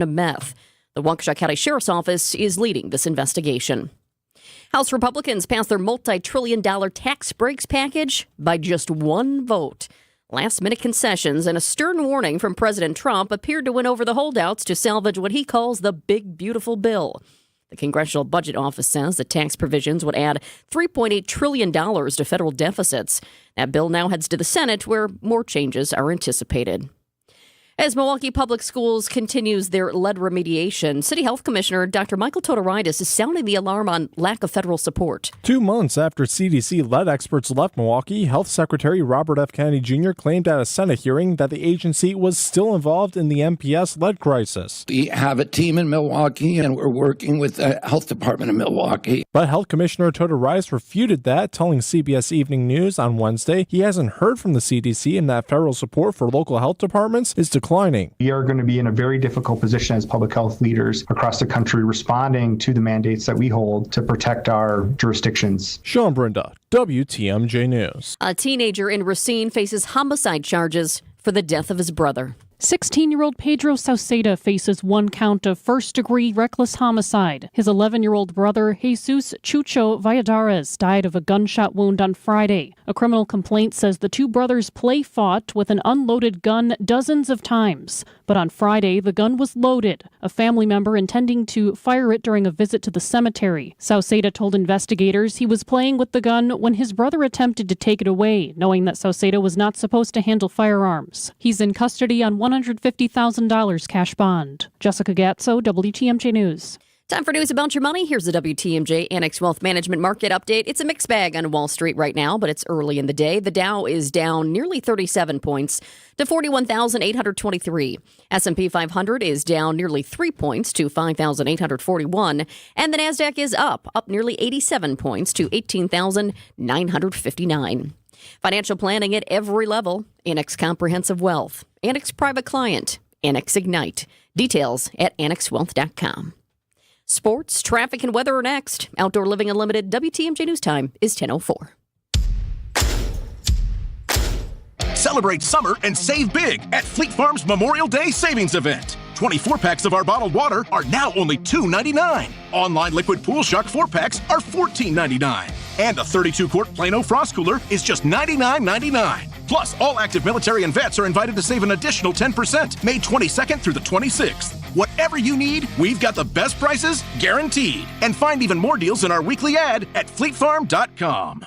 of meth. The Waukesha County Sheriff's Office is leading this investigation. House Republicans passed their multi-trillion-dollar tax breaks package by just one vote. Last-minute concessions and a stern warning from President Trump appeared to win over the holdouts to salvage what he calls the big, beautiful bill. The Congressional Budget Office says the tax provisions would add $3.8 trillion to federal deficits. That bill now heads to the Senate, where more changes are anticipated. As Milwaukee Public Schools continues their lead remediation, City Health Commissioner Dr. Michael Totoridis is sounding the alarm on lack of federal support. 2 months after CDC lead experts left Milwaukee, Health Secretary Robert F. Kennedy Jr. claimed at a Senate hearing that the agency was still involved in the MPS lead crisis. We have a team in Milwaukee, and we're working with the Health Department of Milwaukee. But Health Commissioner Totoridis refuted that, telling CBS Evening News on Wednesday he hasn't heard from the CDC and that federal support for local health departments is declining. We are going to be in a very difficult position as public health leaders across the country responding to the mandates that we hold to protect our jurisdictions. Sean Brinda, WTMJ News. A teenager in Racine faces homicide charges for the death of his brother. 16-year-old Pedro Sauceda faces one count of first-degree reckless homicide. His 11-year-old brother, Jesus Chucho Valladares, died of a gunshot wound on Friday. A criminal complaint says the two brothers play-fought with an unloaded gun dozens of times. But on Friday, the gun was loaded, a family member intending to fire it during a visit to the cemetery. Sauceda told investigators he was playing with the gun when his brother attempted to take it away, knowing that Sauceda was not supposed to handle firearms. He's in custody on $150,000 cash bond. Jessica Gatso, WTMJ News. Time for news about your money. Here's the WTMJ Annex Wealth Management Market Update. It's a mixed bag on Wall Street right now, but it's early in the day. The Dow is down nearly 37 points to 41,823. S&P 500 is down nearly 3 points to 5,841. And the NASDAQ is up nearly 87 points to 18,959. Financial planning at every level. Annex Comprehensive Wealth, Annex Private Client, Annex Ignite. Details at annexwealth.com. Sports, traffic, and weather are next. Outdoor Living Unlimited WTMJ News Time is 10:04. Celebrate summer and save big at Fleet Farm's Memorial Day Savings Event. 24 packs of our bottled water are now only $2.99. Online liquid Pool Shark 4-packs are $14.99. And a 32-quart Plano Frost Cooler is just $99.99. Plus, all active military and vets are invited to save an additional 10% May 22nd through the 26th. Whatever you need, we've got the best prices guaranteed. And find even more deals in our weekly ad at fleetfarm.com.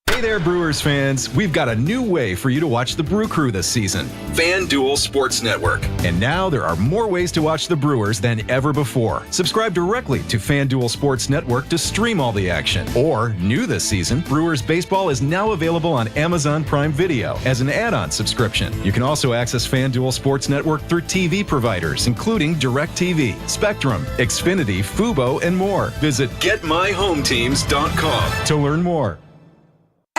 Hey there, Brewers fans. We've got a new way for you to watch the Brew Crew this season. FanDuel Sports Network. And now there are more ways to watch the Brewers than ever before. Subscribe directly to FanDuel Sports Network to stream all the action. Or, new this season, Brewers Baseball is now available on Amazon Prime Video as an add-on subscription. You can also access FanDuel Sports Network through TV providers, including DirecTV, Spectrum, Xfinity, Fubo, and more. Visit GetMyHomeTeams.com to learn more.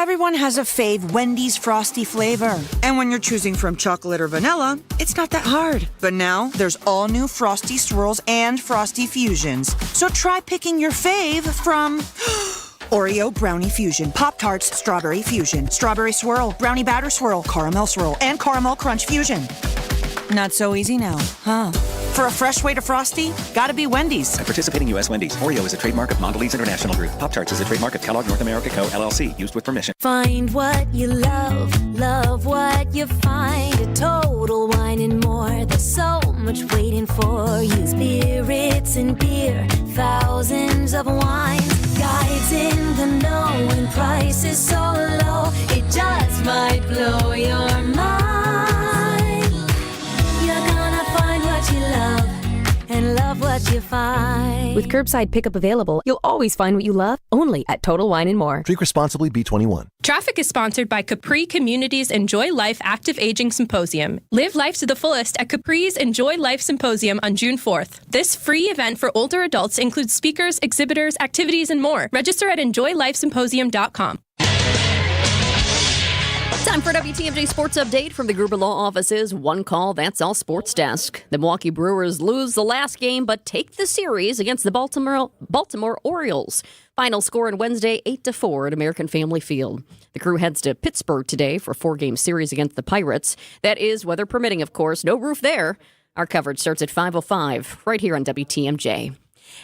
Everyone has a fave Wendy's Frosty flavor. And when you're choosing from chocolate or vanilla, it's not that hard. But now, there's all new Frosty Swirls and Frosty Fusions. So try picking your fave from Oreo Brownie Fusion, Pop-Tarts Strawberry Fusion, Strawberry Swirl, Brownie Batter Swirl, Caramel Swirl, and Caramel Crunch Fusion. Not so easy now, huh? For a fresh way to Frosty, gotta be Wendy's. At participating U.S. Wendy's, Oreo is a trademark of Mondelez International Group. Pop-Tarts is a trademark of Kellogg North America Co., LLC, used with permission. Find what you love, love what you find. A Total Wine and More. There's so much waiting for you. Spirits and beer, thousands of wines. Guides in the know and prices so low, it just might blow your mind. You're gonna find what you love and love what you find. With curbside pickup available, you'll always find what you love, only at Total Wine & More. Drink responsibly, B21. Traffic is sponsored by Capri Community's Enjoy Life Active Aging Symposium. Live life to the fullest at Capri's Enjoy Life Symposium on June 4th. This free event for older adults includes speakers, exhibitors, activities, and more. Register at enjoylifesymposium.com. Time for a WTMJ Sports Update from the Gruber Law Office's One Call, That's All Sports Desk. The Milwaukee Brewers lose the last game but take the series against the Baltimore Orioles. Final score on Wednesday, 8-4 at American Family Field. The crew heads to Pittsburgh today for a 4-game series against the Pirates. That is, weather permitting, of course. No roof there. Our coverage starts at 5:05 right here on WTMJ.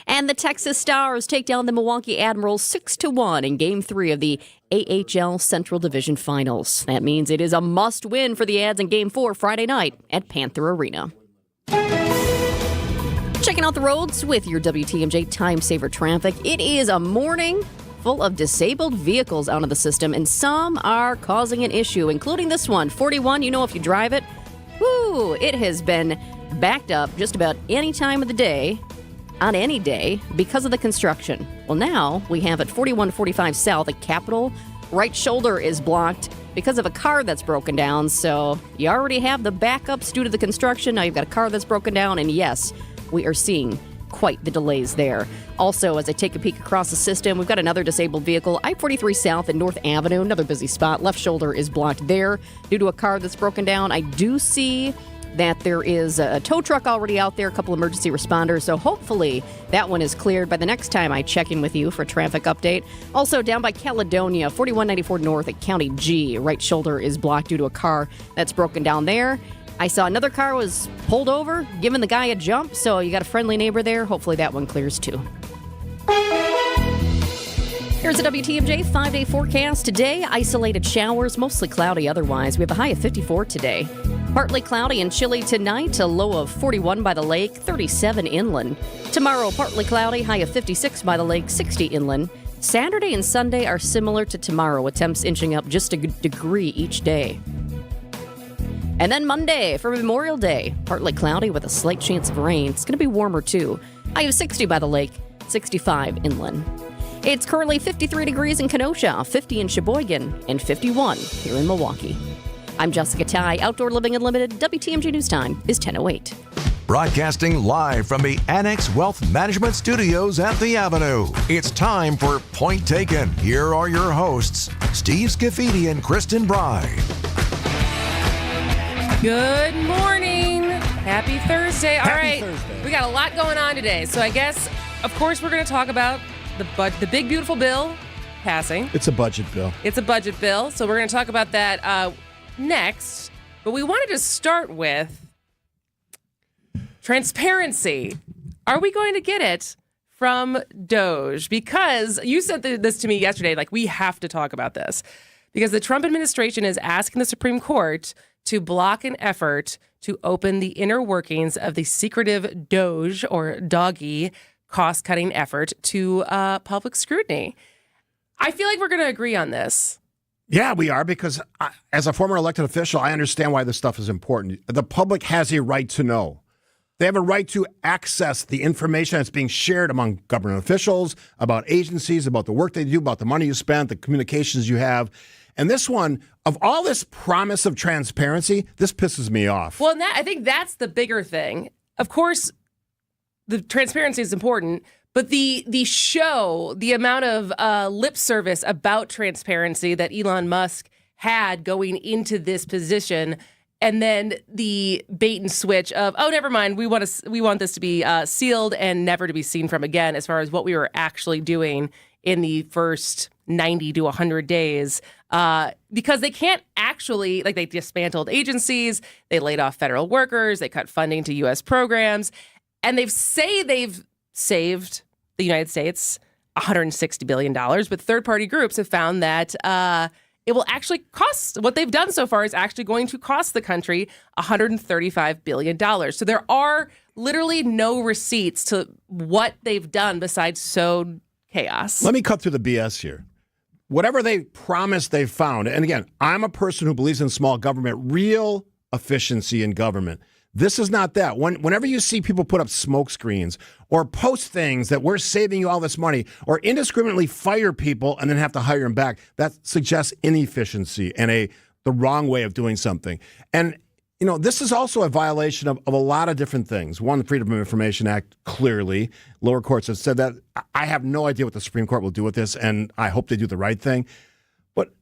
And the Texas Stars take down the Milwaukee Admirals 6-1 in Game 3 of the AHL Central Division Finals. That means it is a must-win for the Ads in Game 4 Friday night at Panther Arena. Checking out the roads with your WTMJ Time Saver traffic. It is a morning full of disabled vehicles out of the system, and some are causing an issue, including this one, 41. You know, if you drive it, whoo, it has been backed up just about any time of the day, on any day, because of the construction. Well, now we have at 4145 South at Capitol. Right shoulder is blocked because of a car that's broken down. So you already have the backups due to the construction. Now you've got a car that's broken down. And yes, we are seeing quite the delays there. Also, as I take a peek across the system, we've got another disabled vehicle, I-43 South at North Avenue, another busy spot. Left shoulder is blocked there due to a car that's broken down. I do see that there is a tow truck already out there, a couple emergency responders, so hopefully that one is cleared by the next time I check in with you for a traffic update. Also, down by Caledonia, 4194 North at County G, right shoulder is blocked due to a car that's broken down there. I saw another car was pulled over, giving the guy a jump, so you got a friendly neighbor there. Hopefully that one clears too. Here's a WTMJ 5-day forecast. Today, isolated showers, mostly cloudy otherwise. We have a high of 54 today. Partly cloudy and chilly tonight, a low of 41 by the lake, 37 inland. Tomorrow, partly cloudy, high of 56 by the lake, 60 inland. Saturday and Sunday are similar to tomorrow, with temps inching up just a degree each day. And then Monday for Memorial Day, partly cloudy with a slight chance of rain. It's going to be warmer too. High of 60 by the lake, 65 inland. It's currently 53 degrees in Kenosha, 50 in Sheboygan, and 51 here in Milwaukee. I'm Jessica Tighe, Outdoor Living Unlimited. WTMJ News Time is 10:08. Broadcasting live from the Annex Wealth Management Studios at the Avenue. It's time for Point Taken. Here are your hosts, Steve Scafidi and Kristen Bry. Good morning. Happy Thursday. All right. We got a lot going on today. So I guess, of course, we're going to talk about the big, beautiful bill passing. It's a budget bill. It's a budget bill. So we're going to talk about that next. But we wanted to start with transparency. Are we going to get it from Doge? Because you said this to me yesterday, like, we have to talk about this. Because the Trump administration is asking the Supreme Court to block an effort to open the inner workings of the secretive Doge or doggy cost-cutting effort to public scrutiny. I feel like we're going to agree on this. Yeah, we are, because as a former elected official, I understand why this stuff is important. The public has a right to know. They have a right to access the information that's being shared among government officials, about agencies, about the work they do, about the money you spent, the communications you have. And this one, of all this promise of transparency, this pisses me off. Well, I think that's the bigger thing. Of course, the transparency is important, but the show, the amount of lip service about transparency that Elon Musk had going into this position, and then the bait and switch of, oh, never mind, we want this to be sealed and never to be seen from again, as far as what we were actually doing in the first 90 to 100 days, because they can't actually, like, they dismantled agencies, they laid off federal workers, they cut funding to U.S. programs, and they've saved the United States $160 billion, but third-party groups have found that it will actually cost, what they've done so far is actually going to cost the country $135 billion. So there are literally no receipts to what they've done besides sow chaos. Let me cut through the BS here. Whatever they promised, they found. And again, I'm a person who believes in small government, real efficiency in government. This is not that. Whenever you see people put up smoke screens or post things that we're saving you all this money, or indiscriminately fire people and then have to hire them back, that suggests inefficiency and the wrong way of doing something. And you know, this is also a violation of a lot of different things. One, the Freedom of Information Act, clearly. Lower courts have said that. I have no idea what the Supreme Court will do with this, and I hope they do the right thing. But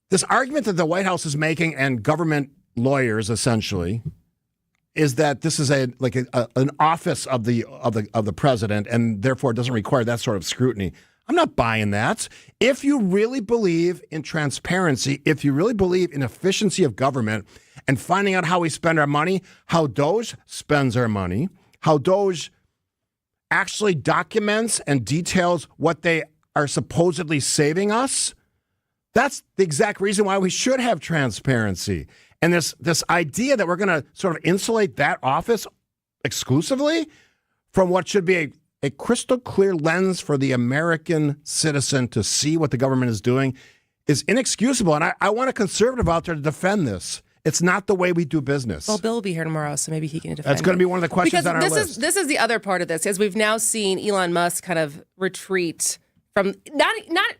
this argument that the White House is making, and government lawyers essentially, is that this is an office of the president, and therefore it doesn't require that sort of scrutiny. I'm not buying that. If you really believe in transparency, if you really believe in efficiency of government, and finding out how we spend our money, how Doge spends our money, how Doge actually documents and details what they are supposedly saving us. That's the exact reason why we should have transparency. And this idea that we're going to sort of insulate that office exclusively from what should be a crystal clear lens for the American citizen to see what the government is doing is inexcusable. And I want a conservative out there to defend this. It's not the way we do business. Well, Bill will be here tomorrow, so maybe he can defend That's going to be one of the questions because on our list. This is the other part of this, is we've now seen Elon Musk kind of retreat from, not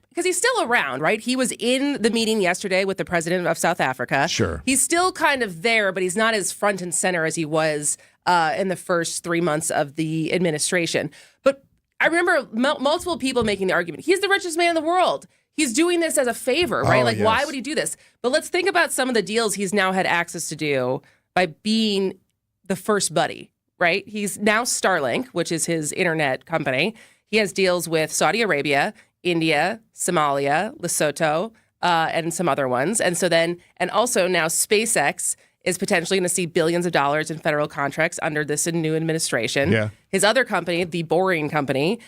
because he's still around, right? He was in the meeting yesterday with the president of South Africa. Sure. He's still kind of there, but he's not as front and center as he was in the first 3 months of the administration. But I remember multiple people making the argument, he's the richest man in the world. He's doing this as a favor, right? Oh, yes. Why would he do this? But let's think about some of the deals he's now had access to do by being the first buddy, right? He's now Starlink, which is his internet company. He has deals with Saudi Arabia, India, Somalia, Lesotho, and some other ones. And also now SpaceX is potentially going to see billions of dollars in federal contracts under this new administration. Yeah. His other company, the Boring Company,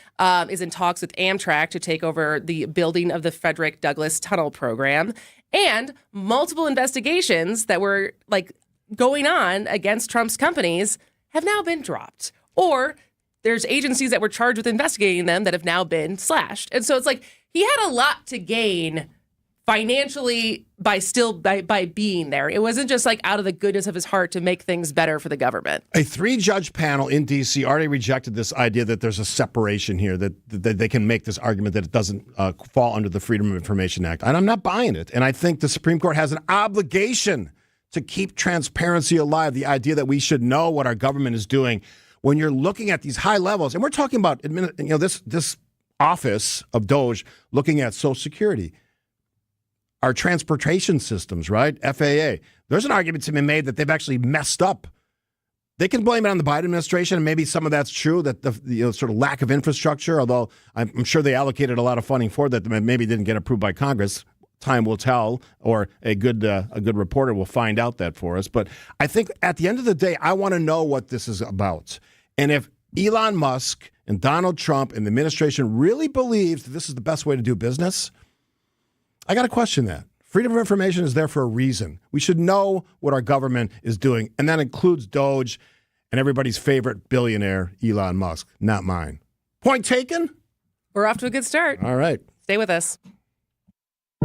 is in talks with Amtrak to take over the building of the Frederick Douglass Tunnel program. And multiple investigations that were going on against Trump's companies have now been dropped. Or there's agencies that were charged with investigating them that have now been slashed. And so it's like he had a lot to gain financially by being there. It wasn't just out of the goodness of his heart to make things better for the government. A 3-judge panel in D.C. already rejected this idea that there's a separation here, that they can make this argument that it doesn't fall under the Freedom of Information Act. And I'm not buying it. And I think the Supreme Court has an obligation to keep transparency alive, the idea that we should know what our government is doing when you're looking at these high levels. And we're talking about this office of Doge looking at Social Security, our transportation systems, right? FAA. There's an argument to be made that they've actually messed up. They can blame it on the Biden administration, and maybe some of that's true, that the sort of lack of infrastructure, although I'm sure they allocated a lot of funding for that maybe didn't get approved by Congress. Time will tell, or a good reporter will find out that for us. But I think at the end of the day, I want to know what this is about. And if Elon Musk and Donald Trump and the administration really believes that this is the best way to do business, I got to question that. Freedom of information is there for a reason. We should know what our government is doing, and that includes Doge and everybody's favorite billionaire, Elon Musk, not mine. Point taken? We're off to a good start. All right. Stay with us.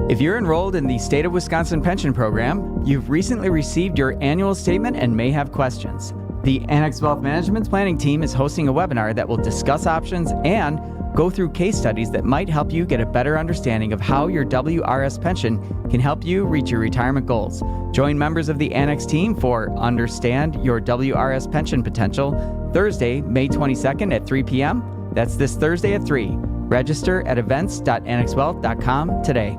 If you're enrolled in the State of Wisconsin Pension Program, you've recently received your annual statement and may have questions. The Annex Wealth Management Planning Team is hosting a webinar that will discuss options and go through case studies that might help you get a better understanding of how your WRS pension can help you reach your retirement goals. Join members of the Annex team for Understand Your WRS Pension Potential, Thursday, May 22nd at 3 p.m. That's this Thursday at 3. Register at events.annexwealth.com today.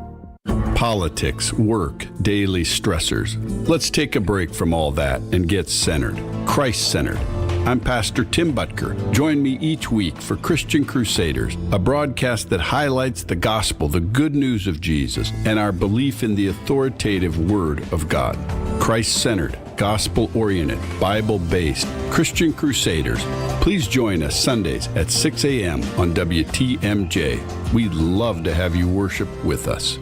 Politics, work, daily stressors. Let's take a break from all that and get centered, Christ-centered. I'm Pastor Tim Butker. Join me each week for Christian Crusaders, a broadcast that highlights the gospel, the good news of Jesus, and our belief in the authoritative Word of God. Christ-centered, gospel-oriented, Bible-based, Christian Crusaders. Please join us Sundays at 6 a.m. on WTMJ. We'd love to have you worship with us.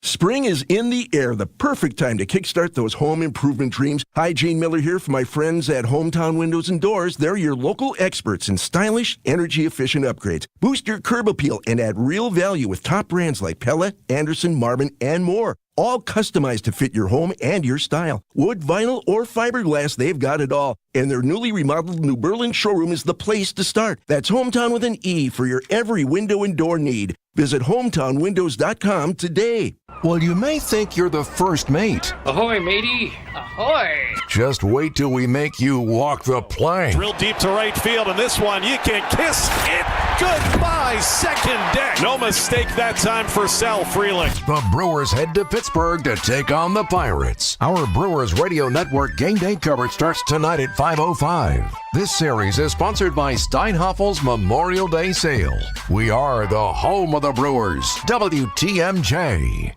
Spring is in the air, the perfect time to kickstart those home improvement dreams. Hi, Gene Miller here from my friends at Hometown Windows and Doors. They're your local experts in stylish, energy-efficient upgrades. Boost your curb appeal and add real value with top brands like Pella, Anderson, Marvin, and more. All customized to fit your home and your style. Wood, vinyl, or fiberglass, they've got it all. And their newly remodeled New Berlin showroom is the place to start. That's Hometown with an E for your every window and door need. Visit hometownwindows.com today. Well, you may think you're the first mate. Ahoy, matey! Ahoy! Just wait till we make you walk the plank. Drill deep to right field, and this one, you can kiss it goodbye, second deck. No mistake that time for Sal Freeling. The Brewers head to Pittsburgh to take on the Pirates. Our Brewers Radio Network game day coverage starts tonight at 5:05. This series is sponsored by Steinhoffel's Memorial Day Sale. We are the home of the Brewers, WTMJ.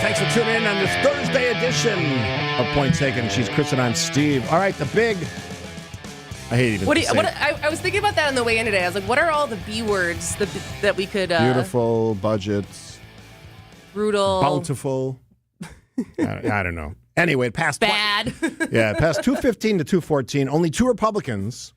Thank Thanks for tuning in on this Thursday edition of Point Taken. She's Chris and I'm Steve. All right, the big... I hate even I was thinking about that on the way in today. I was like, what are all the B words that we could... Beautiful, budgets. Brutal. Bountiful. I don't know. Anyway, it passed... Bad. It passed 215 to 214. Only 2 Republicans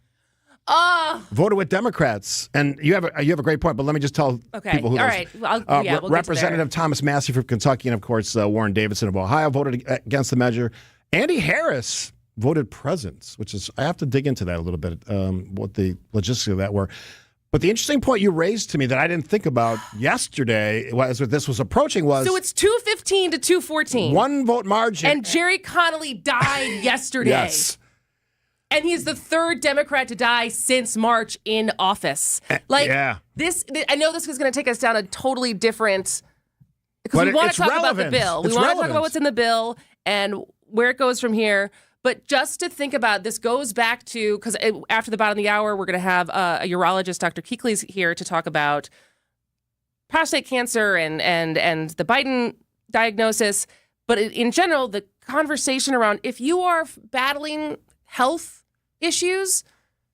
voted with Democrats. And you have a great point, but let me just tell people who... All right. We'll Representative Thomas Massey from Kentucky and, of course, Warren Davidson of Ohio voted against the measure. Andy Harris voted present, which is... I have to dig into that a little bit, what the logistics of that were. But the interesting point you raised to me that I didn't think about yesterday, as this was approaching, was... So it's 215 to 214. 1 vote margin. And Jerry Connolly died yesterday. Yes. And he's the 3rd Democrat to die since March in office. This, I know this is going to take us down a totally different... Because we want to talk about the bill. We want to talk about what's in the bill and where it goes from here. But just to think about, this goes back to, because after the bottom of the hour, we're going to have a urologist, Dr. Kuechly's here to talk about prostate cancer and the Biden diagnosis. But in general, the conversation around if you are battling health issues,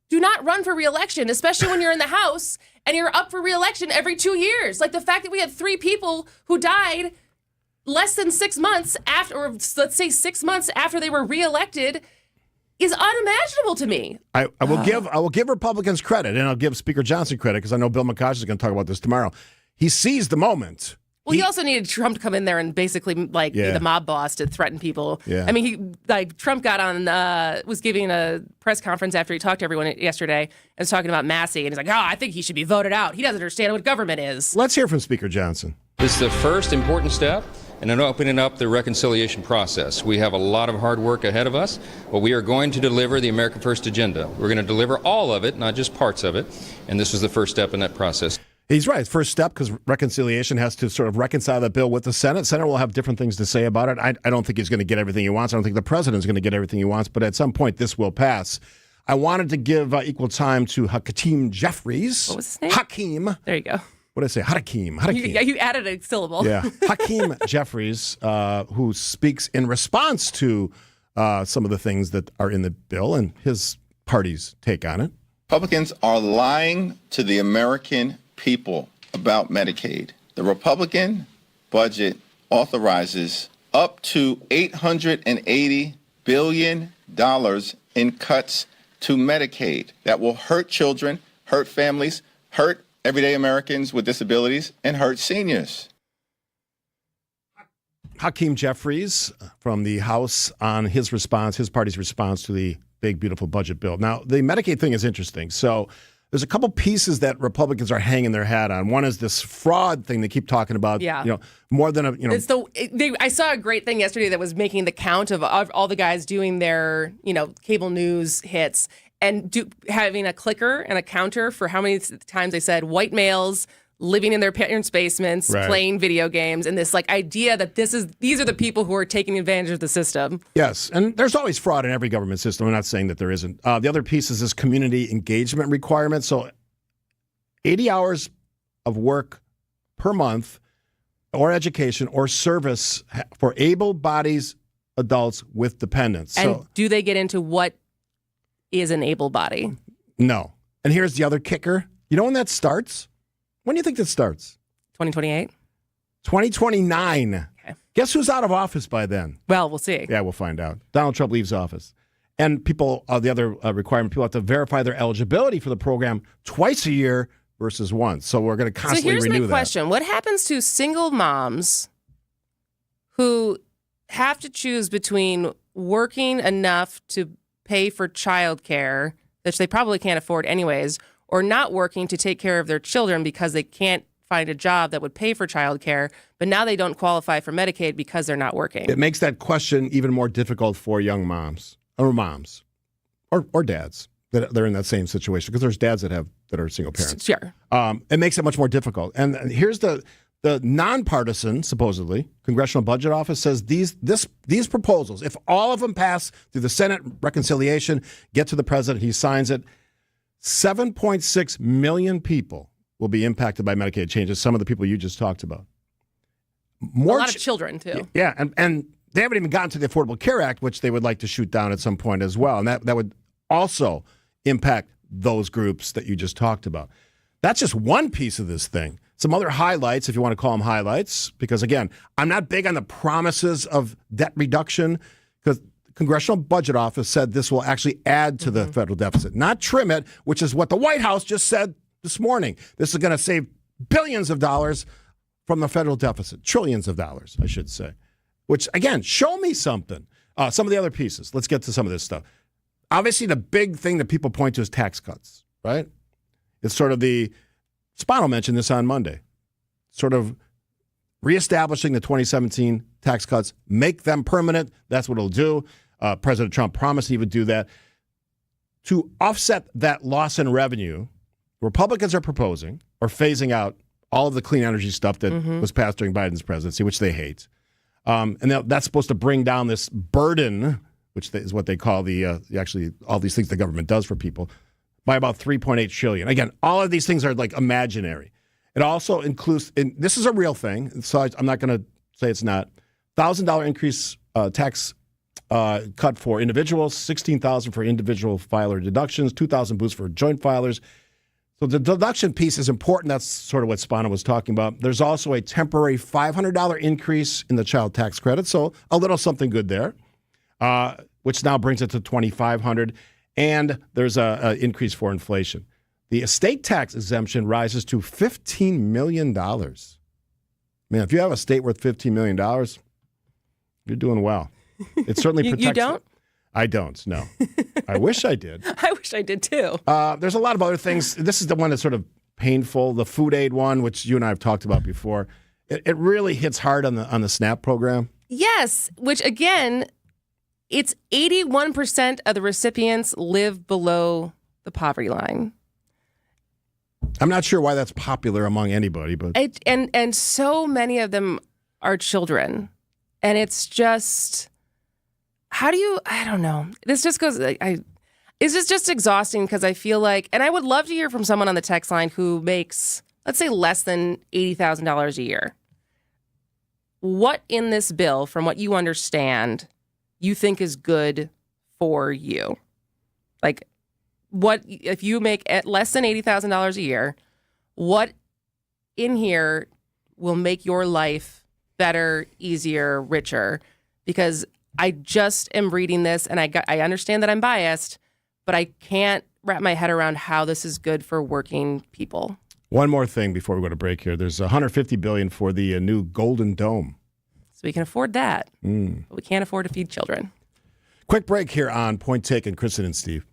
do not run for re-election, especially when you're in the House and you're up for re-election every 2 years. Like the fact that we had 3 people who died less than 6 months after, or let's say 6 months after they were reelected, is unimaginable to me. I will give Republicans credit, and I'll give Speaker Johnson credit, because I know Bill McCosh is going to talk about this tomorrow. He seized the moment. Well, he also needed Trump to come in there and basically be the mob boss to threaten people. Yeah. I mean, Trump got on, was giving a press conference after he talked to everyone yesterday and was talking about Massey, and he's like, I think he should be voted out. He doesn't understand what government is. Let's hear from Speaker Johnson. This is the first important step in opening up the reconciliation process. We have a lot of hard work ahead of us, but we are going to deliver the America First agenda. We're going to deliver all of it, not just parts of it, and this was the first step in that process. He's right. First step, because reconciliation has to sort of reconcile that bill with the Senate. Senate will have different things to say about it. I don't think he's going to get everything he wants. I don't think the president's going to get everything he wants, but at some point this will pass. I wanted to give equal time to Hakeem Jeffries. What was his name? Hakeem. There you go. What did I say? Hakeem. You added a syllable. Yeah. Hakeem Jeffries, who speaks in response to some of the things that are in the bill and his party's take on it. Republicans are lying to the American people about Medicaid. The Republican budget authorizes up to $880 billion in cuts to Medicaid that will hurt children, hurt families, hurt everyday Americans with disabilities, and hurt seniors. Hakeem Jeffries from the House on his party's response to the big, beautiful budget bill. Now, the Medicaid thing is interesting. So there's a couple pieces that Republicans are hanging their hat on. One is this fraud thing they keep talking about. Yeah. More than I saw a great thing yesterday that was making the count of all the guys doing their, cable news hits and having a clicker and a counter for how many times they said white males living in their parents' basements, playing video games, and this idea that these are the people who are taking advantage of the system. Yes, and there's always fraud in every government system. I'm not saying that there isn't. The other piece is this community engagement requirement. So 80 hours of work per month or education or service for able-bodied adults with dependents. And do they get into what is an able body? No. And here's the other kicker. You know when that starts? When do you think that starts? 2028? 2029. Okay. Guess who's out of office by then? Well, we'll see. Yeah, we'll find out. Donald Trump leaves office. And people, the other requirement, people have to verify their eligibility for the program twice a year versus once. So we're going to constantly renew that. So here's my question. What happens to single moms who have to choose between working enough to pay for childcare, which they probably can't afford anyways, or not working to take care of their children because they can't find a job that would pay for childcare, but now they don't qualify for Medicaid because they're not working? It makes that question even more difficult for young moms or dads that they're in that same situation, because there's dads that are single parents. Sure. It makes it much more difficult. And here's the nonpartisan, supposedly, Congressional Budget Office says these proposals, if all of them pass through the Senate reconciliation, get to the president, he signs it, 7.6 million people will be impacted by Medicaid changes, some of the people you just talked about. more a lot of children, too. Yeah, and they haven't even gotten to the Affordable Care Act, which they would like to shoot down at some point as well. And that would also impact those groups that you just talked about. That's just one piece of this thing. Some other highlights, if you want to call them highlights, because, again, I'm not big on the promises of debt reduction because the Congressional Budget Office said this will actually add to the federal deficit, not trim it, which is what the White House just said this morning. This is going to save billions of dollars from the federal deficit, trillions of dollars, I should say, which, again, show me something. Some of the other pieces. Let's get to some of this stuff. Obviously, the big thing that people point to is tax cuts, right? It's sort of Spano mentioned this on Monday, sort of reestablishing the 2017 tax cuts, make them permanent. That's what it'll do. President Trump promised he would do that. To offset that loss in revenue, Republicans are proposing or phasing out all of the clean energy stuff that was passed during Biden's presidency, which they hate. And that's supposed to bring down this burden, which is what they call actually all these things the government does for people, by about $3.8 trillion. Again, all of these things are like imaginary. It also includes, and this is a real thing, so I'm not going to say it's not, $1,000 increase tax cut for individuals, $16,000 for individual filer deductions, $2,000 boost for joint filers. So the deduction piece is important. That's sort of what Spano was talking about. There's also a temporary $500 increase in the child tax credit, so a little something good there, which now brings it to $2,500. And there's an increase for inflation. The estate tax exemption rises to $15 million. Man, if you have a state worth $15 million, you're doing well. It certainly protects. You don't? I don't, no. I wish I did. I wish I did, too. There's a lot of other things. This is the one that's sort of painful, the food aid one, which you and I have talked about before. It really hits hard on the SNAP program. Yes, which, again, it's 81% of the recipients live below the poverty line. I'm not sure why that's popular among anybody, but and so many of them are children, and it's just I don't know. This just goes. It's just exhausting because I feel like, and I would love to hear from someone on the text line who makes, let's say, less than $80,000 a year. What in this bill, from what you understand, you think is good for you? Like, what if you make less than $80,000 a year? What in here will make your life better, easier, richer? Because I just am reading this, and I understand that I'm biased, but I can't wrap my head around how this is good for working people. One more thing before we go to break here. There's $150 billion for the new Golden Dome. So we can afford that, but we can't afford to feed children. Quick break here on Point Taken. Kristen and Steve.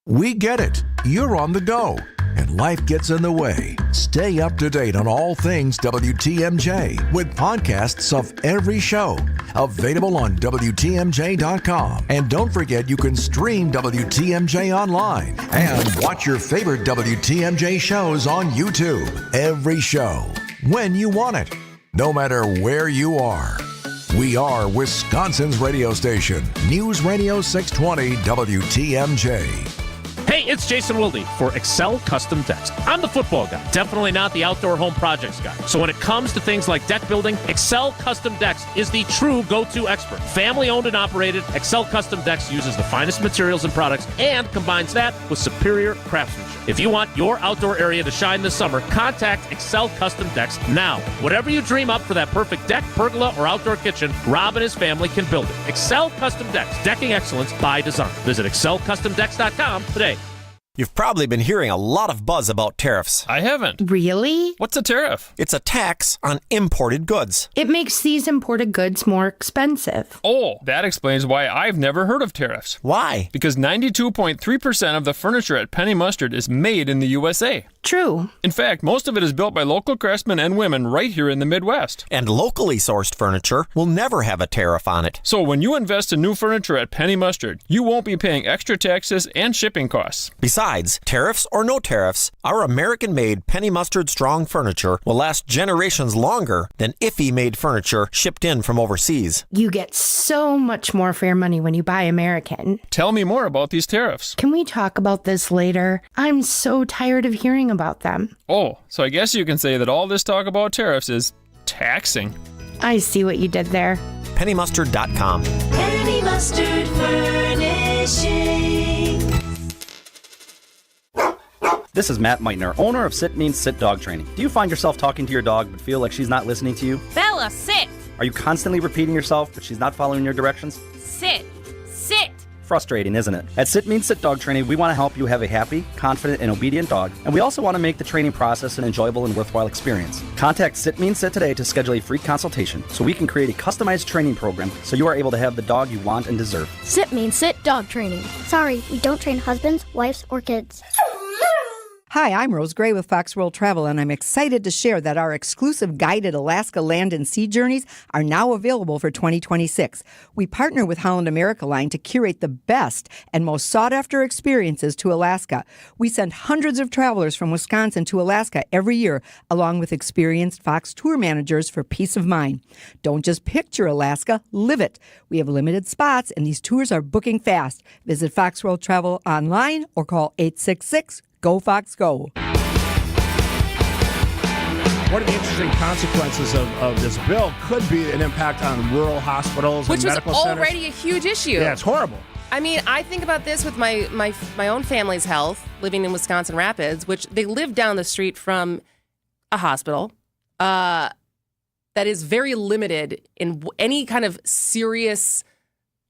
We get it. You're on the go, and life gets in the way. Stay up to date on all things WTMJ with podcasts of every show. Available on WTMJ.com. And don't forget you can stream WTMJ online and watch your favorite WTMJ shows on YouTube. Every show, when you want it, no matter where you are. We are Wisconsin's radio station, News Radio 620 WTMJ. Hey, it's Jason Wilde for Excel Custom Decks. I'm the football guy, definitely not the outdoor home projects guy. So when it comes to things like deck building, Excel Custom Decks is the true go-to expert. Family owned and operated, Excel Custom Decks uses the finest materials and products and combines that with superior craftsmanship. If you want your outdoor area to shine this summer, contact Excel Custom Decks now. Whatever you dream up for that perfect deck, pergola, or outdoor kitchen, Rob and his family can build it. Excel Custom Decks, decking excellence by design. Visit excelcustomdecks.com today. You've probably been hearing a lot of buzz about tariffs. I haven't. Really? What's a tariff? It's a tax on imported goods. It makes these imported goods more expensive. Oh, that explains why I've never heard of tariffs. Why? Because 92.3% of the furniture at Penny Mustard is made in the USA. True. In fact, most of it is built by local craftsmen and women right here in the Midwest. And locally sourced furniture will never have a tariff on it. So when you invest in new furniture at Penny Mustard, you won't be paying extra taxes and shipping costs. Besides, tariffs or no tariffs, our American-made Penny Mustard Strong furniture will last generations longer than IFE-made furniture shipped in from overseas. You get so much more for your money when you buy American. Tell me more about these tariffs. Can we talk about this later? I'm so tired of hearing about them. Oh, so I guess you can say that all this talk about tariffs is taxing. I see what you did there. PennyMustard.com. Penny Mustard Furnishing. This is Matt Meitner, owner of Sit Means Sit Dog Training. Do you find yourself talking to your dog but feel like she's not listening to you? Bella, sit! Are you constantly repeating yourself but she's not following your directions? Sit! Sit! Frustrating, isn't it? At Sit Means Sit Dog Training, we want to help you have a happy, confident, and obedient dog, and we also want to make the training process an enjoyable and worthwhile experience. Contact Sit Means Sit today to schedule a free consultation so we can create a customized training program so you are able to have the dog you want and deserve. Sit Means Sit Dog Training. Sorry, we don't train husbands, wives, or kids. Hi, I'm Rose Gray with Fox World Travel, and I'm excited to share that our exclusive guided Alaska land and sea journeys are now available for 2026. We partner with Holland America Line to curate the best and most sought-after experiences to Alaska. We send hundreds of travelers from Wisconsin to Alaska every year, along with experienced Fox tour managers for peace of mind. Don't just picture Alaska, live it. We have limited spots, and these tours are booking fast. Visit Fox World Travel online or call 866 Go Fox Go. One of the interesting consequences of this bill could be an impact on rural hospitals Which and was medical centers. already a huge issue. Yeah, it's horrible. I mean, I think about this with my own family's health, living in Wisconsin Rapids, which they live down the street from a hospital that is very limited in any kind of serious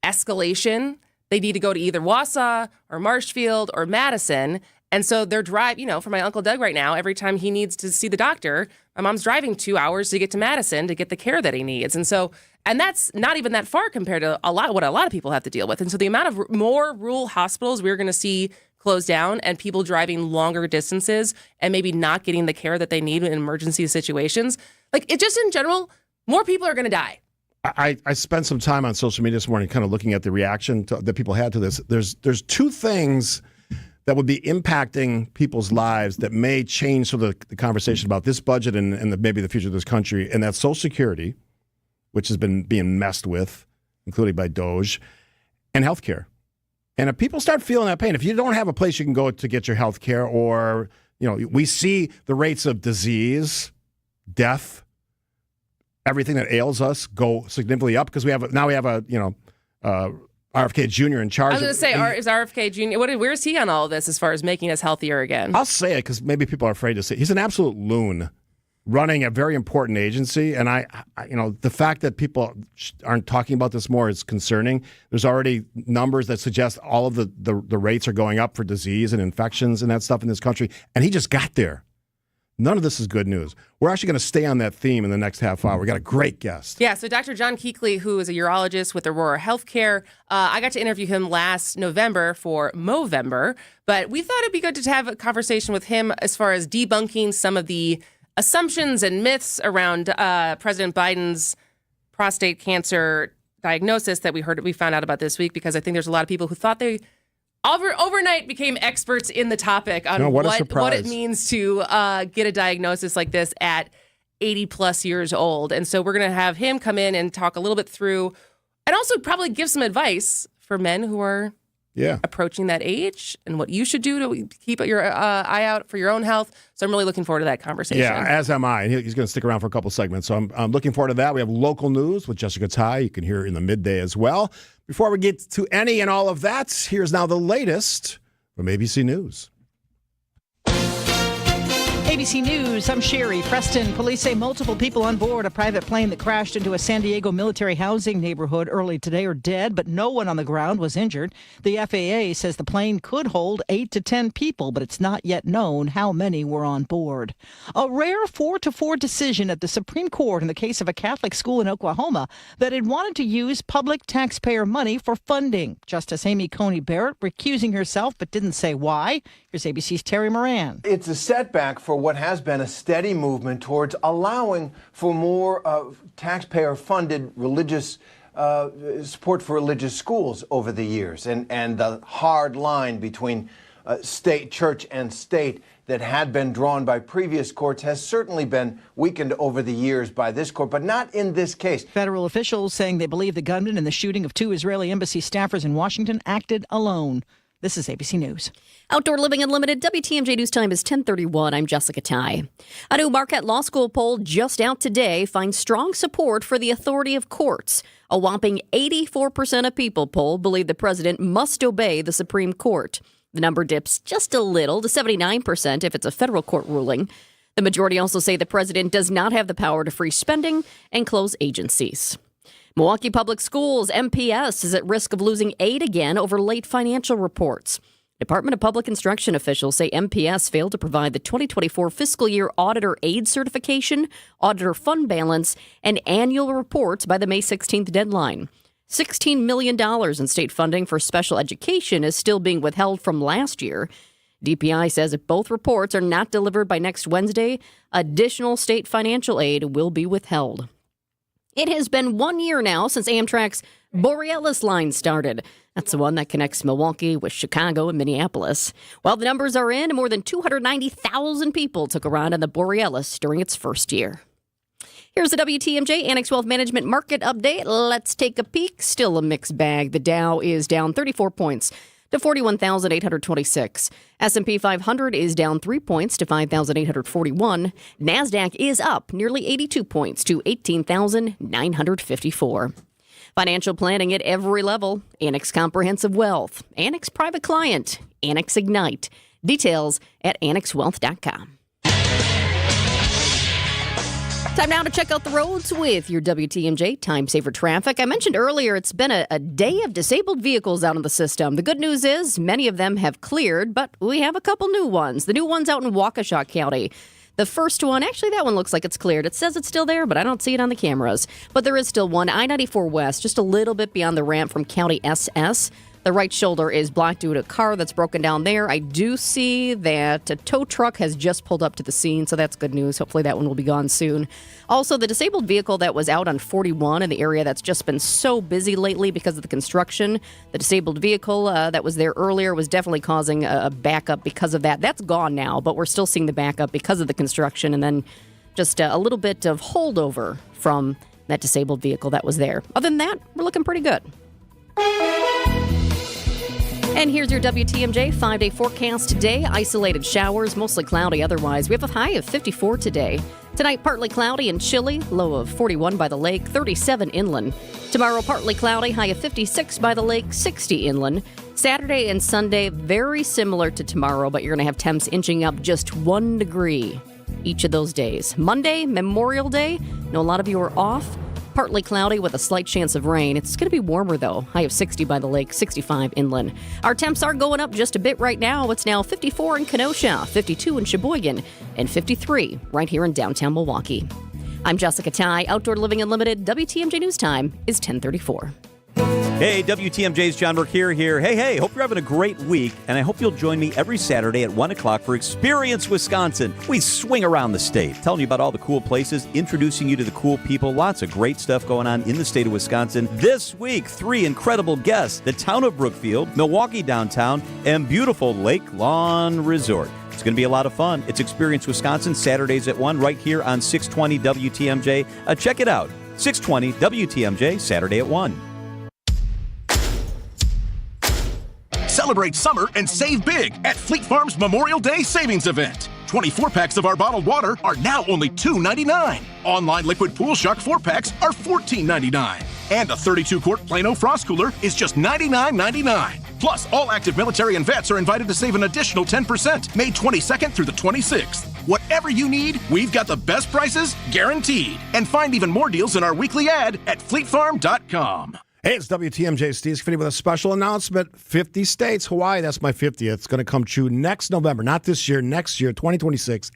escalation. They need to go to either Wausau or Marshfield or Madison. And so they're for my Uncle Doug right now, every time he needs to see the doctor, my mom's driving 2 hours to get to Madison to get the care that he needs. And that's not even that far compared to what a lot of people have to deal with. And so the amount of more rural hospitals we're going to see close down and people driving longer distances and maybe not getting the care that they need in emergency situations, like it just in general, more people are going to die. I spent some time on social media this morning kind of looking at the reaction that people had to this. There's two things that would be impacting people's lives that may change sort of the conversation about this budget and maybe the future of this country, and that's Social Security, which has been being messed with, including by DOGE, and healthcare. And if people start feeling that pain, if you don't have a place you can go to get your healthcare, or we see the rates of disease, death, everything that ails us go significantly up because we have RFK Jr. in charge. I was going to say, is RFK Jr., where is he on all of this as far as making us healthier again? I'll say it because maybe people are afraid to say it. He's an absolute loon running a very important agency. And the fact that people aren't talking about this more is concerning. There's already numbers that suggest all of the rates are going up for disease and infections and that stuff in this country. And he just got there. None of this is good news. We're actually going to stay on that theme in the next half hour. We got a great guest. Yeah, so Dr. John Keekly, who is a urologist with Aurora Healthcare, I got to interview him last November for Movember, but we thought it'd be good to have a conversation with him as far as debunking some of the assumptions and myths around President Biden's prostate cancer diagnosis that we found out about this week, because I think there's a lot of people who thought they overnight became experts in the topic on what it means to get a diagnosis like this at 80 plus years old. And so we're going to have him come in and talk a little bit through, and also probably give some advice for men who are approaching that age and what you should do to keep your eye out for your own health. So I'm really looking forward to that conversation. Yeah, as am I. And he's going to stick around for a couple segments. So I'm looking forward to that. We have local news with Jessica Tighe. You can hear her in the midday as well. Before we get to any and all of that, here's now the latest from ABC News. ABC News, I'm Sherry Preston. Police say multiple people on board a private plane that crashed into a San Diego military housing neighborhood early today are dead, but no one on the ground was injured. The FAA says the plane could hold 8 to 10 people, but it's not yet known how many were on board. A rare 4-4 decision at the Supreme Court in the case of a Catholic school in Oklahoma that had wanted to use public taxpayer money for funding. Justice Amy Coney Barrett recusing herself, but didn't say why. Here's ABC's Terry Moran. It's a setback for what has been a steady movement towards allowing for more taxpayer-funded religious support for religious schools over the years, and the hard line between state, church, and state that had been drawn by previous courts has certainly been weakened over the years by this court, but not in this case. Federal officials saying they believe the gunman in the shooting of 2 Israeli embassy staffers in Washington acted alone. This is ABC News. Outdoor Living Unlimited, WTMJ News Time is 10:31. I'm Jessica Tighe. A new Marquette Law School poll just out today finds strong support for the authority of courts. A whopping 84% of people polled believe the president must obey the Supreme Court. The number dips just a little to 79% if it's a federal court ruling. The majority also say the president does not have the power to freeze spending and close agencies. Milwaukee Public Schools, MPS, is at risk of losing aid again over late financial reports. Department of Public Instruction officials say MPS failed to provide the 2024 fiscal year auditor aid certification, auditor fund balance, and annual reports by the May 16th deadline. $16 million in state funding for special education is still being withheld from last year. DPI says if both reports are not delivered by next Wednesday, additional state financial aid will be withheld. It has been 1 year now since Amtrak's Borealis line started. That's the one that connects Milwaukee with Chicago and Minneapolis. Well, the numbers are in. More than 290,000 people took a ride on the Borealis during its first year. Here's the WTMJ Annex Wealth Management Market Update. Let's take a peek. Still a mixed bag. The Dow is down 34 points to 41,826. S&P 500 is down 3 points to 5,841. NASDAQ is up nearly 82 points to 18,954. Financial planning at every level. Annex Comprehensive Wealth, Annex Private Client, Annex Ignite. Details at annexwealth.com. Time now to check out the roads with your WTMJ Time Saver Traffic. I mentioned earlier it's been a day of disabled vehicles out in the system. The good news is many of them have cleared, but we have a couple new ones. The new ones out in Waukesha County. The first one, actually that one looks like it's cleared. It says it's still there, but I don't see it on the cameras. But there is still one, I-94 West, just a little bit beyond the ramp from County SS. The right shoulder is blocked due to a car that's broken down there. I do see that a tow truck has just pulled up to the scene, so that's good news. Hopefully that one will be gone soon. Also, the disabled vehicle that was out on 41 in the area that's just been so busy lately because of the construction, the disabled vehicle that was there earlier was definitely causing a backup because of that. That's gone now, but we're still seeing the backup because of the construction and then just a little bit of holdover from that disabled vehicle that was there. Other than that, we're looking pretty good. And here's your WTMJ 5-day forecast today. Isolated showers, mostly cloudy otherwise. We have a high of 54 today. Tonight, partly cloudy and chilly, low of 41 by the lake, 37 inland. Tomorrow, partly cloudy, high of 56 by the lake, 60 inland. Saturday and Sunday, very similar to tomorrow, but you're going to have temps inching up just 1 degree each of those days. Monday, Memorial Day. I know a lot of you are off. Partly cloudy with a slight chance of rain. It's going to be warmer, though. High of 60 by the lake, 65 inland. Our temps are going up just a bit right now. It's now 54 in Kenosha, 52 in Sheboygan, and 53 right here in downtown Milwaukee. I'm Jessica Tighe. Outdoor Living Unlimited. WTMJ News Time is 10:34. Hey, WTMJ's John Burke here. Hey, hope you're having a great week, and I hope you'll join me every Saturday at 1 o'clock for Experience Wisconsin. We swing around the state, telling you about all the cool places, introducing you to the cool people, lots of great stuff going on in the state of Wisconsin. This week, 3 incredible guests, the town of Brookfield, Milwaukee downtown, and beautiful Lake Lawn Resort. It's going to be a lot of fun. It's Experience Wisconsin, Saturdays at 1, right here on 620 WTMJ. Check it out, 620 WTMJ, Saturday at 1. Celebrate summer and save big at Fleet Farm's Memorial Day Savings Event. 24 packs of our bottled water are now only $2.99. Online liquid Pool Shark 4-packs are $14.99. And the 32-quart Plano Frost Cooler is just $99.99. Plus, all active military and vets are invited to save an additional 10% May 22nd through the 26th. Whatever you need, we've got the best prices guaranteed. And find even more deals in our weekly ad at fleetfarm.com. Hey, it's WTMJ Steve Scaffidi with a special announcement. 50 states, Hawaii, that's my 50th. It's going to come true next November, not this year, next year, 2026.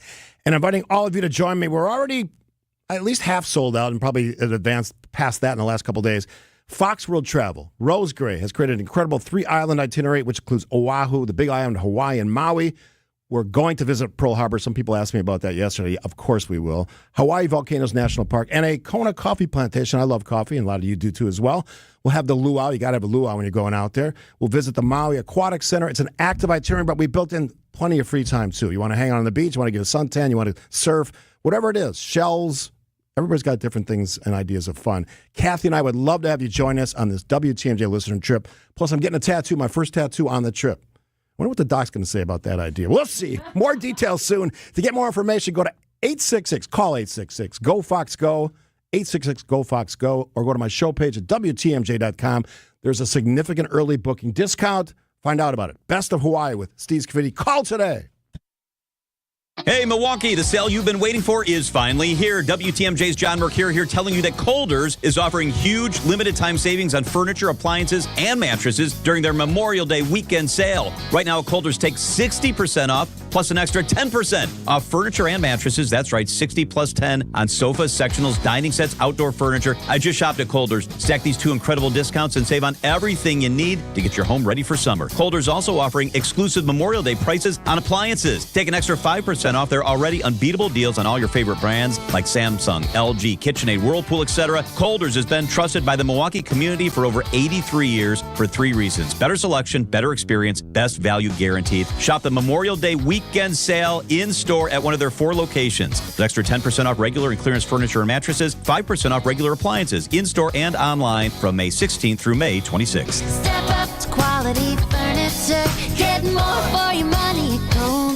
And I'm inviting all of you to join me. We're already at least half sold out and probably advanced past that in the last couple of days. Fox World Travel, Rose Gray, has created an incredible 3-island itinerary, which includes Oahu, the Big Island, Hawaii, and Maui. We're going to visit Pearl Harbor. Some people asked me about that yesterday. Of course we will. Hawaii Volcanoes National Park and a Kona coffee plantation. I love coffee, and a lot of you do too as well. We'll have the luau. You got to have a luau when you're going out there. We'll visit the Maui Aquatic Center. It's an active itinerary, but we built in plenty of free time too. You want to hang out on the beach, you want to get a suntan, you want to surf, whatever it is, shells. Everybody's got different things and ideas of fun. Kathy and I would love to have you join us on this WTMJ listener trip. Plus, I'm getting a tattoo, my first tattoo on the trip. wonder what the doc's going to say about that idea. We'll see. More details soon. To get more information, go to 866, call 866, Go Fox Go, 866 Go Fox Go, or go to my show page at WTMJ.com. There's a significant early booking discount. Find out about it. Best of Hawaii with Steve Scafidi. Call today. Hey, Milwaukee, the sale you've been waiting for is finally here. WTMJ's John Mercure here telling you that Kohl's is offering huge limited-time savings on furniture, appliances, and mattresses during their Memorial Day weekend sale. Right now, Kohl's takes 60% off, plus an extra 10% off furniture and mattresses. That's right, 60 plus 10 on sofas, sectionals, dining sets, outdoor furniture. I just shopped at Kohl's. Stack these two incredible discounts and save on everything you need to get your home ready for summer. Kohl's also offering exclusive Memorial Day prices on appliances. Take an extra 5% off their already unbeatable deals on all your favorite brands like Samsung, LG, KitchenAid, Whirlpool, etc. Kohl's has been trusted by the Milwaukee community for over 83 years for 3 reasons. Better selection, better experience, best value guaranteed. Shop the Memorial Day weekend sale in-store at one of their 4 locations. With extra 10% off regular and clearance furniture and mattresses, 5% off regular appliances in-store and online from May 16th through May 26th. Step up to quality furniture. Get more for your money at Kohl's.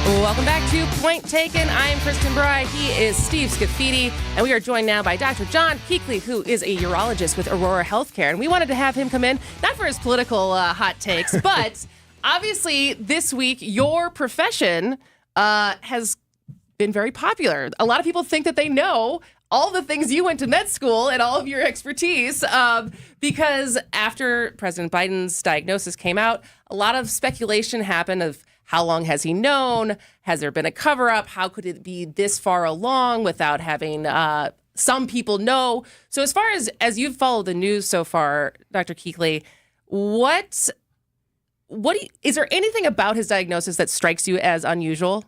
Welcome back to Point Taken. I am Kristen Bry. He is Steve Scafidi. And we are joined now by Dr. John Tighe, who is a urologist with Aurora Healthcare. And we wanted to have him come in, not for his political hot takes, but obviously this week your profession has been very popular. A lot of people think that they know all the things you went to med school and all of your expertise because after President Biden's diagnosis came out, a lot of speculation happened of how long has he known? Has there been a cover-up? How could it be this far along without having some people know? So as far as you've followed the news so far, Dr. Tighe, is there anything about his diagnosis that strikes you as unusual?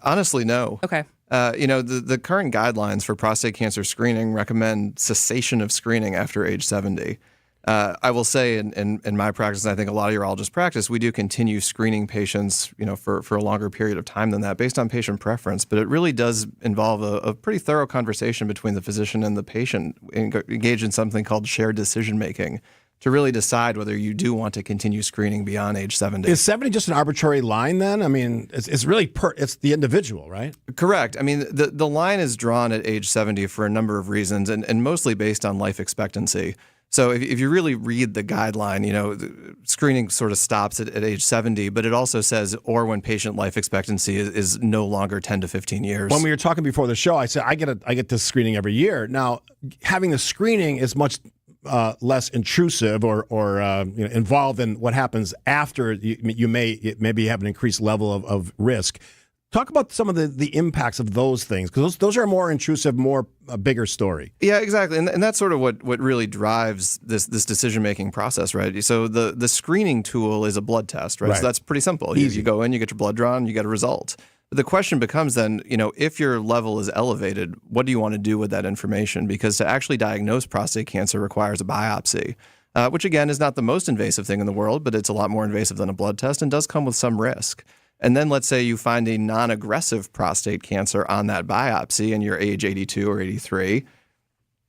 Honestly, no. Okay. The current guidelines for prostate cancer screening recommend cessation of screening after age 70. I will say in my practice, and I think a lot of urologists practice, we do continue screening patients, for a longer period of time than that based on patient preference. But it really does involve a pretty thorough conversation between the physician and the patient, engaged in something called shared decision making to really decide whether you do want to continue screening beyond age 70. Is 70 just an arbitrary line then? I mean, it's really it's the individual, right? Correct. I mean, the line is drawn at age 70 for a number of reasons and mostly based on life expectancy. So if you really read the guideline, the screening sort of stops at age 70, but it also says, or when patient life expectancy is no longer 10 to 15 years. When we were talking before the show, I said, I get this screening every year. Now, having the screening is much less intrusive or involved in what happens after you maybe have an increased level of risk. Talk about some of the impacts of those things, because those are more intrusive, a bigger story. Yeah, exactly. And that's sort of what really drives this decision-making process, right? So the screening tool is a blood test, right? So that's pretty simple. You go in, you get your blood drawn, you get a result. But the question becomes then, if your level is elevated, what do you want to do with that information? Because to actually diagnose prostate cancer requires a biopsy, which again is not the most invasive thing in the world, but it's a lot more invasive than a blood test and does come with some risk. And then let's say you find a non-aggressive prostate cancer on that biopsy and you're age 82 or 83.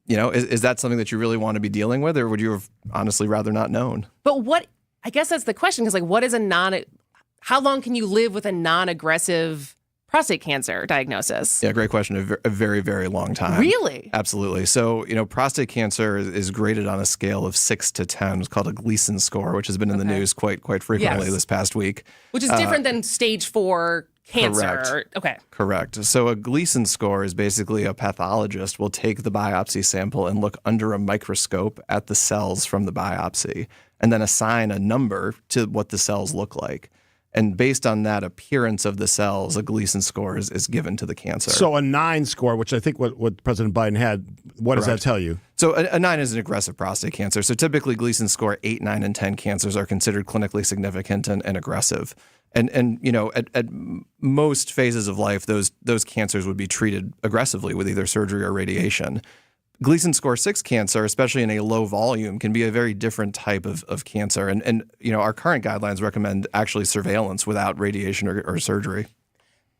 Is that something that you really want to be dealing with, or would you have honestly rather not known? But I guess that's the question, because what is how long can you live with a non-aggressive prostate cancer diagnosis? Yeah, great question. A very, very long time. Really? Absolutely. So, prostate cancer is graded on a scale of 6 to 10. It's called a Gleason score, which has been in the news quite frequently this past week. Which is different than stage 4 cancer. Correct. Okay. Correct. So a Gleason score is basically a pathologist will take the biopsy sample and look under a microscope at the cells from the biopsy and then assign a number to what the cells look like. And based on that appearance of the cells, a Gleason score is given to the cancer. So a 9 score, which I think what President Biden had, what does that tell you? So a 9 is an aggressive prostate cancer. So typically Gleason score 8, 9, and 10 cancers are considered clinically significant and aggressive. And at most phases of life, those cancers would be treated aggressively with either surgery or radiation. Gleason score 6 cancer, especially in a low volume, can be a very different type of cancer. And our current guidelines recommend actually surveillance without radiation or surgery.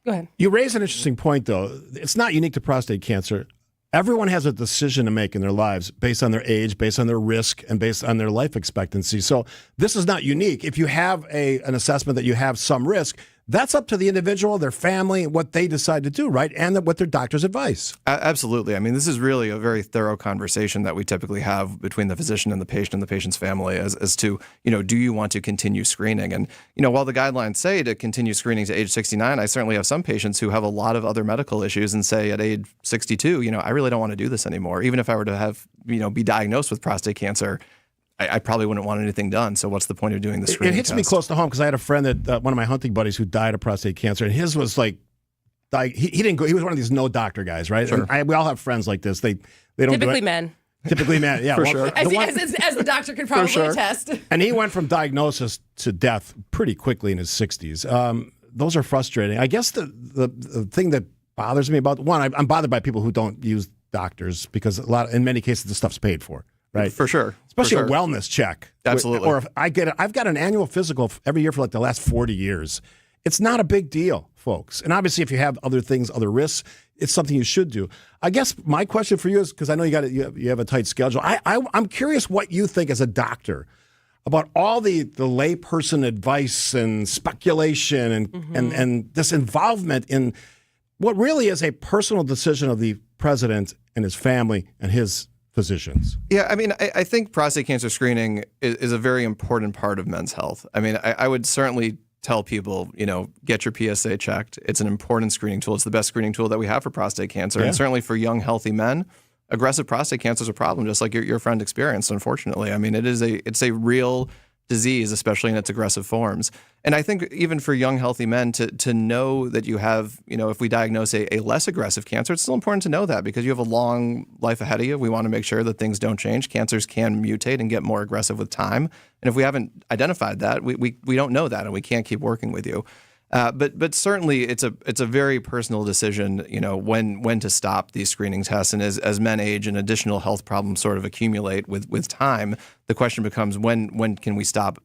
Go ahead. You raise an interesting point, though. It's not unique to prostate cancer. Everyone has a decision to make in their lives based on their age, based on their risk, and based on their life expectancy. So this is not unique. If you have an assessment that you have some risk, that's up to the individual, their family, what they decide to do, right? And what their doctor's advice. Absolutely. I mean, this is really a very thorough conversation that we typically have between the physician and the patient's family as to, do you want to continue screening? And, while the guidelines say to continue screening to age 69, I certainly have some patients who have a lot of other medical issues and say at age 62, I really don't want to do this anymore. Even if I were to have, be diagnosed with prostate cancer, I probably wouldn't want anything done. So what's the point of doing the screening It hits test? me close to home because I had a friend that one of my hunting buddies who died of prostate cancer, and his was like he didn't go. He was one of these no doctor guys, right? Sure. And we all have friends like this. They don't Typically do it. men. Typically men, yeah, For sure. As the doctor can probably attest. And he went from diagnosis to death pretty quickly in his 60s. Those are frustrating. I guess the thing that bothers me about I'm bothered by people who don't use doctors because in many cases the stuff's paid for. Right. For sure. Especially For sure. a wellness check. Absolutely. Or if I've got an annual physical every year for like the last 40 years. It's not a big deal, folks. And obviously if you have other things, other risks, it's something you should do. I guess my question for you is, because I know you have a tight schedule, I'm curious what you think as a doctor about all the layperson advice and speculation and this involvement in what really is a personal decision of the president and his family and his physicians. Yeah, I mean, I think prostate cancer screening is a very important part of men's health. I mean, I would certainly tell people, get your PSA checked. It's an important screening tool. It's the best screening tool that we have for prostate cancer. Yeah. And certainly for young, healthy men, aggressive prostate cancer is a problem, just like your friend experienced, unfortunately. I mean, it's a real disease, especially in its aggressive forms. And I think even for young, healthy men to know that you have, if we diagnose a less aggressive cancer, it's still important to know that because you have a long life ahead of you. We want to make sure that things don't change. Cancers can mutate and get more aggressive with time. And if we haven't identified that, we don't know that and we can't keep working with you. But certainly it's a very personal decision, when to stop these screening tests. And as men age and additional health problems sort of accumulate with time, the question becomes when can we stop,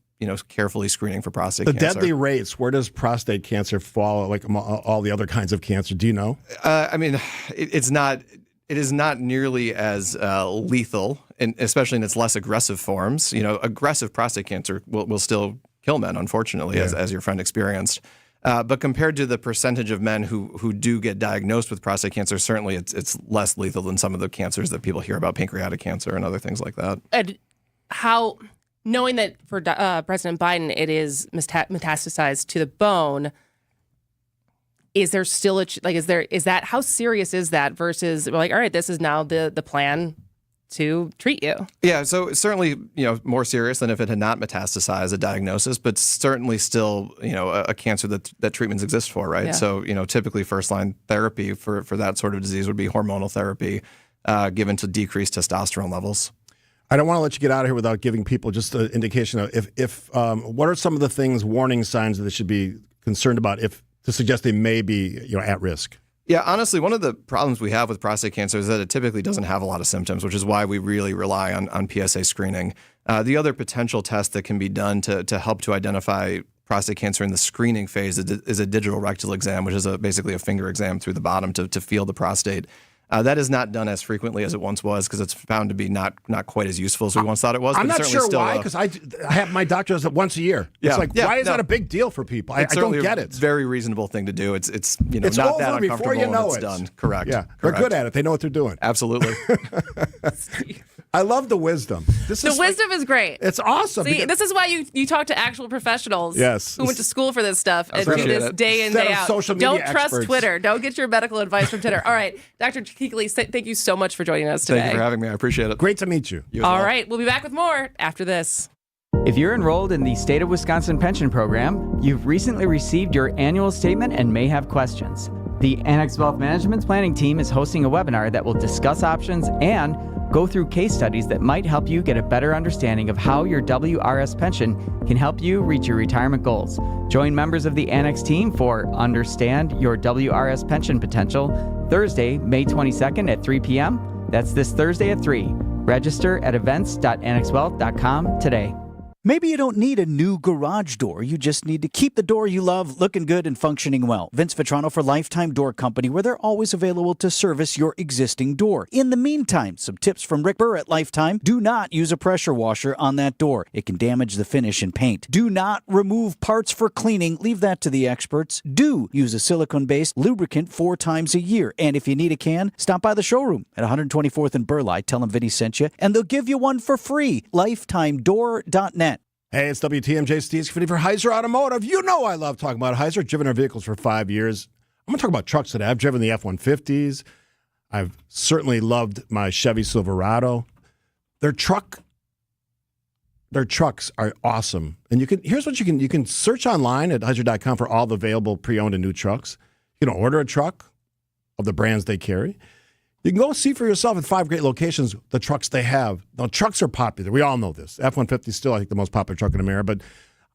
carefully screening for prostate cancer? The deadly rates, where does prostate cancer fall, like all the other kinds of cancer? Do you know? I mean, it is not nearly as lethal, and especially in its less aggressive forms. Aggressive prostate cancer will still kill men, unfortunately, as your friend experienced. But compared to the percentage of men who do get diagnosed with prostate cancer, certainly it's less lethal than some of the cancers that people hear about, pancreatic cancer and other things like that. And how, knowing that for President Biden it is metastasized to the bone, is there still how serious is that versus we're like, all right, this is now the plan to treat you? Yeah, so certainly, more serious than if it had not metastasized, a diagnosis, but certainly still, a cancer that treatments exist for, right? Yeah. So, typically first-line therapy for that sort of disease would be hormonal therapy given to decrease testosterone levels. I don't want to let you get out of here without giving people just an indication of if what are some of the things, warning signs that they should be concerned about to suggest they may be, at risk? Yeah, honestly, one of the problems we have with prostate cancer is that it typically doesn't have a lot of symptoms, which is why we really rely on PSA screening. The other potential test that can be done to help to identify prostate cancer in the screening phase is a digital rectal exam, which is basically a finger exam through the bottom to feel the prostate. That is not done as frequently as it once was because it's found to be not quite as useful as we once thought it was. I'm but not sure why, because I have my doctor does it once a year. Yeah. It's like, why is that a big deal for people? I don't get it. It's a very reasonable thing to do. It's it's not over that uncomfortable before you know when it's done. Correct. Yeah, Correct. they're good at it. They know what they're doing. Absolutely. I love the wisdom. Wisdom is great. It's awesome. See, this is why you talk to actual professionals who went to school for this stuff and do appreciate this it. day in, Instead day of out. social media Don't trust experts. Twitter. Don't get your medical advice from Twitter. All right, Dr. Tighe, thank you so much for joining us today. Thank you for having me. I appreciate it. Great to meet you. All right, we'll be back with more after this. If you're enrolled in the State of Wisconsin Pension Program, you've recently received your annual statement and may have questions. The Annex Wealth Management's planning team is hosting a webinar that will discuss options and go through case studies that might help you get a better understanding of how your WRS pension can help you reach your retirement goals. Join members of the Annex team for Understand Your WRS Pension Potential, Thursday, May 22nd at 3 p.m. That's this Thursday at 3. Register at events.annexwealth.com today. Maybe you don't need a new garage door. You just need to keep the door you love looking good and functioning well. Vince Vitrano for Lifetime Door Company, where they're always available to service your existing door. In the meantime, some tips from Rick Burr at Lifetime. Do not use a pressure washer on that door. It can damage the finish and paint. Do not remove parts for cleaning. Leave that to the experts. Do use a silicone-based lubricant 4 times a year. And if you need a can, stop by the showroom at 124th and Burleigh. Tell them Vinny sent you, and they'll give you one for free. LifetimeDoor.net. Hey, it's WTMJ Steve Scaffidi for Heiser Automotive. You know I love talking about Heiser. Driven our vehicles for 5 years. I'm going to talk about trucks today. I've driven the F-150s. I've certainly loved my Chevy Silverado. Their trucks are awesome. And here's what you can search online at Heiser.com for all the available pre-owned and new trucks. You can order a truck of the brands they carry. You can go see for yourself at 5 great locations the trucks they have. Now, trucks are popular. We all know this. F-150 is still, I think, the most popular truck in America. But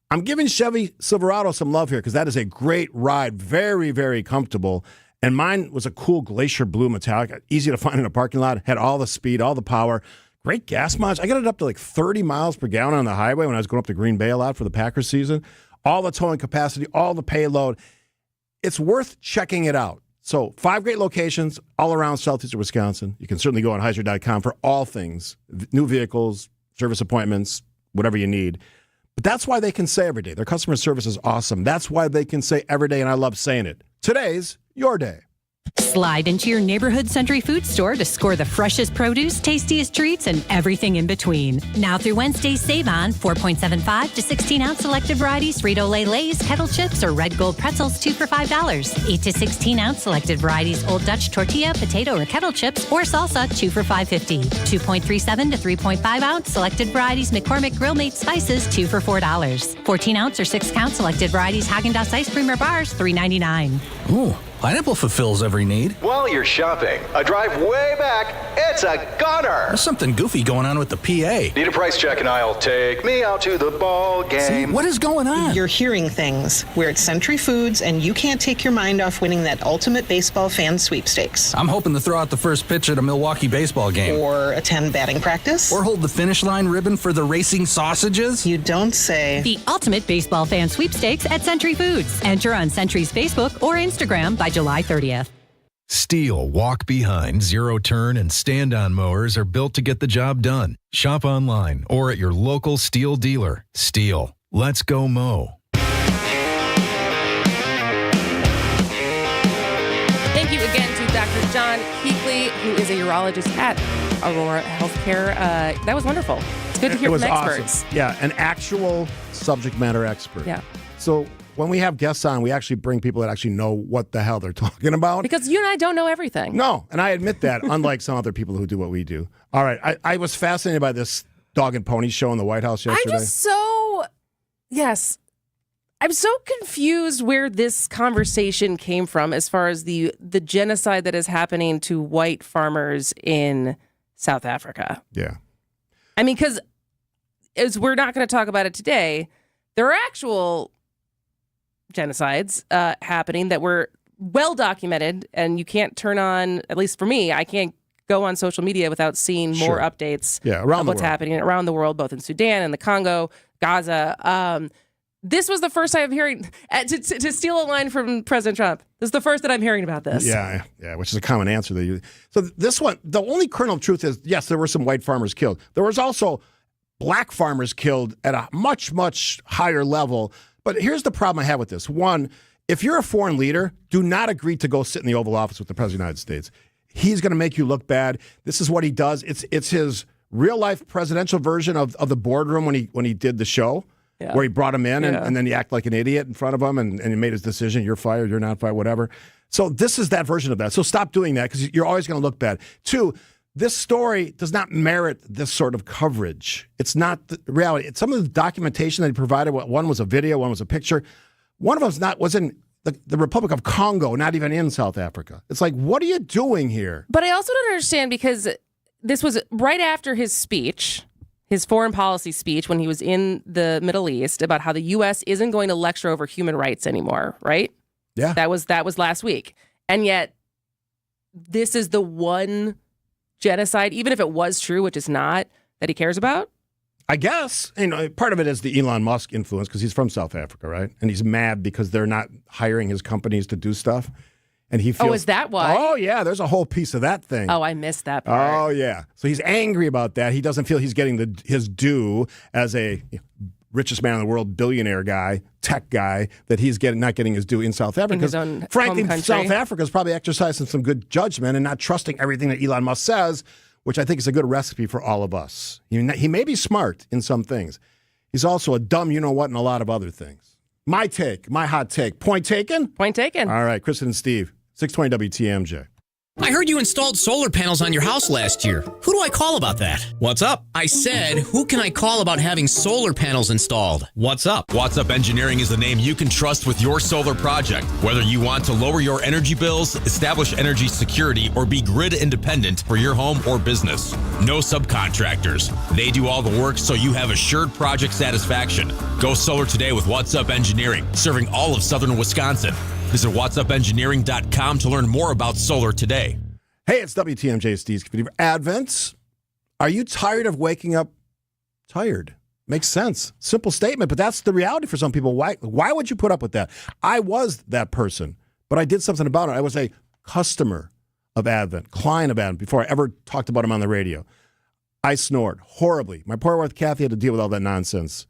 I'm giving Chevy Silverado some love here because that is a great ride. Very, very comfortable. And mine was a cool glacier blue metallic. Easy to find in a parking lot. Had all the speed, all the power. Great gas mileage. I got it up to like 30 miles per gallon on the highway when I was going up to Green Bay a lot for the Packers season. All the towing capacity, all the payload. It's worth checking it out. So 5 great locations all around southeastern Wisconsin. You can certainly go on Heiser.com for all things, new vehicles, service appointments, whatever you need. But that's why they can say every day. Their customer service is awesome. That's why they can say every day, and I love saying it. Today's your day. Slide into your neighborhood Century Food Store to score the freshest produce, tastiest treats, and everything in between. Now through Wednesday's Save On, 4.75 to 16-ounce selected varieties Frito-Lay Lay's, Kettle Chips, or Red Gold Pretzels, 2 for $5. 8 to 16-ounce selected varieties Old Dutch Tortilla, Potato, or Kettle Chips, or Salsa, 2 for $5.50. 2.37 to 3.5-ounce selected varieties McCormick Grill Mate Spices, 2 for $4. 14-ounce or 6-count selected varieties Häagen-Dazs Ice Cream or Bars, $3.99. Ooh. Pineapple fulfills every need. While you're shopping, a drive way back, it's a gunner. There's something goofy going on with the PA. Need a price check and I'll take me out to the ball game. See, what is going on? You're hearing things. We're at Century Foods, and you can't take your mind off winning that ultimate baseball fan sweepstakes. I'm hoping to throw out the first pitch at a Milwaukee baseball game. Or attend batting practice. Or hold the finish line ribbon for the racing sausages. You don't say. The ultimate baseball fan sweepstakes at Century Foods. Enter on Century's Facebook or Instagram by July 30th. Steel walk behind, zero turn, and stand on mowers are built to get the job done. Shop online or at your local Steel dealer. Steel, let's go mow. Thank you again to Dr. John Keekly, who is a urologist at Aurora Healthcare. That was wonderful. It's good to hear from experts. Awesome. Yeah, an actual subject matter expert. Yeah. So when we have guests on, we actually bring people that actually know what the hell they're talking about. Because you and I don't know everything. No, and I admit that, unlike some other people who do what we do. All right, I was fascinated by this dog and pony show in the White House yesterday. I'm so confused where this conversation came from as far as the genocide that is happening to white farmers in South Africa. Yeah. I mean, because as we're not going to talk about it today, there are actual genocides happening that were well documented, and you can't turn on, at least for me, I can't go on social media without seeing more updates of what's happening around the world, both in Sudan and the Congo, Gaza. This was the first time I'm hearing, to steal a line from President Trump, this is the first that I'm hearing about this. Yeah, which is a common answer. So this one, the only kernel of truth is, yes, there were some white farmers killed. There was also black farmers killed at a much, much higher level. But here's the problem I have with this. One, if you're a foreign leader, do not agree to go sit in the Oval Office with the President of the United States. He's going to make you look bad. This is what he does. It's his real-life presidential version of the boardroom when he did the show, where he brought him in and then he acted like an idiot in front of him and he made his decision. You're fired, you're not fired, whatever. So this is that version of that. So stop doing that because you're always going to look bad. Two, this story does not merit this sort of coverage. It's not the reality. Some of the documentation that he provided, one was a video, one was a picture. One of them was in the Republic of Congo, not even in South Africa. It's like, what are you doing here? But I also don't understand because this was right after his speech, his foreign policy speech when he was in the Middle East about how the U.S. isn't going to lecture over human rights anymore, right? Yeah. That was last week. And yet this is the one genocide, even if it was true, which is not, that he cares about? I guess, part of it is the Elon Musk influence because he's from South Africa, right? And he's mad because they're not hiring his companies to do stuff. And he feels, is that why? Oh, yeah, there's a whole piece of that thing. Oh, I missed that part. Oh, yeah. So he's angry about that. He doesn't feel he's getting his due as a richest man in the world, billionaire guy, tech guy, that he's not getting his due in South Africa. In his own frankly, home country. South Africa is probably exercising some good judgment and not trusting everything that Elon Musk says, which I think is a good recipe for all of us. He may be smart in some things. He's also a dumb you-know-what in a lot of other things. My hot take. Point taken? Point taken. All right, Kristen and Steve, 620 WTMJ. I heard you installed solar panels on your house last year. Who do I call about that? What's up? I said, who can I call about having solar panels installed? What's up? What's Up Engineering is the name you can trust with your solar project. Whether you want to lower your energy bills, establish energy security, or be grid independent for your home or business. No subcontractors. They do all the work so you have assured project satisfaction. Go solar today with What's Up Engineering, serving all of southern Wisconsin. Visit whatsupengineering.com to learn more about solar today. Hey, it's WTMJ Steve. Advent, are you tired of waking up tired? Makes sense. Simple statement, but that's the reality for some people. Why would you put up with that? I was that person, but I did something about it. I was a customer of Advent, client of Advent, before I ever talked about him on the radio. I snored horribly. My poor wife, Kathy, had to deal with all that nonsense.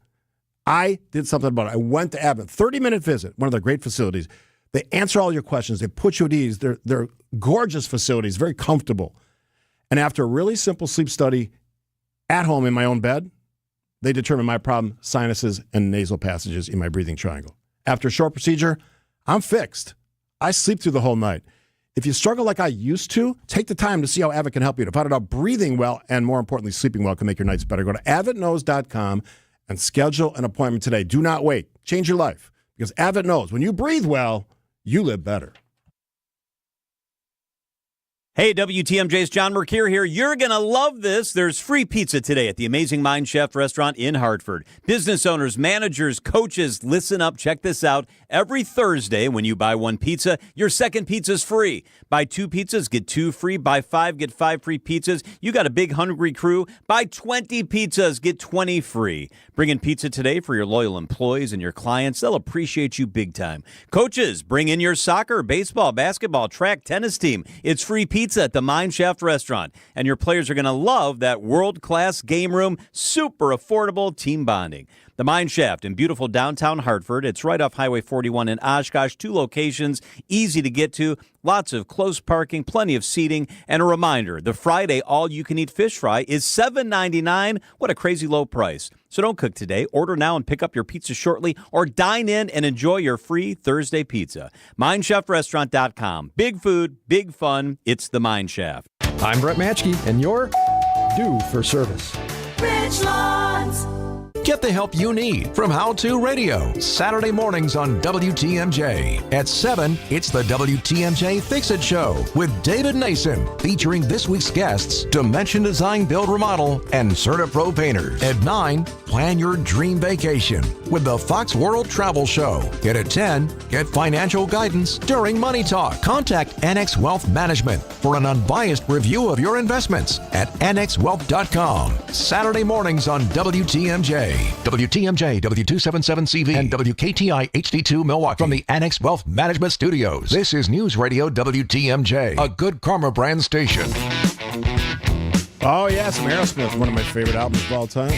I did something about it. I went to Advent, 30-minute visit, one of their great facilities. They answer all your questions. They put you at ease. They're gorgeous facilities, very comfortable. And after a really simple sleep study at home in my own bed, they determined my problem, sinuses and nasal passages in my breathing triangle. After a short procedure, I'm fixed. I sleep through the whole night. If you struggle like I used to, take the time to see how Advent can help you. To find out how breathing well and, more importantly, sleeping well can make your nights better, go to adventknows.com and schedule an appointment today. Do not wait. Change your life. Because Advent knows when you breathe well, you live better. Hey, WTMJ's John Mercure here. You're going to love this. There's free pizza today at the Amazing Mind Chef restaurant in Hartford. Business owners, managers, coaches, listen up. Check this out. Every Thursday, when you buy one pizza, your second pizza's free. Buy 2 pizzas, get 2 free. Buy 5, get 5 free pizzas. You got a big hungry crew. Buy 20 pizzas, get 20 free. Bring in pizza today for your loyal employees and your clients. They'll appreciate you big time. Coaches, bring in your soccer, baseball, basketball, track, tennis team. It's free pizza at the Mine Shaft restaurant. And your players are going to love that world-class game room, super affordable team bonding. The Mine Shaft in beautiful downtown Hartford. It's right off Highway 41 in Oshkosh. 2 locations, easy to get to, lots of close parking, plenty of seating. And a reminder, the Friday all-you-can-eat fish fry is $7.99. What a crazy low price. So don't cook today. Order now and pick up your pizza shortly, or dine in and enjoy your free Thursday pizza. MineShaftRestaurant.com. Big food, big fun. It's the Mine Shaft. I'm Brett Matchke, and you're due for service. Richlands. Get the help you need from How To Radio. Saturday mornings on WTMJ. At 7, it's the WTMJ Fix-It Show with David Nason, featuring this week's guests, Dimension Design Build Remodel and CertaPro Painters. At 9, plan your dream vacation with the Fox World Travel Show. And at 10, get financial guidance during Money Talk. Contact Annex Wealth Management for an unbiased review of your investments at annexwealth.com. Saturday mornings on WTMJ. WTMJ, W277CV, and WKTI HD2 Milwaukee. From the Annex Wealth Management Studios, this is News Radio WTMJ, a Good Karma brand station. Oh, yeah, some Aerosmith, one of my favorite albums of all time.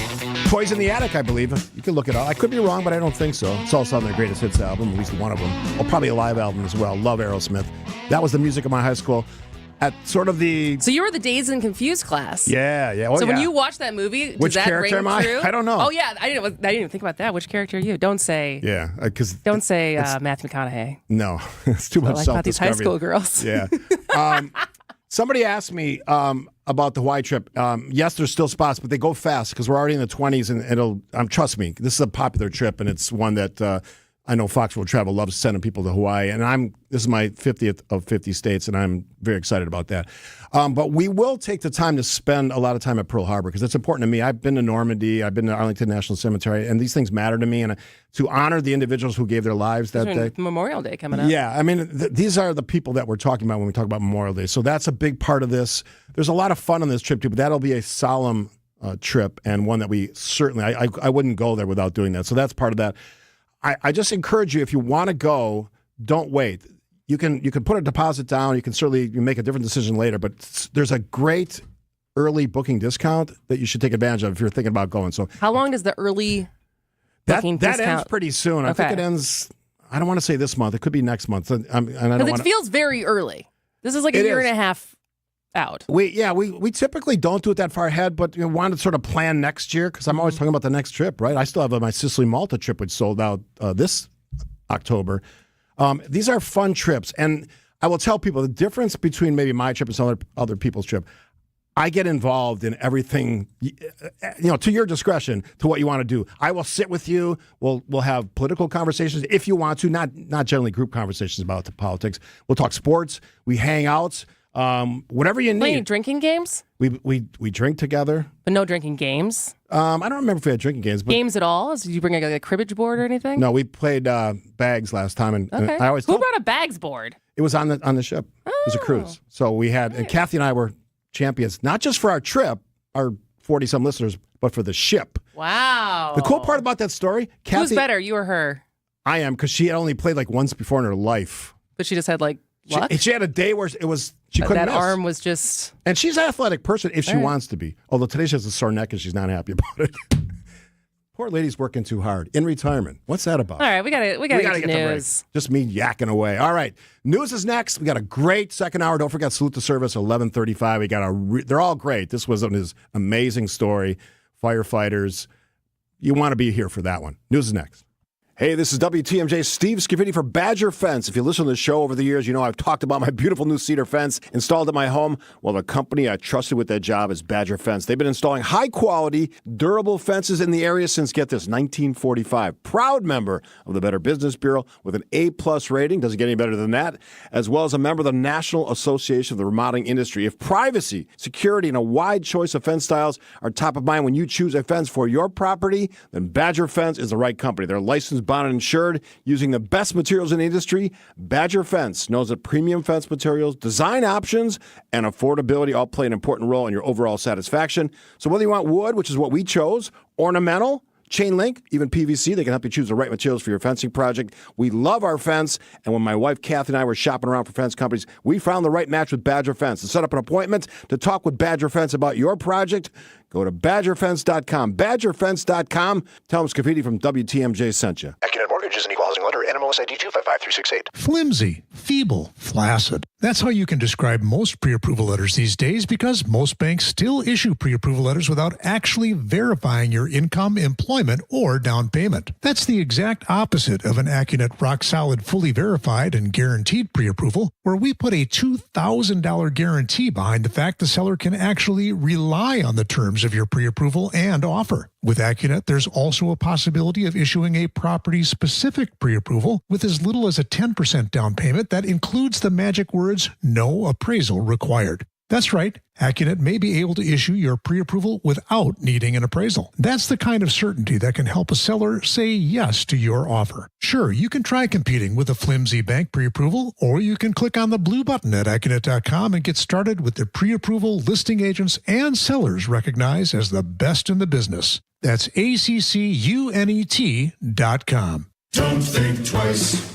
Poison the Attic, I believe. You can look it up. I could be wrong, but I don't think so. It's also on their greatest hits album, at least one of them. Or probably a live album as well. Love Aerosmith. That was the music of my high school. At sort of the... So you were the Dazed and Confused class. Yeah. Oh, so when you watch that movie, does which that character ring am I? true? I don't know. Oh, yeah. I didn't even think about that. Which character are you? Don't say... Yeah, because... Don't say Matthew McConaughey. No, it's too much like self-discovery. about these high school girls. Yeah. Somebody asked me about the Hawaii trip. Yes, there's still spots, but they go fast because we're already in the 20s, and it'll... trust me, this is a popular trip, and it's one that... I know Fox World Travel loves sending people to Hawaii, and this is my 50th of 50 states, and I'm very excited about that. But we will take the time to spend a lot of time at Pearl Harbor because it's important to me. I've been to Normandy, I've been to Arlington National Cemetery, and these things matter to me. And to honor the individuals who gave their lives that day. Memorial Day coming up. Yeah, I mean, these are the people that we're talking about when we talk about Memorial Day. So that's a big part of this. There's a lot of fun on this trip too, but that'll be a solemn trip, and one that we certainly, I wouldn't go there without doing that. So that's part of that. I just encourage you, if you want to go, don't wait. You can put a deposit down. You can certainly make a different decision later, but there's a great early booking discount that you should take advantage of if you're thinking about going. So how long does the early booking that discount? ends pretty soon. I think it ends, I don't want to say this month. It could be next month. Because it feels very early. This is like a year and a half out. We typically don't do it that far ahead, but want to sort of plan next year because I'm always talking about the next trip, right? I still have my Sicily Malta trip, which sold out this October. These are fun trips, and I will tell people the difference between maybe my trip and some other people's trip. I get involved in everything, to your discretion, to what you want to do. I will sit with you. We'll have political conversations if you want to, not generally group conversations about the politics. We'll talk sports. We hang out. Whatever you need. Playing drinking games? We drink together. But no drinking games? I don't remember if we had drinking games. But games at all? Did you bring a cribbage board or anything? No, we played bags last time. And okay. I always Who brought a bags board? It was on the ship. It was a cruise. So we had, and Kathy and I were champions, not just for our trip, our 40-some listeners, but for the ship. Wow. The cool part about that story, Kathy... Who's better, you or her? I am, because she had only played like once before in her life. But she just had like luck? She had a day where she couldn't that miss. arm was just... And she's an athletic person if she wants to be. Although today she has a sore neck and she's not happy about it. Poor lady's working too hard in retirement. What's that about? All right, we gotta get to news. Just me yakking away. All right, news is next. We got a great second hour. Don't forget Salute to Service 11:35. We got they're all great. This was an amazing story. Firefighters, you want to be here for that one. News is next. Hey, this is WTMJ Steve Scavini for Badger Fence. If you listen to the show over the years, you know I've talked about my beautiful new cedar fence installed at my home. Well, the company I trusted with that job is Badger Fence. They've been installing high-quality, durable fences in the area since, get this, 1945. Proud member of the Better Business Bureau with an A-plus rating. Doesn't get any better than that. As well as a member of the National Association of the Remodeling Industry. If privacy, security, and a wide choice of fence styles are top of mind when you choose a fence for your property, then Badger Fence is the right company. They're licensed, bonded, and insured, using the best materials in the industry. Badger Fence knows that premium fence materials, design options, and affordability all play an important role in your overall satisfaction. So whether you want wood, which is what we chose, ornamental, chain link, even PVC, they can help you choose the right materials for your fencing project. We love our fence, and when my wife Kathy and I were shopping around for fence companies, we found the right match with Badger Fence. To set up an appointment to talk with Badger Fence about your project, go to badgerfence.com. Badgerfence.com. Tell them Scafidi from WTMJ sent you. AccuNet Mortgage is an equal housing lender. NMLS ID 255368. Flimsy, feeble, flaccid. That's how you can describe most pre-approval letters these days, because most banks still issue pre-approval letters without actually verifying your income, employment, or down payment. That's the exact opposite of an AccuNet rock-solid, fully verified and guaranteed pre-approval, where we put a $2,000 guarantee behind the fact the seller can actually rely on the terms of your pre-approval and offer. With AccuNet, there's also a possibility of issuing a property-specific pre-approval with as little as a 10% down payment that includes the magic words, "no appraisal required." That's right, AccuNet may be able to issue your pre-approval without needing an appraisal. That's the kind of certainty that can help a seller say yes to your offer. Sure, you can try competing with a flimsy bank pre-approval, or you can click on the blue button at AccuNet.com and get started with the pre-approval listing agents and sellers recognized as the best in the business. That's ACCUNET.com. Don't think twice.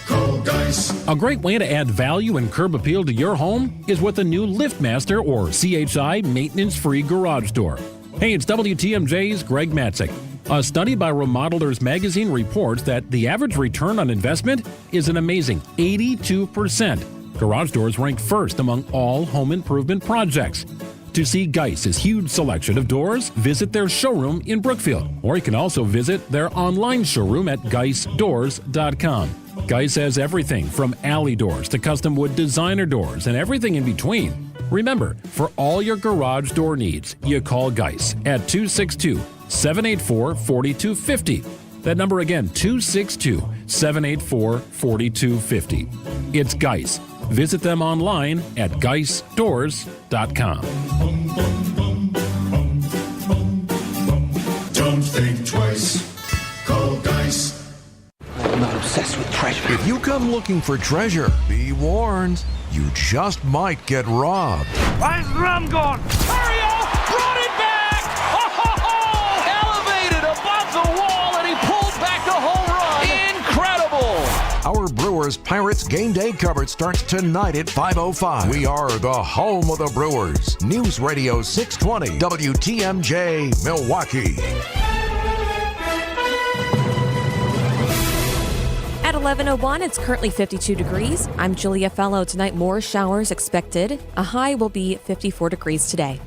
Call Geis. A great way to add value and curb appeal to your home is with a new LiftMaster or CHI maintenance-free garage door. Hey, it's WTMJ's Greg Matzek. A study by Remodelers Magazine reports that the average return on investment is an amazing 82%. Garage doors rank first among all home improvement projects. To see Geis's huge selection of doors, visit their showroom in Brookfield, or you can also visit their online showroom at geisdoors.com. Geis has everything from alley doors to custom wood designer doors and everything in between. Remember, for all your garage door needs, you call Geis at 262-784-4250. That number again, 262-784-4250. It's Geis. Visit them online at geisdoors.com. Don't think twice. Call Geis. I'm not obsessed with treasure. If you come looking for treasure, be warned, you just might get robbed. Where's the rum gone? Mario brought it back! Our Brewers Pirates game day coverage starts tonight at 5:05. We are the home of the Brewers. News Radio 620 WTMJ Milwaukee. At 11:01, it's currently 52 degrees. I'm Julia Fellow. Tonight, more showers expected. A high will be 54 degrees today.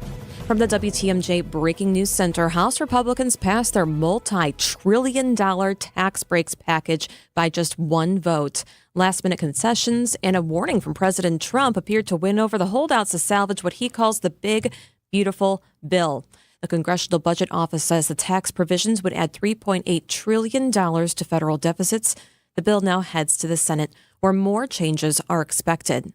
From the WTMJ Breaking News Center, House Republicans passed their multi-trillion-dollar tax breaks package by just one vote. Last-minute concessions and a warning from President Trump appeared to win over the holdouts to salvage what he calls the big, beautiful bill. The Congressional Budget Office says the tax provisions would add $3.8 trillion to federal deficits. The bill now heads to the Senate, where more changes are expected.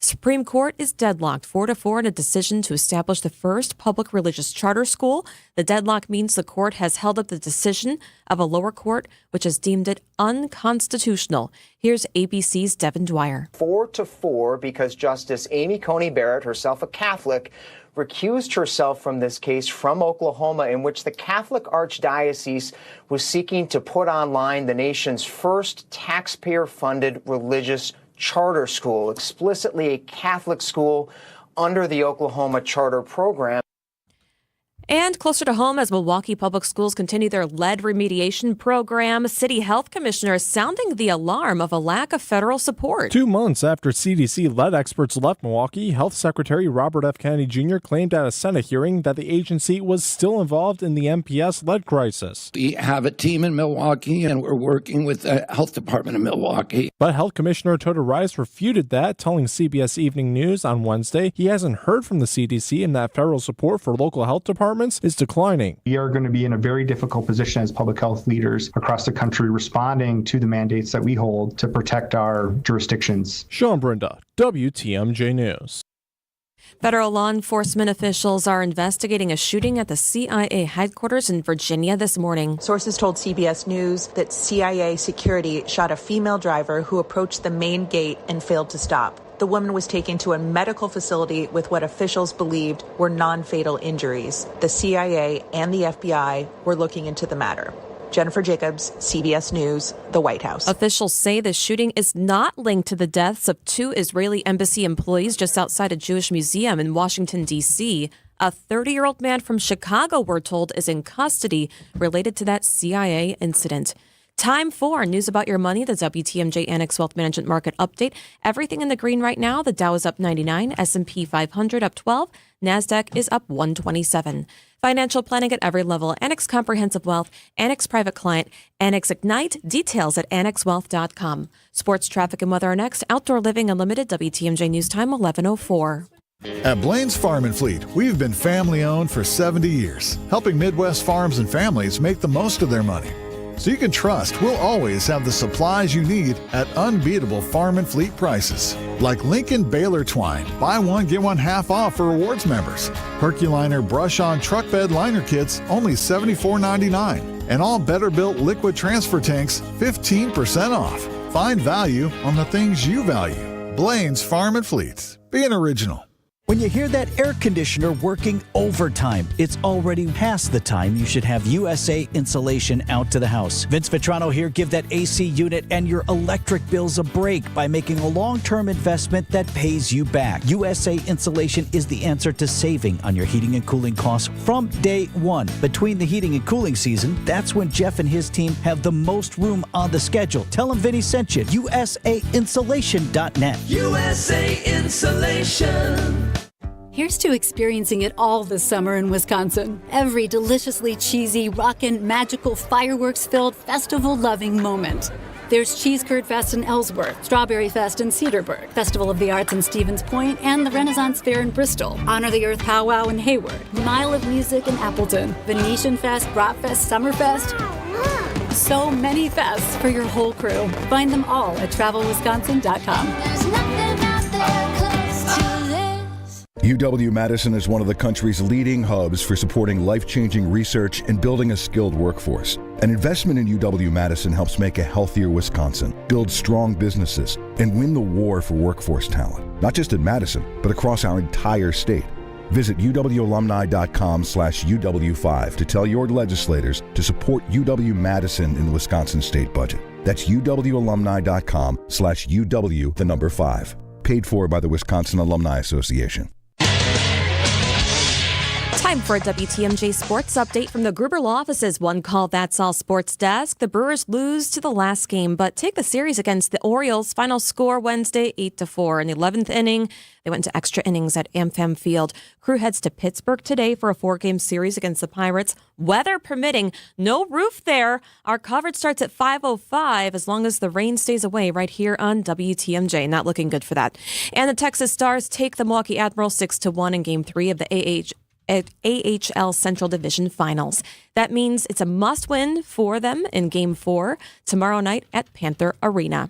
Supreme Court is deadlocked 4-4 in a decision to establish the first public religious charter school. The deadlock means the court has held up the decision of a lower court, which has deemed it unconstitutional. Here's ABC's Devin Dwyer. 4-4 because Justice Amy Coney Barrett, herself a Catholic, recused herself from this case from Oklahoma, in which the Catholic Archdiocese was seeking to put online the nation's first taxpayer-funded religious charter school, explicitly a Catholic school under the Oklahoma Charter Program. And closer to home, as Milwaukee Public Schools continue their lead remediation program, City Health Commissioner is sounding the alarm of a lack of federal support. 2 months after CDC lead experts left Milwaukee, Health Secretary Robert F. Kennedy Jr. claimed at a Senate hearing that the agency was still involved in the MPS lead crisis. We have a team in Milwaukee, and we're working with the Health Department of Milwaukee. But Health Commissioner Toda Rice refuted that, telling CBS Evening News on Wednesday he hasn't heard from the CDC and that federal support for local health departments is declining. We are going to be in a very difficult position as public health leaders across the country responding to the mandates that we hold to protect our jurisdictions. Sean Brinda, WTMJ News. Federal law enforcement officials are investigating a shooting at the CIA headquarters in Virginia this morning. Sources told CBS News that CIA security shot a female driver who approached the main gate and failed to stop. The woman was taken to a medical facility with what officials believed were non-fatal injuries. The CIA and the FBI were looking into the matter. Jennifer Jacobs, CBS News, the White House. Officials say the shooting is not linked to the deaths of 2 Israeli embassy employees just outside a Jewish museum in Washington, D.C. A 30-year-old man from Chicago, we're told, is in custody related to that CIA incident. Time for news about your money, the WTMJ Annex Wealth Management Market Update. Everything in the green right now. The Dow is up 99, S&P 500 up 12, NASDAQ is up 127. Financial planning at every level. Annex Comprehensive Wealth, Annex Private Client, Annex Ignite. Details at annexwealth.com. Sports, traffic, and weather are next. Outdoor Living Unlimited, WTMJ News Time, 11:04. At Blaine's Farm and Fleet, we've been family-owned for 70 years, helping Midwest farms and families make the most of their money. So you can trust we'll always have the supplies you need at unbeatable farm and fleet prices. Like Lincoln Baler twine, buy one, get one half off for rewards members. Herculiner brush-on truck bed liner kits, only $74.99. And all better-built liquid transfer tanks, 15% off. Find value on the things you value. Blaine's Farm and Fleets. Be an original. When you hear that air conditioner working overtime, it's already past the time you should have USA Insulation out to the house. Vince Vitrano here. Give that AC unit and your electric bills a break by making a long-term investment that pays you back. USA Insulation is the answer to saving on your heating and cooling costs from day one. Between the heating and cooling season, that's when Jeff and his team have the most room on the schedule. Tell them Vinny sent you. USAinsulation.net. USA Insulation. Here's to experiencing it all this summer in Wisconsin. Every deliciously cheesy, rockin', magical, fireworks-filled, festival-loving moment. There's Cheese Curd Fest in Ellsworth, Strawberry Fest in Cedarburg, Festival of the Arts in Stevens Point, and the Renaissance Fair in Bristol, Honor the Earth Powwow in Hayward, Mile of Music in Appleton, Venetian Fest, Brat Fest, Summerfest. So many fests for your whole crew. Find them all at TravelWisconsin.com. There's nothing out there close to this. UW-Madison is one of the country's leading hubs for supporting life-changing research and building a skilled workforce. An investment in UW-Madison helps make a healthier Wisconsin, build strong businesses, and win the war for workforce talent, not just at Madison, but across our entire state. Visit uwalumni.com/UW5 to tell your legislators to support UW-Madison in the Wisconsin state budget. That's uwalumni.com/UW5. Paid for by the Wisconsin Alumni Association. Time for a WTMJ sports update from the Gruber Law Office's One Call That's All sports desk. The Brewers lose to the last game, but take the series against the Orioles. Final score Wednesday, 8-4. In the 11th inning, they went to extra innings at AmFam Field. Crew heads to Pittsburgh today for a 4-game series against the Pirates. Weather permitting, no roof there. Our coverage starts at 5:05 as long as the rain stays away right here on WTMJ. Not looking good for that. And the Texas Stars take the Milwaukee Admirals 6-1 in Game 3 of the AHL Central Division Finals. That means it's a must-win for them in Game 4 tomorrow night at Panther Arena.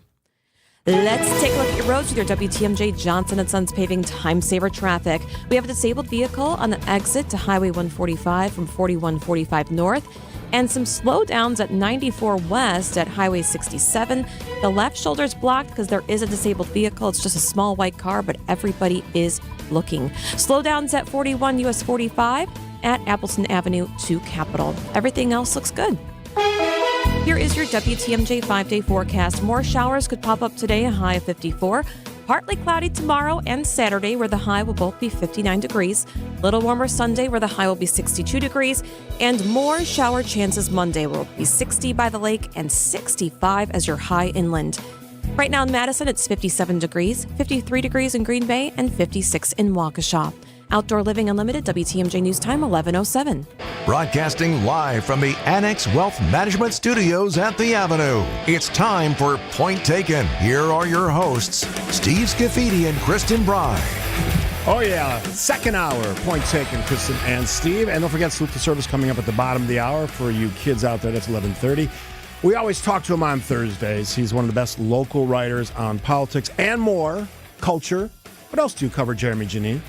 Let's take a look at your roads with your WTMJ Johnson & Sons Paving Time Saver traffic. We have a disabled vehicle on the exit to Highway 145 from 4145 North and some slowdowns at 94 West at Highway 67. The left shoulder is blocked because there is a disabled vehicle. It's just a small white car, but everybody is looking. Slowdowns at 41 US 45 at Appleton Avenue to Capitol. Everything else looks good. Here is your WTMJ 5-day forecast. More showers could pop up today, a high of 54. Partly cloudy tomorrow and Saturday, where the high will both be 59 degrees. Little warmer Sunday, where the high will be 62 degrees. And more shower chances Monday, where it will be 60 by the lake and 65 as your high inland. Right now in Madison, it's 57 degrees, 53 degrees in Green Bay, and 56 in Waukesha. Outdoor Living Unlimited, WTMJ News Time, 11:07. Broadcasting live from the Annex Wealth Management Studios at the Avenue. It's time for Point Taken. Here are your hosts, Steve Scafidi and Kristen Bry. Oh, yeah. Second hour, Point Taken, Kristen and Steve. And don't forget, Salute to Service coming up at the bottom of the hour for you kids out there. That's 11:30. We always talk to him on Thursdays. He's one of the best local writers on politics and more, culture. What else do you cover, Jeremy Janine?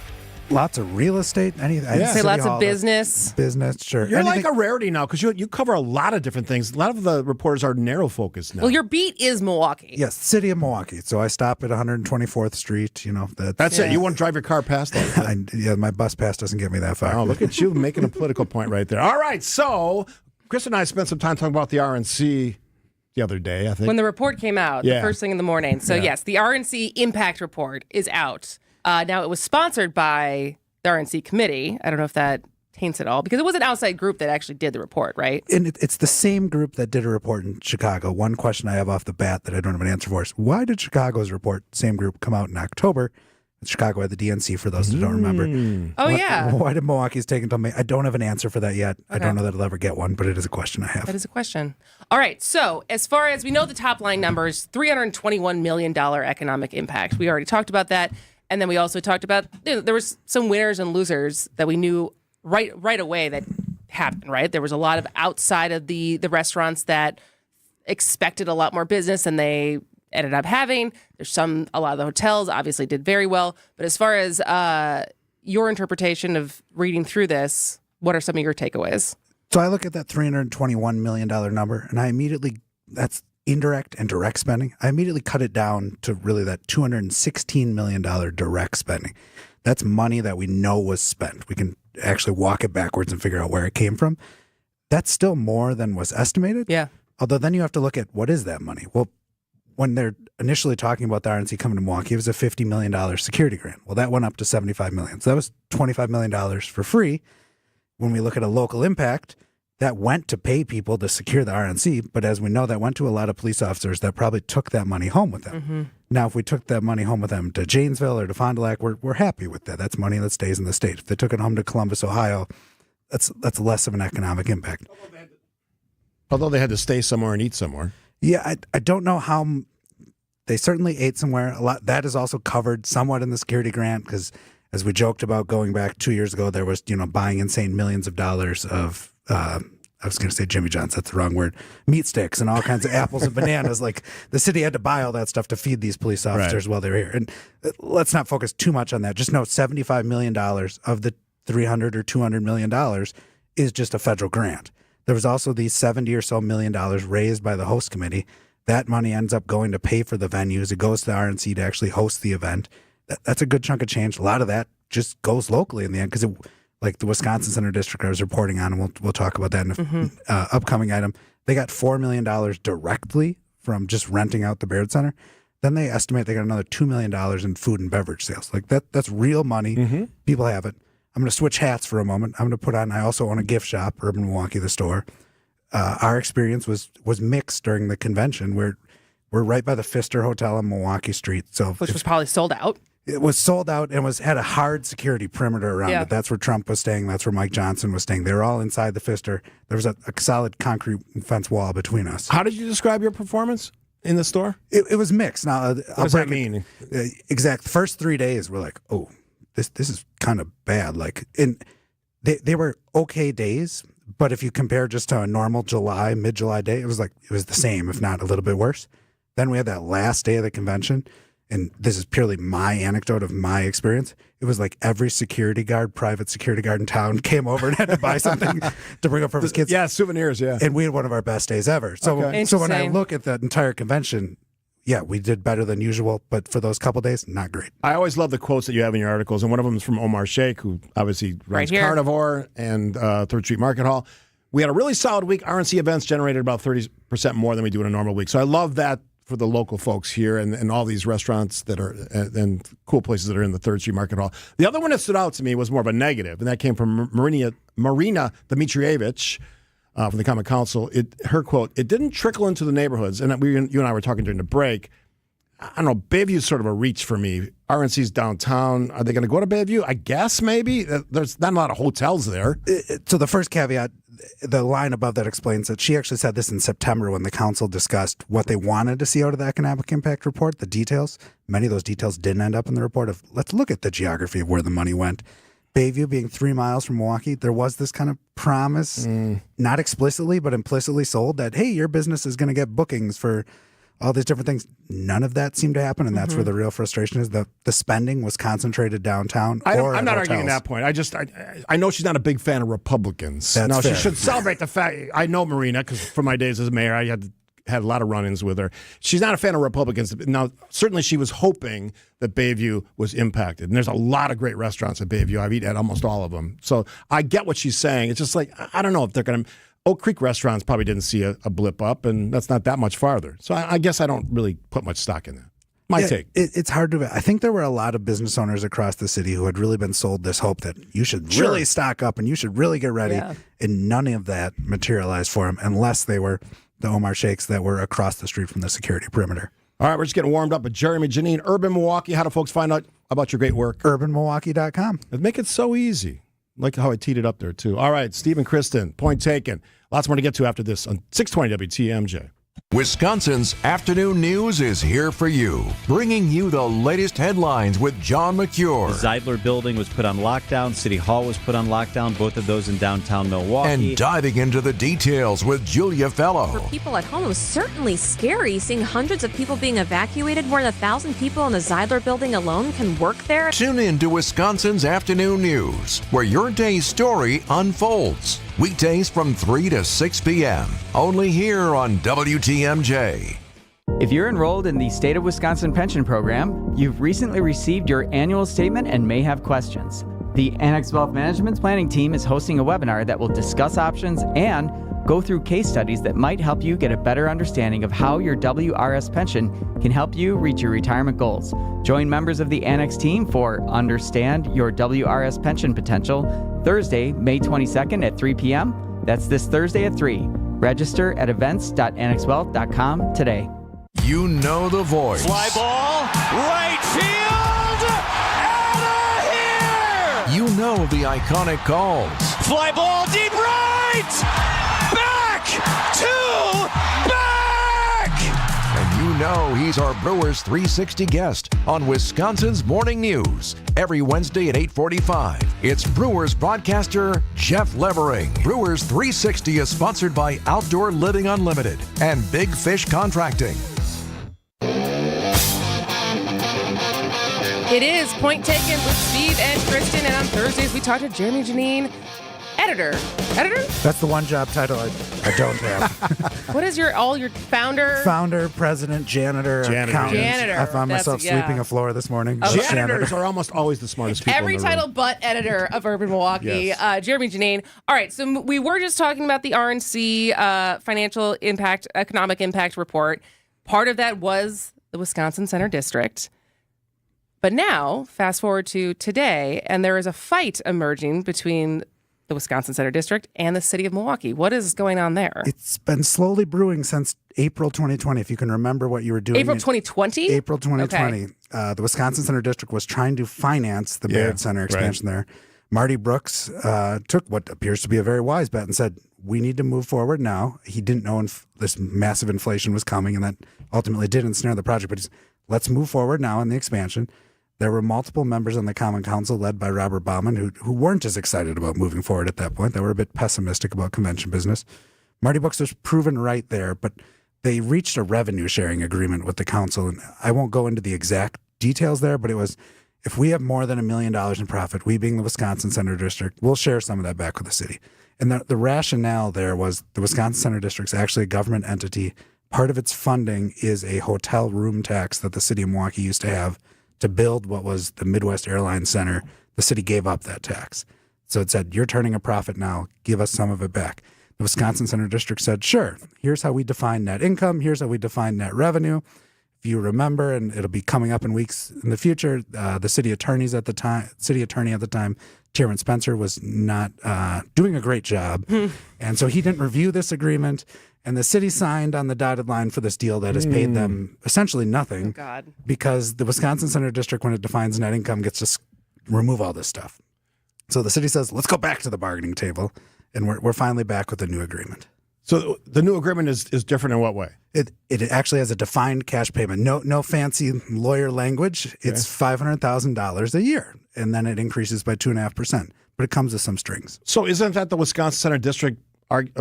Lots of real estate. Say lots of business. Business, sure. You're like a rarity now because you cover a lot of different things. A lot of the reporters are narrow focused now. Well, your beat is Milwaukee. Yes, city of Milwaukee. So I stop at 124th Street. You know that's it. You won't drive your car past that. Yeah, my bus pass doesn't get me that far. Oh, look at you making a political point right there. All right, so Chris and I spent some time talking about the RNC the other day, I think. When the report came out, the first thing in the morning. So, yes, the RNC Impact Report is out. Now, it was sponsored by the RNC committee. I don't know if that taints it all, because it was an outside group that actually did the report, right? And it's the same group that did a report in Chicago. One question I have off the bat that I don't have an answer for is, why did Chicago's report, same group, come out in October? Chicago had the DNC, for those who don't remember. Why did Milwaukee's take until May? I don't have an answer for that yet. Okay. I don't know that I'll ever get one, but it is a question I have. That is a question. All right. So as far as we know, the top line numbers, $321 million economic impact. We already talked about that. And then we also talked about, there was some winners and losers that we knew right away that happened, right? There was a lot of outside of the restaurants that expected a lot more business and they ended up having. There's a lot of the hotels obviously did very well. But as far as your interpretation of reading through this, what are some of your takeaways? So I look at that $321 million number and I immediately, that's indirect and direct spending. I immediately cut it down to really that $216 million direct spending. That's money that we know was spent. We can actually walk it backwards and figure out where it came from. That's still more than was estimated. Yeah. Although then you have to look at what is that money? Well, when they're initially talking about the RNC coming to Milwaukee, it was a $50 million security grant. Well, that went up to $75 million. So that was $25 million for free. When we look at a local impact, that went to pay people to secure the RNC. But as we know, that went to a lot of police officers that probably took that money home with them. Mm-hmm. Now, if we took that money home with them to Janesville or to Fond du Lac, we're happy with that. That's money that stays in the state. If they took it home to Columbus, Ohio, that's less of an economic impact. Although they had to stay somewhere and eat somewhere. Yeah, I don't know how. They certainly ate somewhere. A lot that is also covered somewhat in the security grant because, as we joked about going back 2 years ago, there was buying insane millions of dollars of I was going to say Jimmy John's, that's the wrong word, meat sticks and all kinds of apples and bananas. Like the city had to buy all that stuff to feed these police officers while they were here. And let's not focus too much on that. Just know $75 million of the $300 or $200 million is just a federal grant. There was also the $70 or so million raised by the host committee. That money ends up going to pay for the venues. It goes to the RNC to actually host the event. That's a good chunk of change. A lot of that just goes locally in the end because like the Wisconsin Center District I was reporting on, and we'll talk about that in an upcoming item. They got $4 million directly from just renting out the Baird Center. Then they estimate they got another $2 million in food and beverage sales. Like that's real money. People have it. I'm going to switch hats for a moment. I'm going to put on, I also own a gift shop, Urban Milwaukee, the store. Our experience was mixed during the convention. We're right by the Pfister Hotel on Milwaukee Street. Which was probably sold out. It was sold out and had a hard security perimeter around it. That's where Trump was staying. That's where Mike Johnson was staying. They were all inside the Pfister. There was a solid concrete fence wall between us. How did you describe your performance in the store? It was mixed. Now, what does that mean? Exact. The first 3 days were like, oh, this is kind of bad. Like, they were okay days, but if you compare just to a normal mid-July day, it was the same, if not a little bit worse. Then we had that last day of the convention, and this is purely my anecdote of my experience. It was like every private security guard in town came over and had to buy something to bring up for his kids. Yeah, souvenirs, yeah. And we had one of our best days ever. So when I look at the entire convention, yeah, we did better than usual, but for those couple days, not great. I always love the quotes that you have in your articles, and one of them is from Omar Sheikh, who obviously runs Carnivore and Third Street Market Hall. We had a really solid week. RNC events generated about 30% more than we do in a normal week. So I love that for the local folks here and all these restaurants that are and cool places that are in the Third Street Market Hall. The other one that stood out to me was more of a negative, and that came from Marina Dmitrievich from the Common Council. Her quote, "It didn't trickle into the neighborhoods." And you and I were talking during the break. I don't know, Bayview's sort of a reach for me. RNC's downtown. Are they going to go to Bayview? I guess maybe. There's not a lot of hotels there. So the first caveat, the line above that explains that she actually said this in September when the council discussed what they wanted to see out of the economic impact report, the details. Many of those details didn't end up in the report of, let's look at the geography of where the money went. Bayview being 3 miles from Milwaukee, there was this kind of promise, not explicitly, but implicitly sold that, hey, your business is going to get bookings for all these different things. None of that seemed to happen, and that's where the real frustration is. The spending was concentrated downtown. I'm not arguing that point. I know she's not a big fan of Republicans. That's fair. She should celebrate the fact. I know Marina because from my days as mayor, I had a lot of run-ins with her. She's not a fan of Republicans. Now, certainly she was hoping that Bayview was impacted, and there's a lot of great restaurants at Bayview. I've eaten at almost all of them, so I get what she's saying. It's just like I don't know if they're going to. Oak Creek restaurants probably didn't see a blip up, and that's not that much farther. So I guess I don't really put much stock in that. My take. It's hard to. I think there were a lot of business owners across the city who had really been sold this hope that you should really stock up and you should really get ready, and none of that materialized for them unless they were the Omar Sheikhs that were across the street from the security perimeter. All right, we're just getting warmed up with Jeremy Janine, Urban Milwaukee. How do folks find out about your great work? UrbanMilwaukee.com. Make it so easy. Like how I teed it up there, too. All right, Stephen Kristen, point taken. Lots more to get to after this on 620 WTMJ. Wisconsin's afternoon news is here for you, bringing you the latest headlines with John McCure. The Zeidler building was put on lockdown. City Hall was put on lockdown, both of those in downtown Milwaukee. And diving into the details with Julia Fellow. For people at home, it was certainly scary seeing hundreds of people being evacuated. More than 1,000 people in the Zeidler building alone can work there. Tune in to Wisconsin's afternoon news, where your day's story unfolds. Weekdays from 3 to 6 p.m. Only here on WTMJ. If you're enrolled in the State of Wisconsin Pension Program, you've recently received your annual statement and may have questions. The Annex Wealth Management's planning team is hosting a webinar that will discuss options and go through case studies that might help you get a better understanding of how your WRS pension can help you reach your retirement goals. Join members of the Annex team for Understand Your WRS Pension Potential Thursday, May 22nd at 3 p.m. That's this Thursday at 3. Register at events.annexwealth.com today. You know the voice. Fly ball, right field, out of here! You know the iconic calls. Fly ball, deep right! Back to back! And you know he's our Brewers 360 guest on Wisconsin's Morning News. Every Wednesday at 8:45, it's Brewers broadcaster Jeff Levering. Brewers 360 is sponsored by Outdoor Living Unlimited and Big Fish Contracting. It is Point Taken with Steve and Kristen, and on Thursdays we talk to Jeremy Janine, editor. That's the one job title I don't have. What is your founder? Founder, president, janitor. Janitor. I found myself sweeping a floor this morning. Janitors are almost always the smartest people Every in the title room. but editor of Urban Milwaukee. Yes. Jeremy Janine. All right, so we were just talking about the RNC financial impact, economic impact report. Part of that was the Wisconsin Center District. But now, fast forward to today, and there is a fight emerging between the Wisconsin Center District and the city of Milwaukee. What is going on there? It's been slowly brewing since April 2020, if you can remember what you were doing. April 2020? April 2020. Okay. The Wisconsin Center District was trying to finance the Baird Center expansion there. Marty Brooks took what appears to be a very wise bet and said, we need to move forward now. He didn't know this massive inflation was coming, and that ultimately did ensnare the project. But let's move forward now in the expansion. There were multiple members on the Common Council led by Robert Bauman who weren't as excited about moving forward at that point. They were a bit pessimistic about convention business. Marty Brooks was proven right there, but they reached a revenue sharing agreement with the council. And I won't go into the exact details there, but it was, if we have more than $1 million in profit, we being the Wisconsin Center District, we'll share some of that back with the city. And the rationale there was the Wisconsin Center District's actually a government entity. Part of its funding is a hotel room tax that the city of Milwaukee used to have to build what was the Midwest Airlines Center. The city gave up that tax. So it said, you're turning a profit now, give us some of it back. The Wisconsin Center District said, sure, here's how we define net income, here's how we define net revenue. If you remember, and it'll be coming up in weeks in the future, the city attorney at the time, Chairman Spencer, was not doing a great job. And so he didn't review this agreement. And the city signed on the dotted line for this deal that has paid them essentially nothing. Because the Wisconsin Center District, when it defines net income, gets to remove all this stuff. So the city says, let's go back to the bargaining table. And we're finally back with a new agreement. So the new agreement is different in what way? It actually has a defined cash payment. No fancy lawyer language. It's $500,000 a year. And then it increases by 2.5%. But it comes with some strings. So isn't that the Wisconsin Center District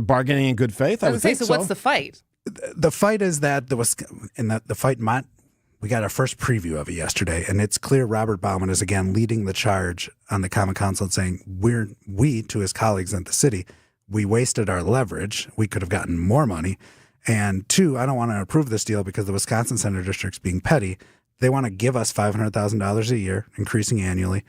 bargaining in good faith? I would think so. What's the fight? The fight is that we got our first preview of it yesterday, and it's clear Robert Bauman is again leading the charge on the Common Council and saying we to his colleagues at the city, we wasted our leverage. We could have gotten more money. And two, I don't want to approve this deal because the Wisconsin Center District's being petty. They want to give us $500,000 a year, increasing annually.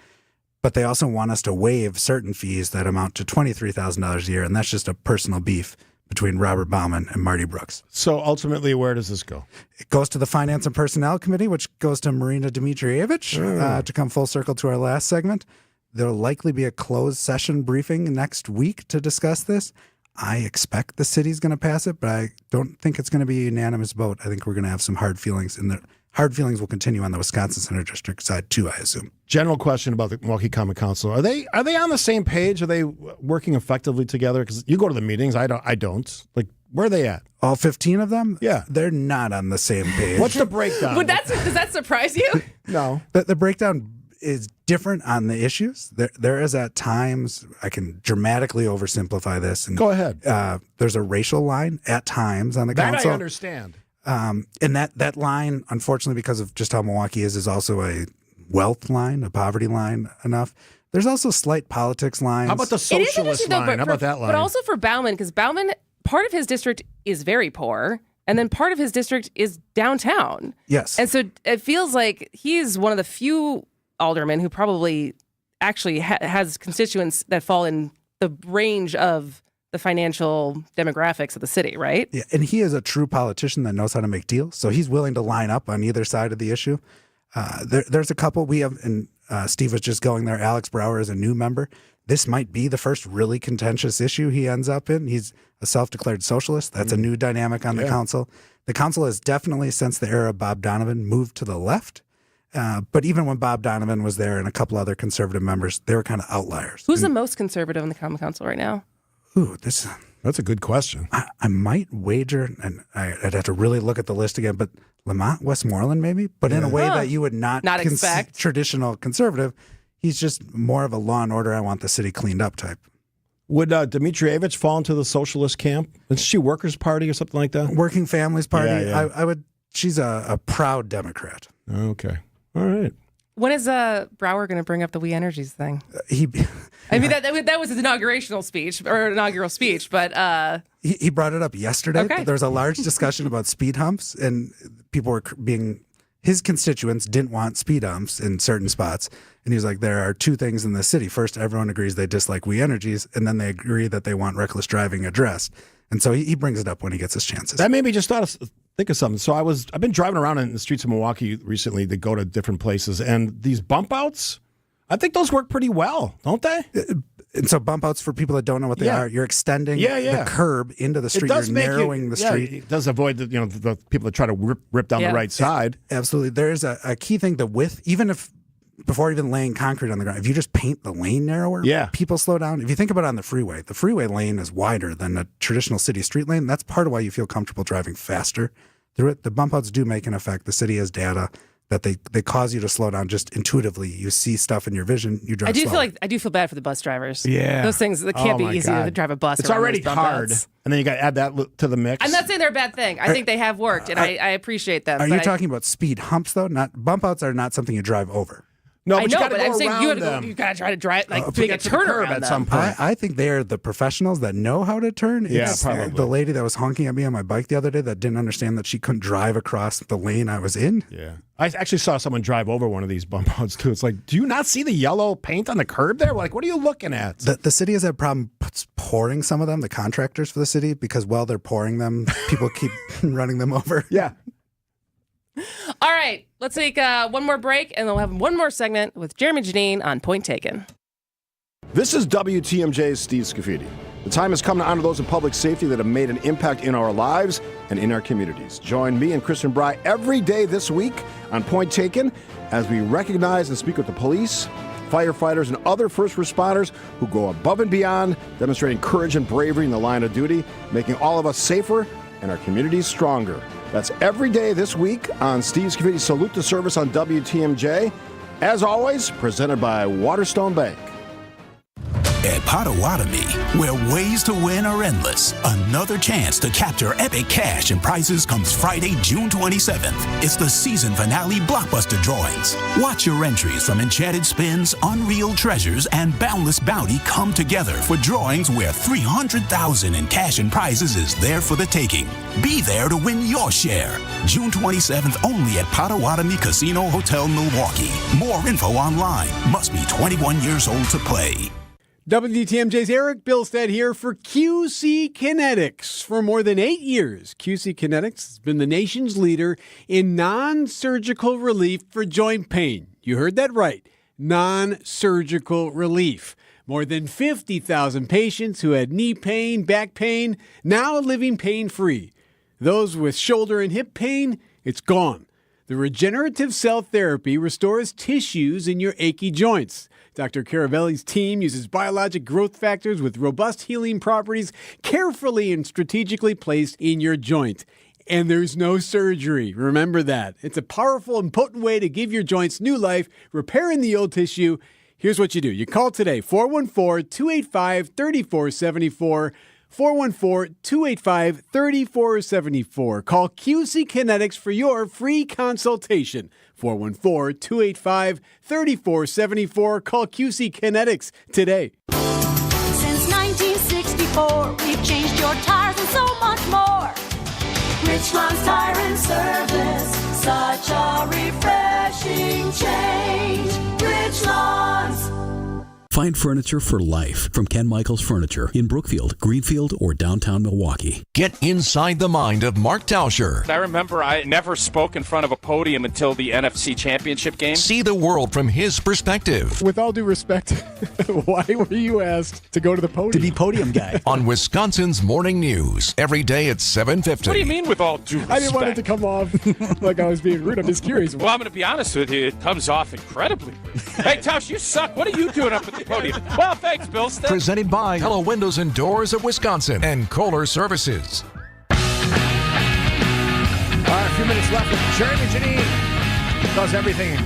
But they also want us to waive certain fees that amount to $23,000 a year, and that's just a personal beef between Robert Bauman and Marty Brooks. So ultimately, where does this go? It goes to the Finance and Personnel Committee, which goes to Marina Dmitrievich to come full circle to our last segment. There'll likely be a closed session briefing next week to discuss this. I expect the city's going to pass it, but I don't think it's going to be a unanimous vote. I think we're going to have some hard feelings, and the hard feelings will continue on the Wisconsin Center District side too, I assume. General question about the Milwaukee Common Council: Are they on the same page? Are they working effectively together? Because you go to the meetings, I don't. Like, where are they at? All 15 of them? Yeah, they're not on the same page. What's the breakdown? Does that surprise you? No, the breakdown is different on the issues. There is at times, I can dramatically oversimplify this. And, go ahead. There's a racial line at times on the council. That I understand. And that line, unfortunately, because of just how Milwaukee is also a wealth line, a poverty line enough. There's also slight politics lines. How about the socialist line? How about that line? But also for Bauman, because Bauman, part of his district is very poor, and then part of his district is downtown. Yes. And so it feels like he's one of the few aldermen who probably actually has constituents that fall in the range of the financial demographics of the city, right? Yeah, and he is a true politician that knows how to make deals. So he's willing to line up on either side of the issue. There's a couple we have, and Steve was just going there. Alex Brower is a new member. This might be the first really contentious issue he ends up in. He's a self-declared socialist. That's a new dynamic on the council. The council has definitely, since the era of Bob Donovan, moved to the left. But even when Bob Donovan was there and a couple other conservative members, they were kind of outliers. Who's the most conservative in the Common Council right now? Ooh, that's a good question. I might wager, and I'd have to really look at the list again, but Lamont Westmoreland maybe, but in a way that you would not expect. Traditional conservative. He's just more of a law and order, I want the city cleaned up type. Would Dmitrievich fall into the socialist camp? Is she Workers' Party or something like that? Working Families Party. Yeah. I would. She's a proud Democrat. Okay. All right. When is Brower going to bring up the We Energies thing? I mean, that was his inaugural speech, but he brought it up yesterday. Okay. There was a large discussion about speed humps, and people were his constituents didn't want speed humps in certain spots. And he was like, there are two things in the city. First, everyone agrees they dislike We Energies, and then they agree that they want reckless driving addressed. And so he brings it up when he gets his chances. That made me just thought of think of something. So I've been driving around in the streets of Milwaukee recently to go to different places, and these bump outs, I think those work pretty well, don't they? And so bump outs, for people that don't know what they are, you're extending the curb into the street. You're narrowing the street. It does avoid the people that try to rip down the right side. Absolutely. There's a key thing, the width, even if before even laying concrete on the ground, if you just paint the lane narrower, people slow down. If you think about it on the freeway lane is wider than a traditional city street lane. That's part of why you feel comfortable driving faster through it. The bump outs do make an effect. The city has data that they cause you to slow down just intuitively. You see stuff in your vision, you drive slower. I do feel bad for the bus drivers. Yeah. Those things, that can't be easy to drive a bus. It's already hard. And then you got to add that to the mix. I'm not saying they're a bad thing. I think they have worked, and I appreciate them. Are you talking about speed humps, though? Not bump outs are not something you drive over. No, I but know, you got to go I'm saying around them. you got to try to drive to make a get to the curb turnaround at some point. I think they're the professionals that know how to turn. It's probably. The lady that was honking at me on my bike the other day that didn't understand that she couldn't drive across the lane I was in. Yeah. I actually saw someone drive over one of these bump outs, too. It's like, do you not see the yellow paint on the curb there? Like, what are you looking at? The city has had a problem pouring some of them, the contractors for the city, because while they're pouring them, people keep running them over. Yeah. All right, let's take one more break, and we'll have one more segment with Jeremy Janine on Point Taken. This is WTMJ's Steve Scafidi. The time has come to honor those in public safety that have made an impact in our lives and in our communities. Join me and Kristen Bry every day this week on Point Taken as we recognize and speak with the police, firefighters, and other first responders who go above and beyond, demonstrating courage and bravery in the line of duty, making all of us safer and our communities stronger. That's every day this week on Steve Scafidi's Salute to Service on WTMJ. As always, presented by Waterstone Bank. At Potawatomi, where ways to win are endless, another chance to capture epic cash and prizes comes Friday, June 27th. It's the season finale blockbuster drawings. Watch your entries from Enchanted Spins, Unreal Treasures, and Boundless Bounty come together for drawings where $300,000 in cash and prizes is there for the taking. Be there to win your share. June 27th only at Potawatomi Casino Hotel, Milwaukee. More info online. Must be 21 years old to play. WTMJ's Eric Bilstead here for QC Kinetics. For more than 8 years, QC Kinetics has been the nation's leader in non-surgical relief for joint pain. You heard that right. Non-surgical relief. More than 50,000 patients who had knee pain, back pain, now living pain-free. Those with shoulder and hip pain, it's gone. The regenerative cell therapy restores tissues in your achy joints. Dr. Caravelli's team uses biologic growth factors with robust healing properties carefully and strategically placed in your joint. And there's no surgery. Remember that. It's a powerful and potent way to give your joints new life, repairing the old tissue. Here's what you do. You call today, 414-285-3474, 414-285-3474. Call QC Kinetics for your free consultation. 414-285-3474. Call QC Kinetics today. Since 1964, we've changed your tires and so much more. Richland's Tire and Service, such a refreshing change. Richland's. Find furniture for life from Ken Michaels Furniture in Brookfield, Greenfield, or downtown Milwaukee. Get inside the mind of Mark Tauscher. I remember I never spoke in front of a podium until the NFC Championship game. See the world from his perspective. With all due respect, why were you asked to go to the podium? To be podium guy. On Wisconsin's Morning News, every day at 7:50. What do you mean with all due respect? I didn't want it to come off like I was being rude. I'm just curious. Well, I'm going to be honest with you. It comes off incredibly rude. Hey, Tausch, you suck. What are you doing up at the podium? Well, thanks, Bill. Presented by Hello Windows and Doors of Wisconsin and Kohler Services. All right, a few minutes left with Jeremy Janine. Does everything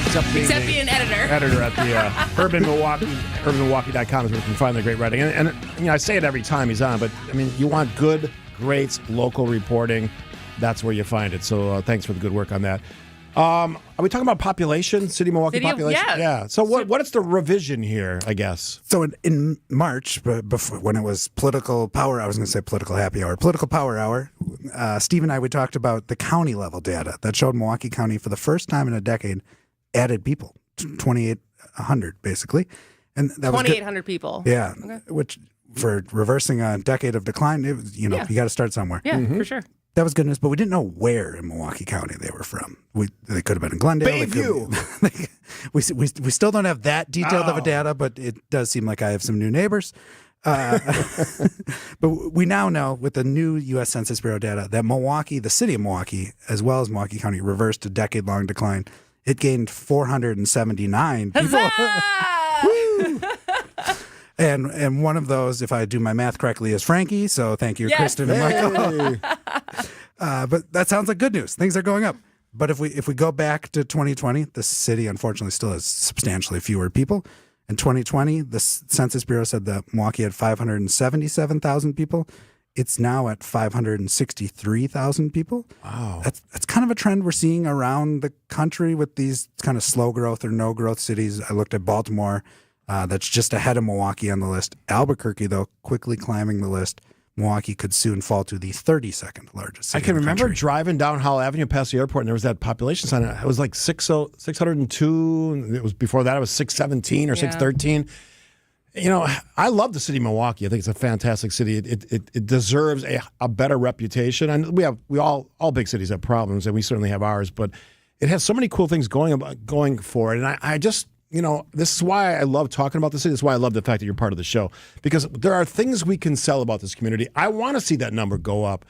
except being an editor. Editor at the Urban Milwaukee, UrbanMilwaukee.com is where you can find the great writing. And you know, I say it every time he's on, but I mean, you want good, great local reporting, that's where you find it. So thanks for the good work on that. Are we talking about population, City of Milwaukee population? Yeah. So what is the revision here, I guess? So in March, before, when it was political power, I was going to say political happy hour, political power hour, Steve and I, we talked about the county level data that showed Milwaukee County for the first time in a decade added people, 2,800 basically. And that 2,800 people. Yeah. Okay. Which for reversing a decade of decline, it was, you got to start somewhere. Yeah, for sure. That was good news, but we didn't know where in Milwaukee County they were from. They could have been in Glendale. Bayview. We still don't have that detailed of a data, but it does seem like I have some new neighbors. But we now know with the new U.S. Census Bureau data that Milwaukee, the city of Milwaukee, as well as Milwaukee County, reversed a decade-long decline. It gained 479 people. And one of those, if I do my math correctly, is Frankie. So thank you, Kristen and Michael. But that sounds like good news. Things are going up. But if we go back to 2020, the city unfortunately still has substantially fewer people. In 2020, the Census Bureau said that Milwaukee had 577,000 people. It's now at 563,000 people. Wow. That's kind of a trend we're seeing around the country with these kind of slow growth or no growth cities. I looked at Baltimore. That's just ahead of Milwaukee on the list. Albuquerque, though, quickly climbing the list. Milwaukee could soon fall to the 32nd largest city. I can in the remember country. driving down Howell Avenue past the airport, and there was that population sign. It was like 602. And it was before that. It was 617 or 613. You know, I love the city of Milwaukee. I think it's a fantastic city. It deserves a better reputation. And all big cities have problems, and we certainly have ours. But it has so many cool things going for it. And I just. You know, this is why I love talking about the city. This is why I love the fact that you're part of the show. Because there are things we can sell about this community. I want to see that number go up.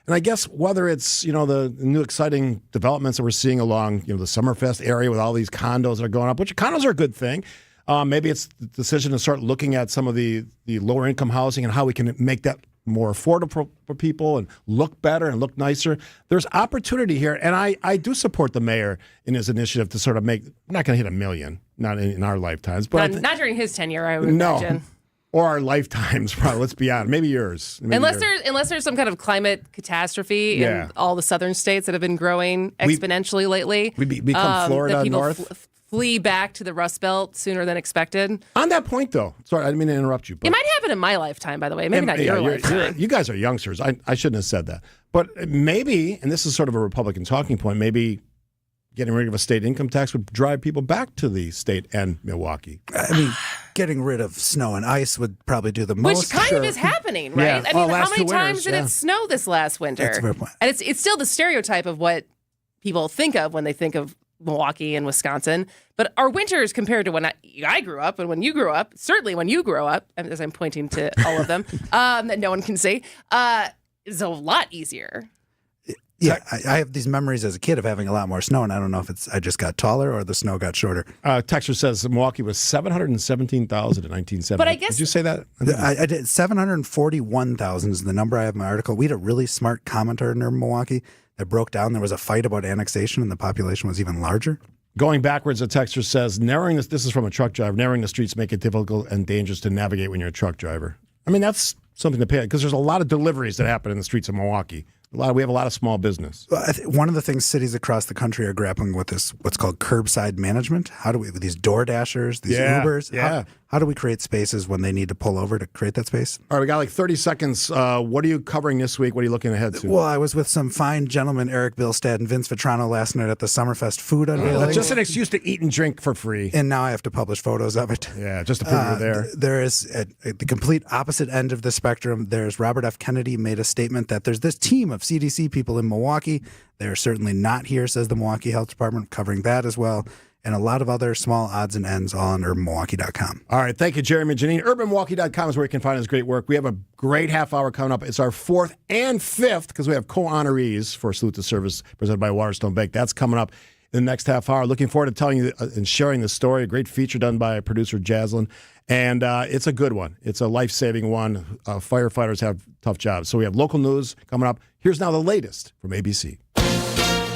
And I guess whether it's, you know, the new exciting developments that we're seeing along, you know, the Summerfest area with all these condos that are going up, which condos are a good thing. Maybe it's the decision to start looking at some of the lower income housing and how we can make that more affordable for people and look better and look nicer. There's opportunity here. And I do support the mayor in his initiative to sort of make, we're not going to hit 1 million, not in our lifetimes. But not during his tenure, I would imagine. Or our lifetimes, probably. Let's be honest. Maybe yours. Unless there's some kind of climate catastrophe in all the southern states that have been growing exponentially lately. We become Florida that people north. Flee back to the Rust Belt sooner than expected. On that point, though, sorry, I didn't mean to interrupt you. But it might happen in my lifetime, by the way. Maybe not your lifetime. You guys are youngsters. I shouldn't have said that. But maybe, and this is sort of a Republican talking point, maybe getting rid of a state income tax would drive people back to the state and Milwaukee. I mean, getting rid of snow and ice would probably do the most. Which kind of is happening, right? Yeah. I mean, how many times did it snow this last winter? That's a fair point. And it's still the stereotype of what people think of when they think of Milwaukee and Wisconsin. But our winters compared to when I grew up and when you grew up, certainly when you grow up, as I'm pointing to all of them, that no one can see, is a lot easier. Yeah, I have these memories as a kid of having a lot more snow, and I don't know if it's I just got taller or the snow got shorter. Texter says Milwaukee was 717,000 in 1970. But I guess... Did you say that? I did. 741,000 is the number I have in my article. We had a really smart commenter in Milwaukee that broke down. There was a fight about annexation, and the population was even larger. Going backwards, a texter says, this is from a truck driver, narrowing the streets make it difficult and dangerous to navigate when you're a truck driver. I mean, that's something to pay, because there's a lot of deliveries that happen in the streets of Milwaukee. We have a lot of small business. One of the things cities across the country are grappling with is what's called curbside management. How do we, with these Door Dashers, these Ubers, how do we create spaces when they need to pull over to create that space? All right, we got like 30 seconds. What are you covering this week? What are you looking ahead to? Well, I was with some fine gentlemen, Eric Bilstad and Vince Vitrano, last night at the Summerfest food unveiling. Just an excuse to eat and drink for free. And now I have to publish photos of it. Yeah, just to prove you're there. There is, at the complete opposite end of the spectrum, there's Robert F. Kennedy made a statement that there's this team of CDC people in Milwaukee. They're certainly not here, says the Milwaukee Health Department, covering that as well. And a lot of other small odds and ends all on urbanmilwaukee.com. All right. Thank you, Jeremy and Janine. Urbanmilwaukee.com is where you can find his great work. We have a great half hour coming up. It's our 4th and 5th, because we have co-honorees for Salute to Service presented by Waterstone Bank. That's coming up in the next half hour. Looking forward to telling you and sharing the story. A great feature done by producer Jaslyn. And it's a good one. It's a life-saving one. Firefighters have tough jobs. So we have local news coming up. Here's now the latest from ABC.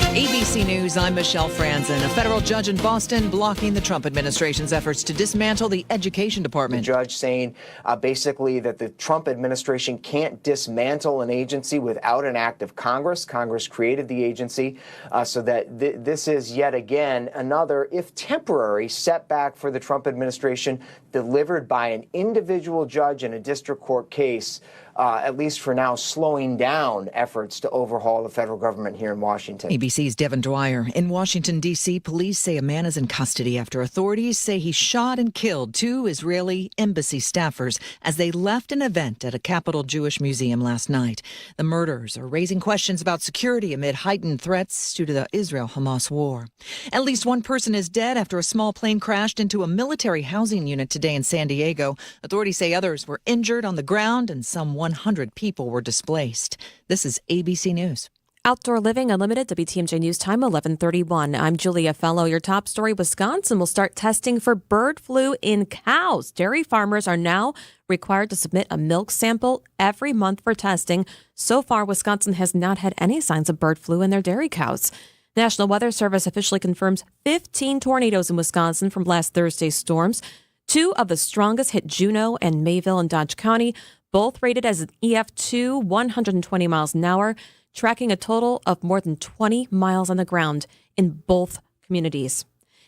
ABC News, I'm Michelle Franzen. A federal judge in Boston blocking the Trump administration's efforts to dismantle the education department. The judge saying basically that the Trump administration can't dismantle an agency without an act of Congress. Congress created the agency so that this is yet again another, if temporary, setback for the Trump administration delivered by an individual judge in a district court case. at least for now, slowing down efforts to overhaul the federal government here in Washington. ABC's Devin Dwyer. In Washington, D.C., police say a man is in custody after authorities say he shot and killed 2 Israeli embassy staffers as they left an event at a Capitol Jewish museum last night. The murders are raising questions about security amid heightened threats due to the Israel-Hamas war. At least one person is dead after a small plane crashed into a military housing unit today in San Diego. Authorities say others were injured on the ground and some 100 people were displaced. This is ABC News. Outdoor Living Unlimited, WTMJ News Time, 11:31. I'm Julia Fellow. Your top story, Wisconsin will start testing for bird flu in cows. Dairy farmers are now required to submit a milk sample every month for testing. So far, Wisconsin has not had any signs of bird flu in their dairy cows. National Weather Service officially confirms 15 tornadoes in Wisconsin from last Thursday's storms. 2 of the strongest hit Juneau and Mayville in Dodge County, both rated as an EF2, 120 miles an hour, tracking a total of more than 20 miles on the ground in both communities.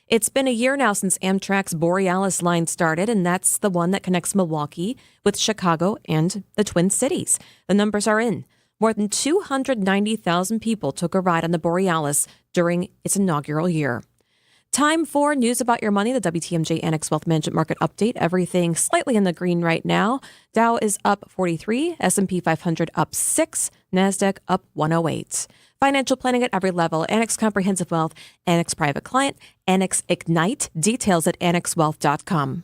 It's been a year now since Amtrak's Borealis line started, and that's the one that connects Milwaukee with Chicago and the Twin Cities. The numbers are in. More than 290,000 people took a ride on the Borealis during its inaugural year. Time for news about your money, the WTMJ Annex Wealth Management Market Update. Everything slightly in the green right now. Dow is up 43, S&P 500 up 6, NASDAQ up 108. Financial planning at every level, Annex Comprehensive Wealth, Annex Private Client, Annex Ignite. Details at annexwealth.com.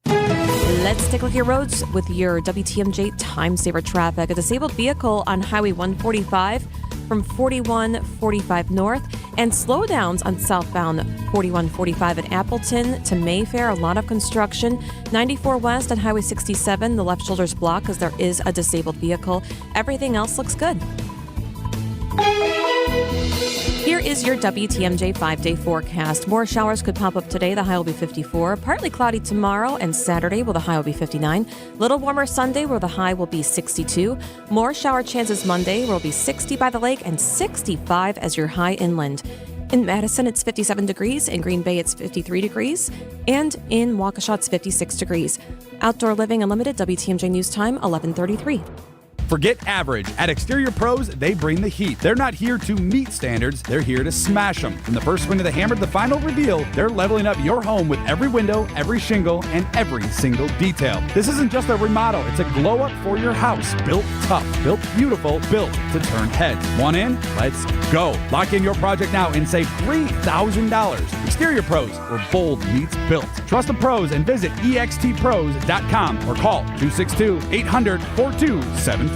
Let's take a look at your roads with your WTMJ Time Saver traffic. A disabled vehicle on Highway 145 from 4145 north, and slowdowns on southbound 4145 at Appleton to Mayfair. A lot of construction. 94 west on Highway 67, the left shoulder's blocked because there is a disabled vehicle. Everything else looks good. Here is your WTMJ 5-day forecast. More showers could pop up today. The high will be 54. Partly cloudy tomorrow and Saturday, where the high will be 59. Little warmer Sunday, where the high will be 62. More shower chances Monday, where it will be 60 by the lake and 65 as your high inland. In Madison, it's 57 degrees. In Green Bay, it's 53 degrees. And in Waukesha, it's 56 degrees. Outdoor Living Unlimited, WTMJ News Time, 11:33. Forget average. At Exterior Pros, they bring the heat. They're not here to meet standards, they're here to smash them. From the first swing of the hammer to the final reveal, they're leveling up your home with every window, every shingle, and every single detail. This isn't just a remodel, it's a glow up for your house. Built tough, built beautiful, built to turn heads. Want in? Let's go. Lock in your project now and save $3,000. Exterior Pros, where bold meets built. Trust the pros and visit extpros.com or call 262-800-4274.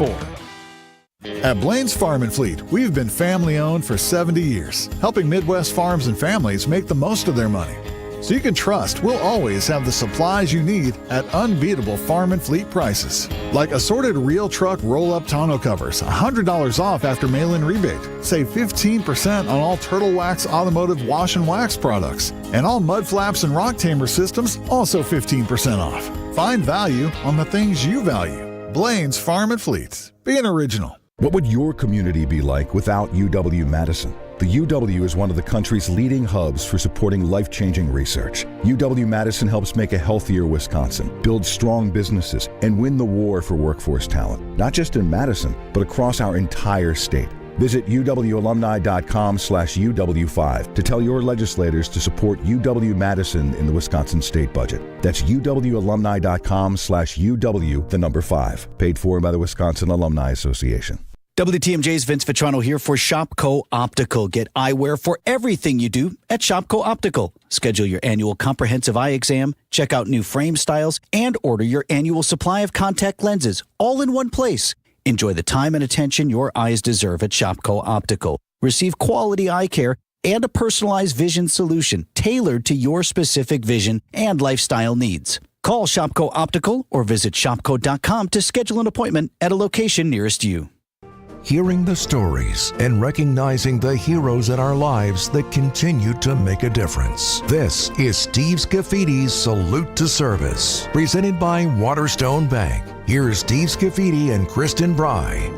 At Blaine's Farm and Fleet, we've been family-owned for 70 years, helping Midwest farms and families make the most of their money. So you can trust we'll always have the supplies you need at unbeatable farm and fleet prices. Like assorted real truck roll-up tonneau covers, $100 off after mail-in rebate. Save 15% on all Turtle Wax automotive wash and wax products. And all mud flaps and rock tamer systems, also 15% off. Find value on the things you value. Blaine's Farm and Fleet. Be an original. What would your community be like without UW-Madison? The UW is one of the country's leading hubs for supporting life-changing research. UW-Madison helps make a healthier Wisconsin, build strong businesses, and win the war for workforce talent, not just in Madison, but across our entire state. Visit uwalumni.com/UW5 to tell your legislators to support UW-Madison in the Wisconsin state budget. That's uwalumni.com/UW5. Paid for by the Wisconsin Alumni Association. WTMJ's Vince Vitrano here for Shopco Optical. Get eyewear for everything you do at Shopco Optical. Schedule your annual comprehensive eye exam, check out new frame styles, and order your annual supply of contact lenses all in one place. Enjoy the time and attention your eyes deserve at Shopco Optical. Receive quality eye care and a personalized vision solution tailored to your specific vision and lifestyle needs. Call Shopco Optical or visit shopco.com to schedule an appointment at a location nearest you. Hearing the stories and recognizing the heroes in our lives that continue to make a difference. This is Steve Scaffidi's Salute to Service, presented by Waterstone Bank. Here's Steve Scafidi and Kristen Bry.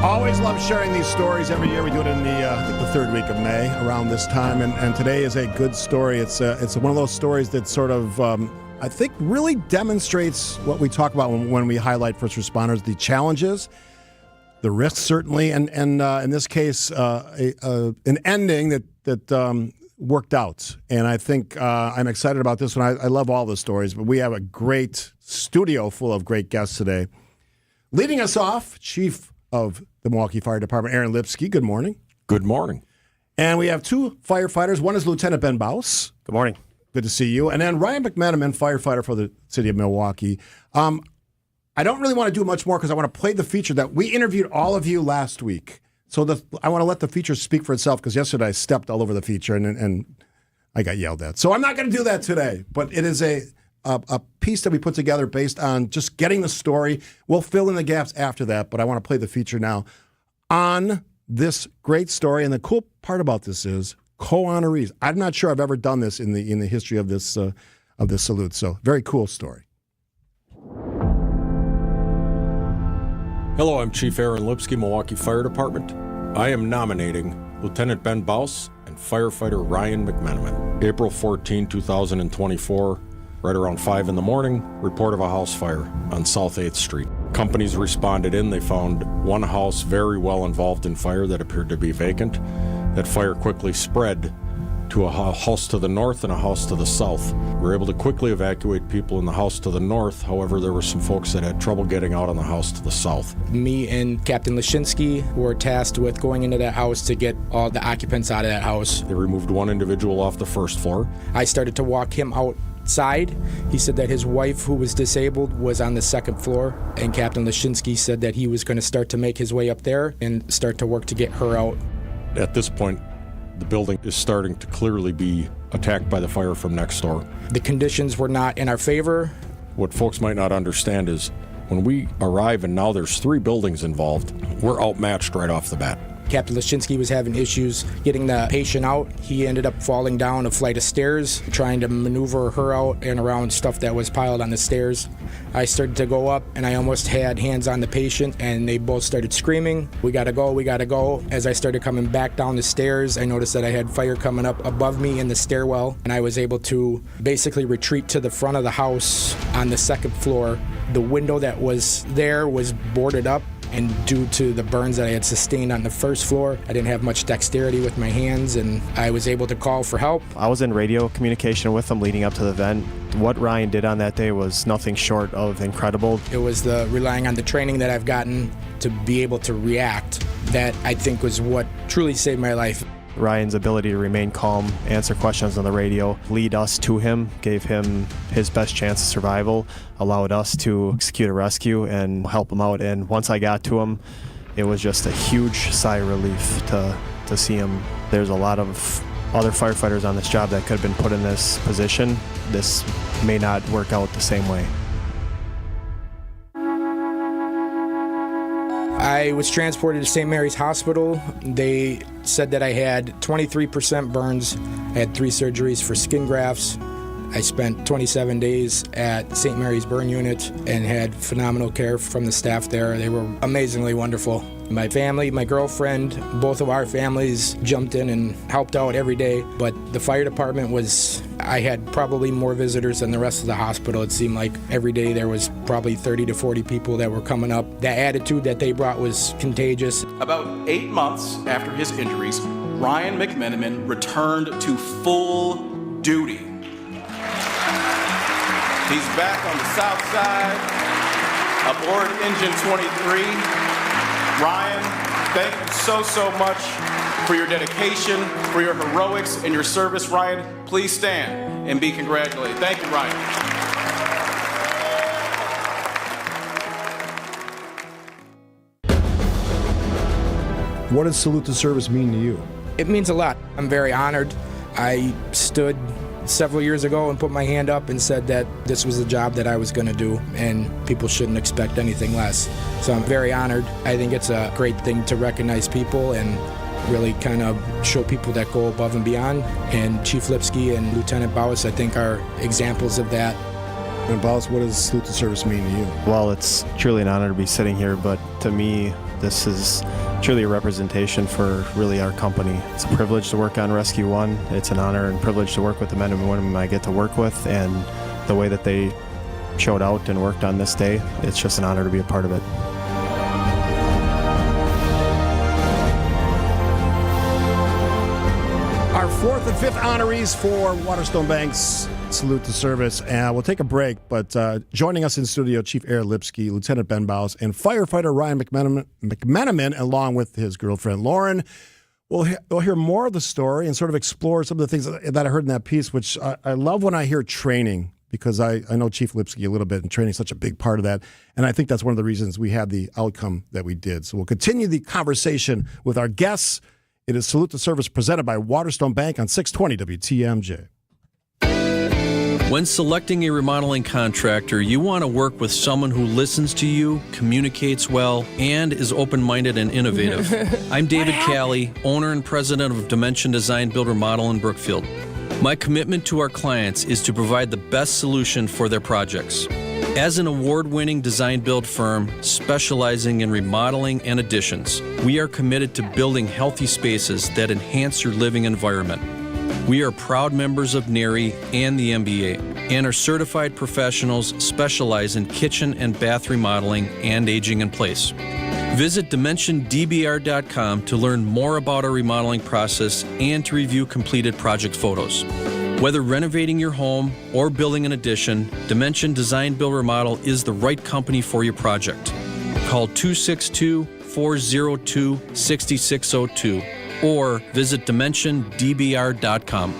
Always love sharing these stories. Every year we do it in the third week of May around this time, and today is a good story. It's one of those stories that sort of I think really demonstrates what we talk about when we highlight first responders, the challenges, the risks certainly, and in this case, an ending that worked out. And I think I'm excited about this one. I love all the stories, but we have a great studio full of great guests today. Leading us off, Chief of the Milwaukee Fire Department, Aaron Lipsky. Good morning. Good morning. And we have two firefighters. One is Lieutenant Ben Baus. Good morning. Good to see you. And then Ryan McMenamin, firefighter for the city of Milwaukee. I don't really want to do much more because I want to play the feature that we interviewed all of you last week. So I want to let the feature speak for itself because yesterday I stepped all over the feature and I got yelled at. So I'm not going to do that today. But it is a piece that we put together based on just getting the story. We'll fill in the gaps after that, but I want to play the feature now on this great story. And the cool part about this is co-honorees. I'm not sure I've ever done this in the history of this salute. So very cool story. Hello, I'm Chief Aaron Lipsky, Milwaukee Fire Department. I am nominating Lieutenant Ben Baus and firefighter Ryan McMenamin. April 14, 2024, right around 5 in the morning, report of a house fire on South 8th Street. Companies responded in. They found one house very well involved in fire that appeared to be vacant. That fire quickly spread to a house to the north and a house to the south. We were able to quickly evacuate people in the house to the north. However, there were some folks that had trouble getting out on the house to the south. Me and Captain Lashinsky were tasked with going into that house to get all the occupants out of that house. They removed one individual off the first floor. I started to walk him outside. He said that his wife, who was disabled, was on the second floor, and Captain Lashinsky said that he was going to start to make his way up there and start to work to get her out. At this point, the building is starting to clearly be attacked by the fire from next door. The conditions were not in our favor. What folks might not understand is when we arrive and now there's 3 buildings involved, we're outmatched right off the bat. Captain Lashinsky was having issues getting the patient out. He ended up falling down a flight of stairs, trying to maneuver her out and around stuff that was piled on the stairs. I started to go up, and I almost had hands on the patient, and they both started screaming, "We gotta go, we gotta go." As I started coming back down the stairs, I noticed that I had fire coming up above me in the stairwell, and I was able to basically retreat to the front of the house on the second floor. The window that was there was boarded up, and due to the burns that I had sustained on the first floor, I didn't have much dexterity with my hands, and I was able to call for help. I was in radio communication with them leading up to the event. What Ryan did on that day was nothing short of incredible. It was the relying on the training that I've gotten to be able to react that I think was what truly saved my life. Ryan's ability to remain calm, answer questions on the radio, lead us to him, gave him his best chance of survival, allowed us to execute a rescue and help him out. And once I got to him, it was just a huge sigh of relief to see him. There's a lot of other firefighters on this job that could have been put in this position. This may not work out the same way. I was transported to St. Mary's Hospital. They said that I had 23% burns. I had 3 surgeries for skin grafts. I spent 27 days at St. Mary's Burn Unit and had phenomenal care from the staff there. They were amazingly wonderful. My family, my girlfriend, both of our families jumped in and helped out every day. But the fire department I had probably more visitors than the rest of the hospital. It seemed like every day there was probably 30 to 40 people that were coming up. The attitude that they brought was contagious. About 8 months after his injuries, Ryan McMenamin returned to full duty. He's back on the south side, aboard Engine 23. Ryan, thank you so much for your dedication, for your heroics, and your service. Ryan, please stand and be congratulated. Thank you, Ryan. What does salute to service mean to you? It means a lot. I'm very honored. I stood several years ago and put my hand up and said that this was the job that I was going to do, and people shouldn't expect anything less. So I'm very honored. I think it's a great thing to recognize people and really kind of show people that go above and beyond. And Chief Lipsky and Lieutenant Baus, I think, are examples of that. And Baus, what does salute to service mean to you? Well, it's truly an honor to be sitting here, but to me, this is truly a representation for really our company. It's a privilege to work on Rescue 1. It's an honor and privilege to work with the men and women I get to work with, and the way that they showed out and worked on this day, it's just an honor to be a part of it. Our fourth and fifth honorees for Waterstone Bank's Salute to Service. And we'll take a break, but joining us in studio, Chief Aaron Lipsky, Lieutenant Ben Baus, and firefighter Ryan McMenamin, along with his girlfriend Lauren. We'll hear more of the story and sort of explore some of the things that I heard in that piece, which I love when I hear training, because I know Chief Lipsky a little bit, and training is such a big part of that. And I think that's one of the reasons we had the outcome that we did. So we'll continue the conversation with our guests. It is Salute to Service presented by Waterstone Bank on 620 WTMJ. When selecting a remodeling contractor, you want to work with someone who listens to you, communicates well, and is open-minded and innovative. I'm David Calley, owner and president of Dimension Design Build Remodel in Brookfield. My commitment to our clients is to provide the best solution for their projects. As an award-winning design-build firm specializing in remodeling and additions, we are committed to building healthy spaces that enhance your living environment. We are proud members of NARI and the MBA, and our certified professionals specialize in kitchen and bath remodeling and aging in place. Visit DimensionDBR.com to learn more about our remodeling process and to review completed project photos. Whether renovating your home or building an addition, Dimension Design Build Remodel is the right company for your project. Call 262-402-6602 or visit DimensionDBR.com.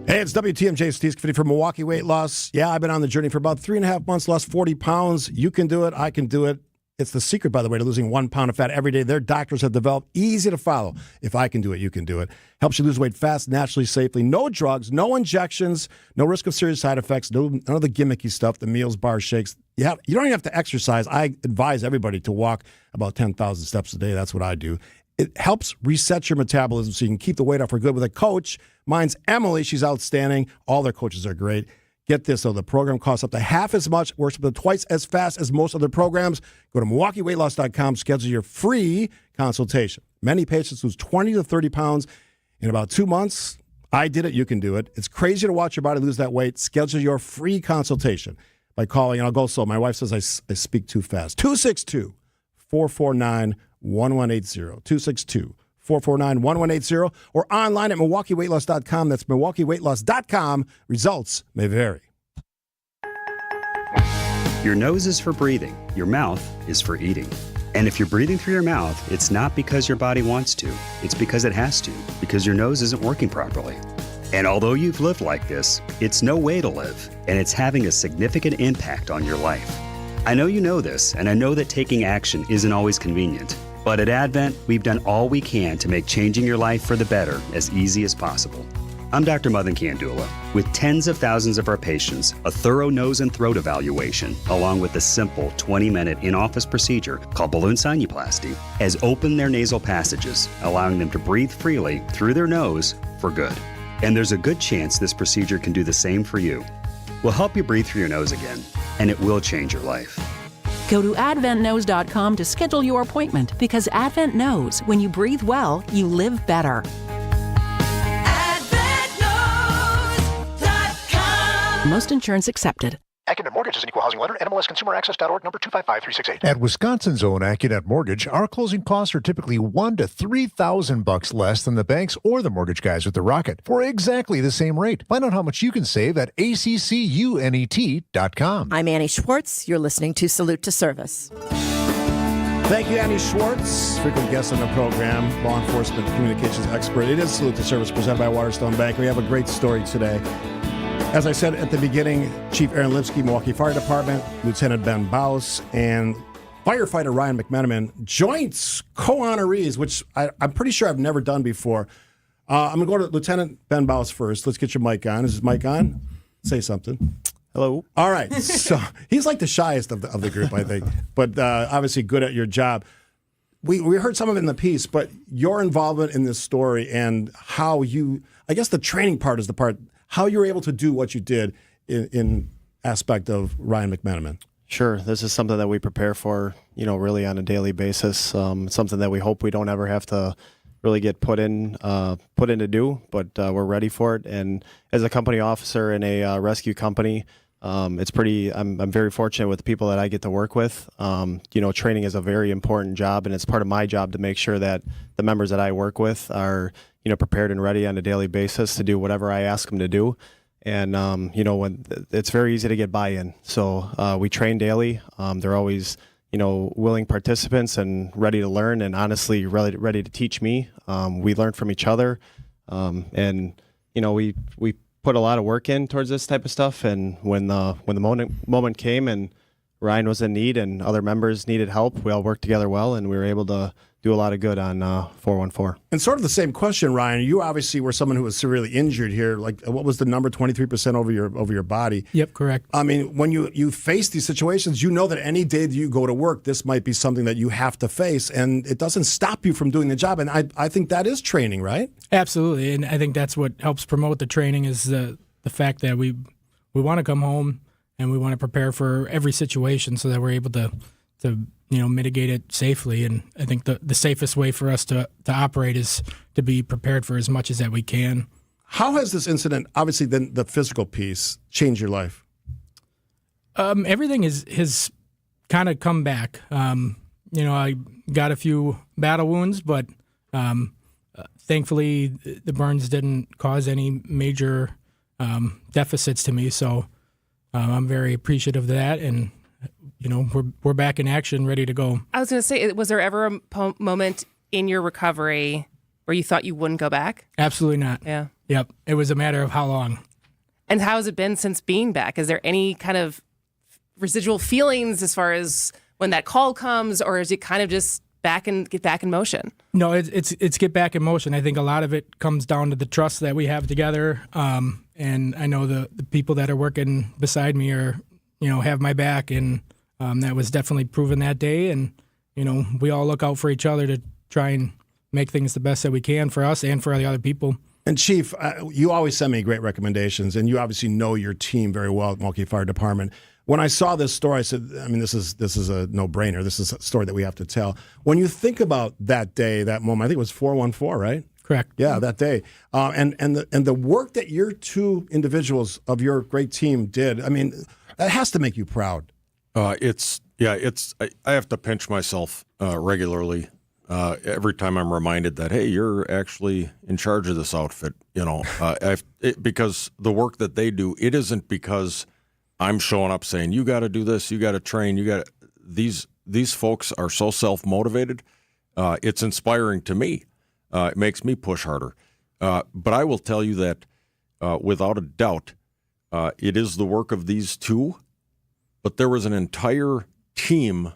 Hey, it's WTMJ Steve Scaffidi for Milwaukee Weight Loss. Yeah, I've been on the journey for about 3.5 months, lost 40 pounds. You can do it. I can do it. It's the secret, by the way, to losing 1 pound of fat every day. Their doctors have developed easy to follow. If I can do it, you can do it. Helps you lose weight fast, naturally, safely. No drugs, no injections, no risk of serious side effects, none of the gimmicky stuff, the meals, bars, shakes. You don't even have to exercise. I advise everybody to walk about 10,000 steps a day. That's what I do. It helps reset your metabolism so you can keep the weight off for good with a coach. Mine's Emily. She's outstanding. All their coaches are great. Get this, though. The program costs up to half as much, works up to twice as fast as most other programs. Go to MilwaukeeWeightLoss.com, schedule your free consultation. Many patients lose 20 to 30 pounds in about 2 months. I did it. You can do it. It's crazy to watch your body lose that weight. Schedule your free consultation by calling, and I'll go slow. My wife says I speak too fast. 262-449-1180. 262-449-1180 or online at MilwaukeeWeightLoss.com. That's MilwaukeeWeightLoss.com. Results may vary. Your nose is for breathing. Your mouth is for eating. And if you're breathing through your mouth, it's not because your body wants to. It's because it has to, because your nose isn't working properly. And although you've lived like this, it's no way to live, and it's having a significant impact on your life. I know you know this, and I know that taking action isn't always convenient. But at Advent, we've done all we can to make changing your life for the better as easy as possible. I'm Dr. Madan Kandula. With tens of thousands of our patients, a thorough nose and throat evaluation, along with a simple 20-minute in-office procedure called balloon sinuplasty, has opened their nasal passages, allowing them to breathe freely through their nose for good. And there's a good chance this procedure can do the same for you. We'll help you breathe through your nose again, and it will change your life. Go to AdventKnows.com to schedule your appointment, because Advent knows when you breathe well, you live better. AdventKnows.com. Most insurance accepted. AccuNet Mortgage is an equal housing lender. NMLSConsumerAccess.org, number 255368. At Wisconsin's own AccuNet Mortgage, our closing costs are typically $1,000 to $3,000 less than the banks or the mortgage guys with the Rocket for exactly the same rate. Find out how much you can save at ACCUNET.com. I'm Annie Schwartz. You're listening to Salute to Service. Thank you, Annie Schwartz, frequent guest on the program, law enforcement communications expert. It is Salute to Service presented by Waterstone Bank. We have a great story today. As I said at the beginning, Chief Aaron Lipsky, Milwaukee Fire Department, Lieutenant Ben Baus, and firefighter Ryan McMenamin, joint co-honorees, which I'm pretty sure I've never done before. I'm going to go to Lieutenant Ben Baus first. Let's get your mic on. Is his mic on? Say something. Hello. All right. So he's like the shyest of the group, I think, but obviously good at your job. We heard some of it in the piece, but your involvement in this story and how you, I guess the training part is the part, how you were able to do what you did in aspect of Ryan McMenamin. Sure. This is something that we prepare for, really on a daily basis. Something that we hope we don't ever have to really get put in to do, but we're ready for it. And as a company officer in a rescue company, it's pretty. I'm very fortunate with the people that I get to work with. Training is a very important job, and it's part of my job to make sure that the members that I work with are prepared and ready on a daily basis to do whatever I ask them to do. And when it's very easy to get buy-in, so we train daily. They're always willing participants and ready to learn, and honestly ready to teach me. We learn from each other, and we put a lot of work in towards this type of stuff. And when the moment came and Ryan was in need and other members needed help, we all worked together well, and we were able to do a lot of good on 414. And sort of the same question, Ryan. You obviously were someone who was severely injured here. Like, what was the number? 23% over your body. Yep, correct. I mean, when you face these situations, you know that any day that you go to work, this might be something that you have to face, and it doesn't stop you from doing the job. And I think that is training, right? Absolutely, and I think that's what helps promote the training is the fact that we want to come home and we want to prepare for every situation so that we're able to mitigate it safely. And I think the safest way for us to operate is to be prepared for as much as that we can. How has this incident, obviously then the physical piece, changed your life? Everything has kind of come back. I got a few battle wounds, but thankfully the burns didn't cause any major deficits to me. So I'm very appreciative of that, and we're back in action, ready to go. I was going to say, was there ever a moment in your recovery where you thought you wouldn't go back? Absolutely not. Yeah. Yep. It was a matter of how long. And how has it been since being back? Is there any kind of residual feelings as far as when that call comes, or is it kind of just get back in motion? No, it's get back in motion. I think a lot of it comes down to the trust that we have together. And I know the people that are working beside me are, have my back, and that was definitely proven that day. And, we all look out for each other to try and make things the best that we can for us and for the other people. And Chief, you always send me great recommendations, and you obviously know your team very well at Milwaukee Fire Department. When I saw this story, I said, this is a no-brainer. This is a story that we have to tell. When you think about that day, that moment, I think it was 414, right? Correct. Yeah, that day. And the work that your two individuals of your great team did, that has to make you proud. I have to pinch myself regularly every time I'm reminded that, hey, you're actually in charge of this outfit. Because the work that they do, it isn't because I'm showing up saying, you got to do this, you got to train, these folks are so self-motivated. It's inspiring to me. It makes me push harder. But I will tell you that without a doubt, it is the work of these two, but there was an entire team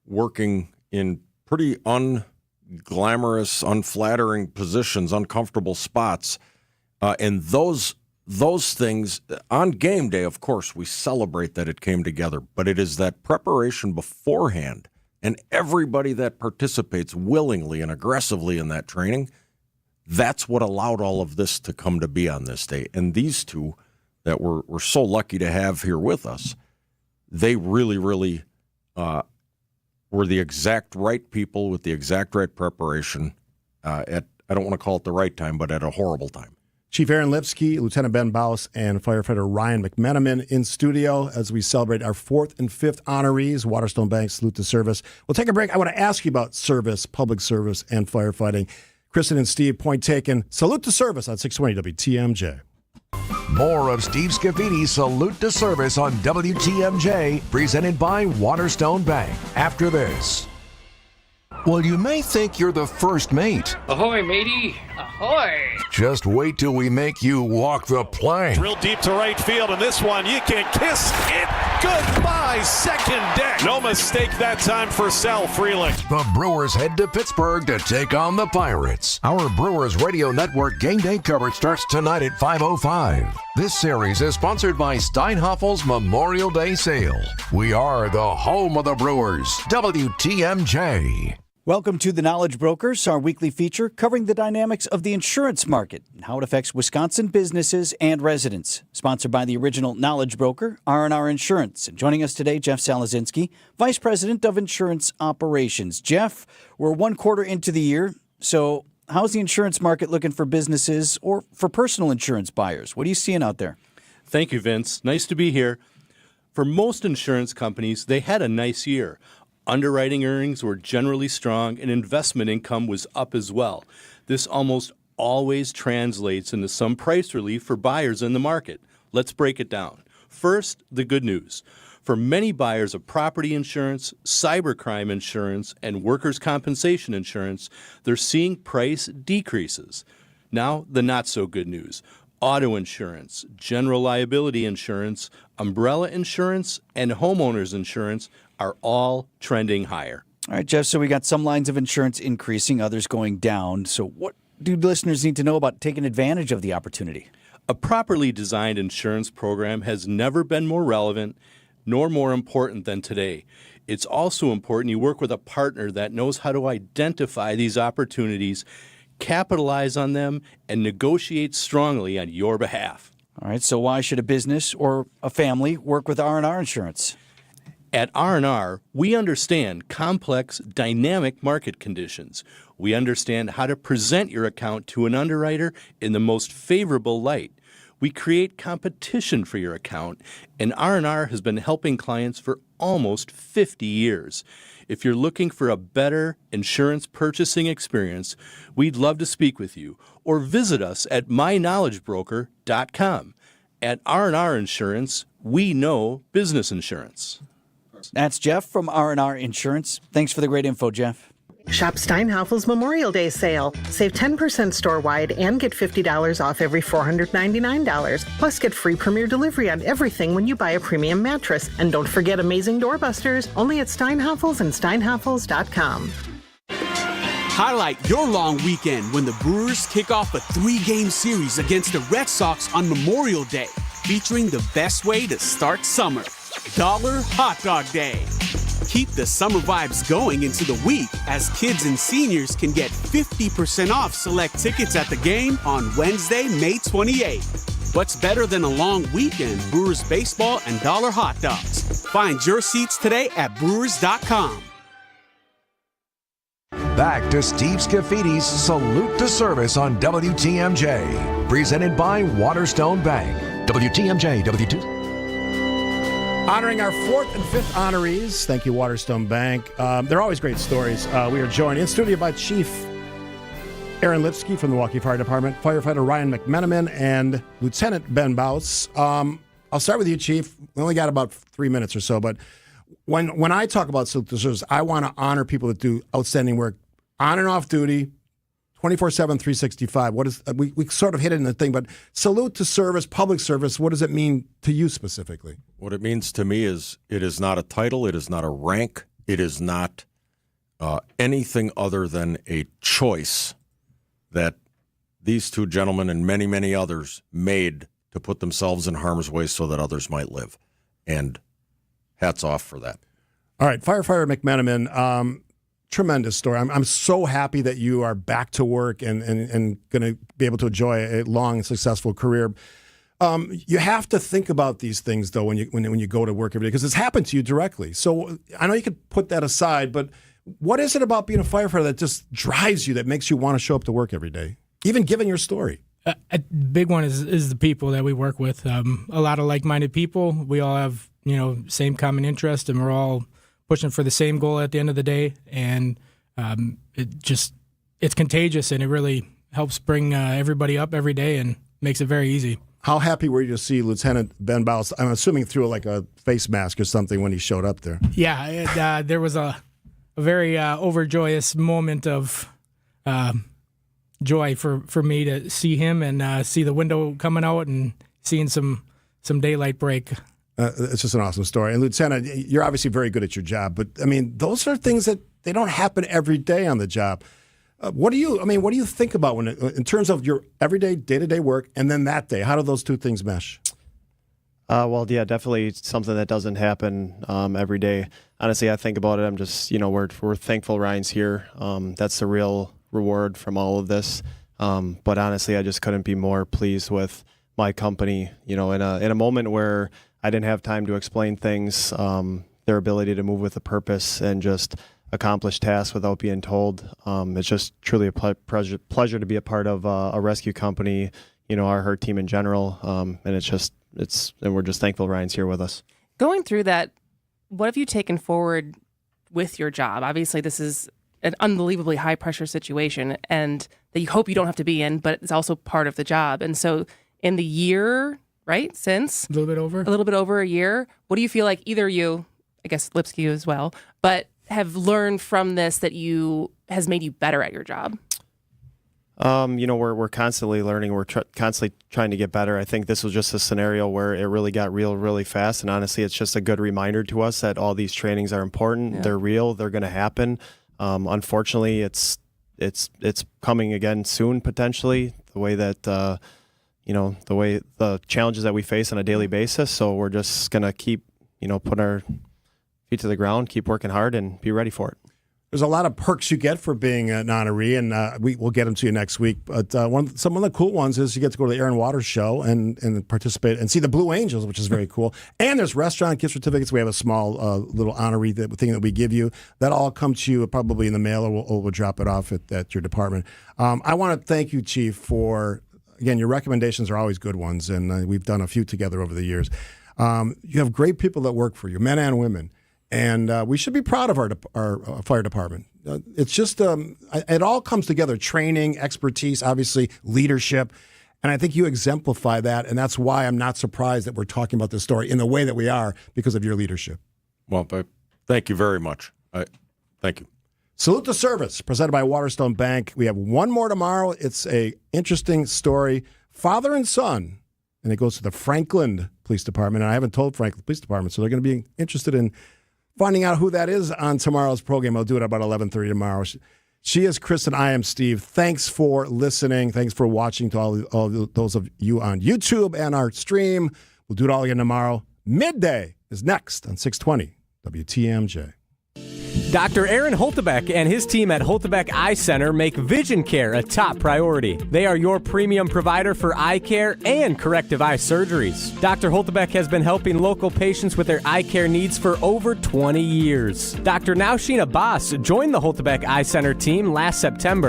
working in pretty unglamorous, unflattering positions, uncomfortable spots. And those things, on game day, of course, we celebrate that it came together, but it is that preparation beforehand and everybody that participates willingly and aggressively in that training, that's what allowed all of this to come to be on this day. And these two that we're so lucky to have here with us, they really, really were the exact right people with the exact right preparation at, I don't want to call it the right time, but at a horrible time. Chief Aaron Lipsky, Lieutenant Ben Baus, and firefighter Ryan McMenamin in studio as we celebrate our 4th and 5th honorees, Waterstone Bank Salute to Service. We'll take a break. I want to ask you about service, public service, and firefighting. Kristen and Steve, point taken. Salute to Service on 620 WTMJ. More of Steve Scaffidi's Salute to Service on WTMJ, presented by Waterstone Bank. After this. Well, you may think you're the first mate. Ahoy, matey. Ahoy. Just wait till we make you walk the plank. Drill deep to right field, and this one, you can kiss it goodbye, second deck. No mistake that time for Sal Freeling. The Brewers head to Pittsburgh to take on the Pirates. Our Brewers Radio Network game day coverage starts tonight at 5:05. This series is sponsored by Steinhoffel's Memorial Day Sale. We are the home of the Brewers, WTMJ. Welcome to The Knowledge Brokers, our weekly feature covering the dynamics of the insurance market and how it affects Wisconsin businesses and residents. Sponsored by the original Knowledge Broker, R&R Insurance. And joining us today, Jeff Salazinski, Vice President of Insurance Operations. Jeff, we're one quarter into the year, so how's the insurance market looking for businesses or for personal insurance buyers? What are you seeing out there? Thank you, Vince. Nice to be here. For most insurance companies, they had a nice year. Underwriting earnings were generally strong and investment income was up as well. This almost always translates into some price relief for buyers in the market. Let's break it down. First, the good news. For many buyers of property insurance, cybercrime insurance, and workers' compensation insurance, they're seeing price decreases. Now, the not-so-good news. Auto insurance, general liability insurance, umbrella insurance, and homeowners insurance are all trending higher. All right, Jeff, so we got some lines of insurance increasing, others going down. So what do listeners need to know about taking advantage of the opportunity? A properly designed insurance program has never been more relevant nor more important than today. It's also important you work with a partner that knows how to identify these opportunities, capitalize on them, and negotiate strongly on your behalf. All right, so why should a business or a family work with R&R Insurance? At R&R, we understand complex, dynamic market conditions. We understand how to present your account to an underwriter in the most favorable light. We create competition for your account, and R&R has been helping clients for almost 50 years. If you're looking for a better insurance purchasing experience, we'd love to speak with you, or visit us at myknowledgebroker.com. At R&R Insurance, we know business insurance. That's Jeff from R&R Insurance. Thanks for the great info, Jeff. Shop Steinhafels Memorial Day sale. Save 10% store-wide and get $50 off every $499. Plus get free premier delivery on everything when you buy a premium mattress. And don't forget amazing doorbusters, only at Steinhafels and steinhafels.com. Highlight your long weekend when the Brewers kick off a 3-game series against the Red Sox on Memorial Day, featuring the best way to start summer, Dollar Hot Dog Day. Keep the summer vibes going into the week as kids and seniors can get 50% off select tickets at the game on Wednesday, May 28th. What's better than a long weekend? Brewers baseball and dollar hot dogs. Find your seats today at brewers.com. Back to Steve Scaffidi's Salute to Service on WTMJ. Presented by Waterstone Bank. WTMJ, W2. Honoring our 4th and 5th honorees. Thank you, Waterstone Bank. They're always great stories. We are joined in studio by Chief Aaron Lipsky from the Milwaukee Fire Department, firefighter Ryan McMenamin, and Lieutenant Ben Baus. I'll start with you, Chief. We only got about 3 minutes or so, but when I talk about salute to service, I want to honor people that do outstanding work on and off duty, 24/7, 365. What is we sort of hit it in the thing, but salute to service, public service, what does it mean to you specifically? What it means to me is it is not a title, it is not a rank, it is not anything other than a choice that these two gentlemen and many, many others made to put themselves in harm's way so that others might live. And hats off for that. All right, Firefighter McMenamin, tremendous story. I'm so happy that you are back to work and going to be able to enjoy a long and successful career. You have to think about these things, though, when you go to work every day, because it's happened to you directly. So I know you could put that aside, but what is it about being a firefighter that just drives you, that makes you want to show up to work every day, even given your story? A big one is the people that we work with. A lot of like-minded people. We all have same common interest, and we're all pushing for the same goal at the end of the day. And it's contagious, and it really helps bring everybody up every day and makes it very easy. How happy were you to see Lieutenant Ben Baus? I'm assuming through like a face mask or something when he showed up there. Yeah, there was a very overjoyous moment of joy for me to see him and see the window coming out and seeing some daylight break. It's just an awesome story. And Lieutenant, you're obviously very good at your job, but I mean, those are things that they don't happen every day on the job. What do you think about in terms of your everyday, day-to-day work, and then that day? How do those two things mesh? Well, yeah, definitely something that doesn't happen every day. Honestly, I think about it. I'm just, we're thankful Ryan's here. That's the real reward from all of this. But honestly, I just couldn't be more pleased with my company. In a moment where I didn't have time to explain things, their ability to move with a purpose and just accomplish tasks without being told. It's just truly a pleasure to be a part of a rescue company, our HERT team in general. And we're just thankful Ryan's here with us. Going through that, what have you taken forward with your job? Obviously, this is an unbelievably high pressure situation and that you hope you don't have to be in, but it's also part of the job. And so in the year, right, since a little bit over a year, what do you feel like either you, I guess Lipsky as well, but have learned from this that has made you better at your job? We're constantly learning. We're constantly trying to get better. I think this was just a scenario where it really got real really fast. And honestly, it's just a good reminder to us that all these trainings are important. Yeah. They're real. They're going to happen. Unfortunately, it's coming again soon, potentially, the way that, the challenges that we face on a daily basis. So we're just going to keep, put our feet to the ground, keep working hard, and be ready for it. There's a lot of perks you get for being an honoree, and we'll get them to you next week. But some of the cool ones is you get to go to the Air and Water Show and participate and see the Blue Angels, which is very cool. And there's restaurant gift certificates. We have a small little honoree thing that we give you. That all comes to you probably in the mail, or we'll drop it off at your department. I want to thank you, Chief, for, again, your recommendations are always good ones, and we've done a few together over the years. You have great people that work for you, men and women. And we should be proud of our fire department. It's just, it all comes together, training, expertise, obviously leadership. And I think you exemplify that. And that's why I'm not surprised that we're talking about this story in the way that we are, because of your leadership. Well, thank you very much. Thank you. Salute to Service, presented by Waterstone Bank. We have one more tomorrow. It's a interesting story, father and son. And it goes to the Franklin Police Department. And I haven't told Franklin Police Department, so they're going to be interested in finding out who that is on tomorrow's program. I'll do it about 11:30 tomorrow. She is Kristen. I am Steve. Thanks for listening. Thanks for watching to all those of you on YouTube and our stream. We'll do it all again tomorrow. Midday is next on 620 WTMJ. Dr. Aaron Holtebeck and his team at Holtebeck Eye Center make vision care a top priority. They are your premium provider for eye care and corrective eye surgeries. Dr. Holtebeck has been helping local patients with their eye care needs for over 20 years. Dr. Nausheen Abbas joined the Holtebeck Eye Center team last September.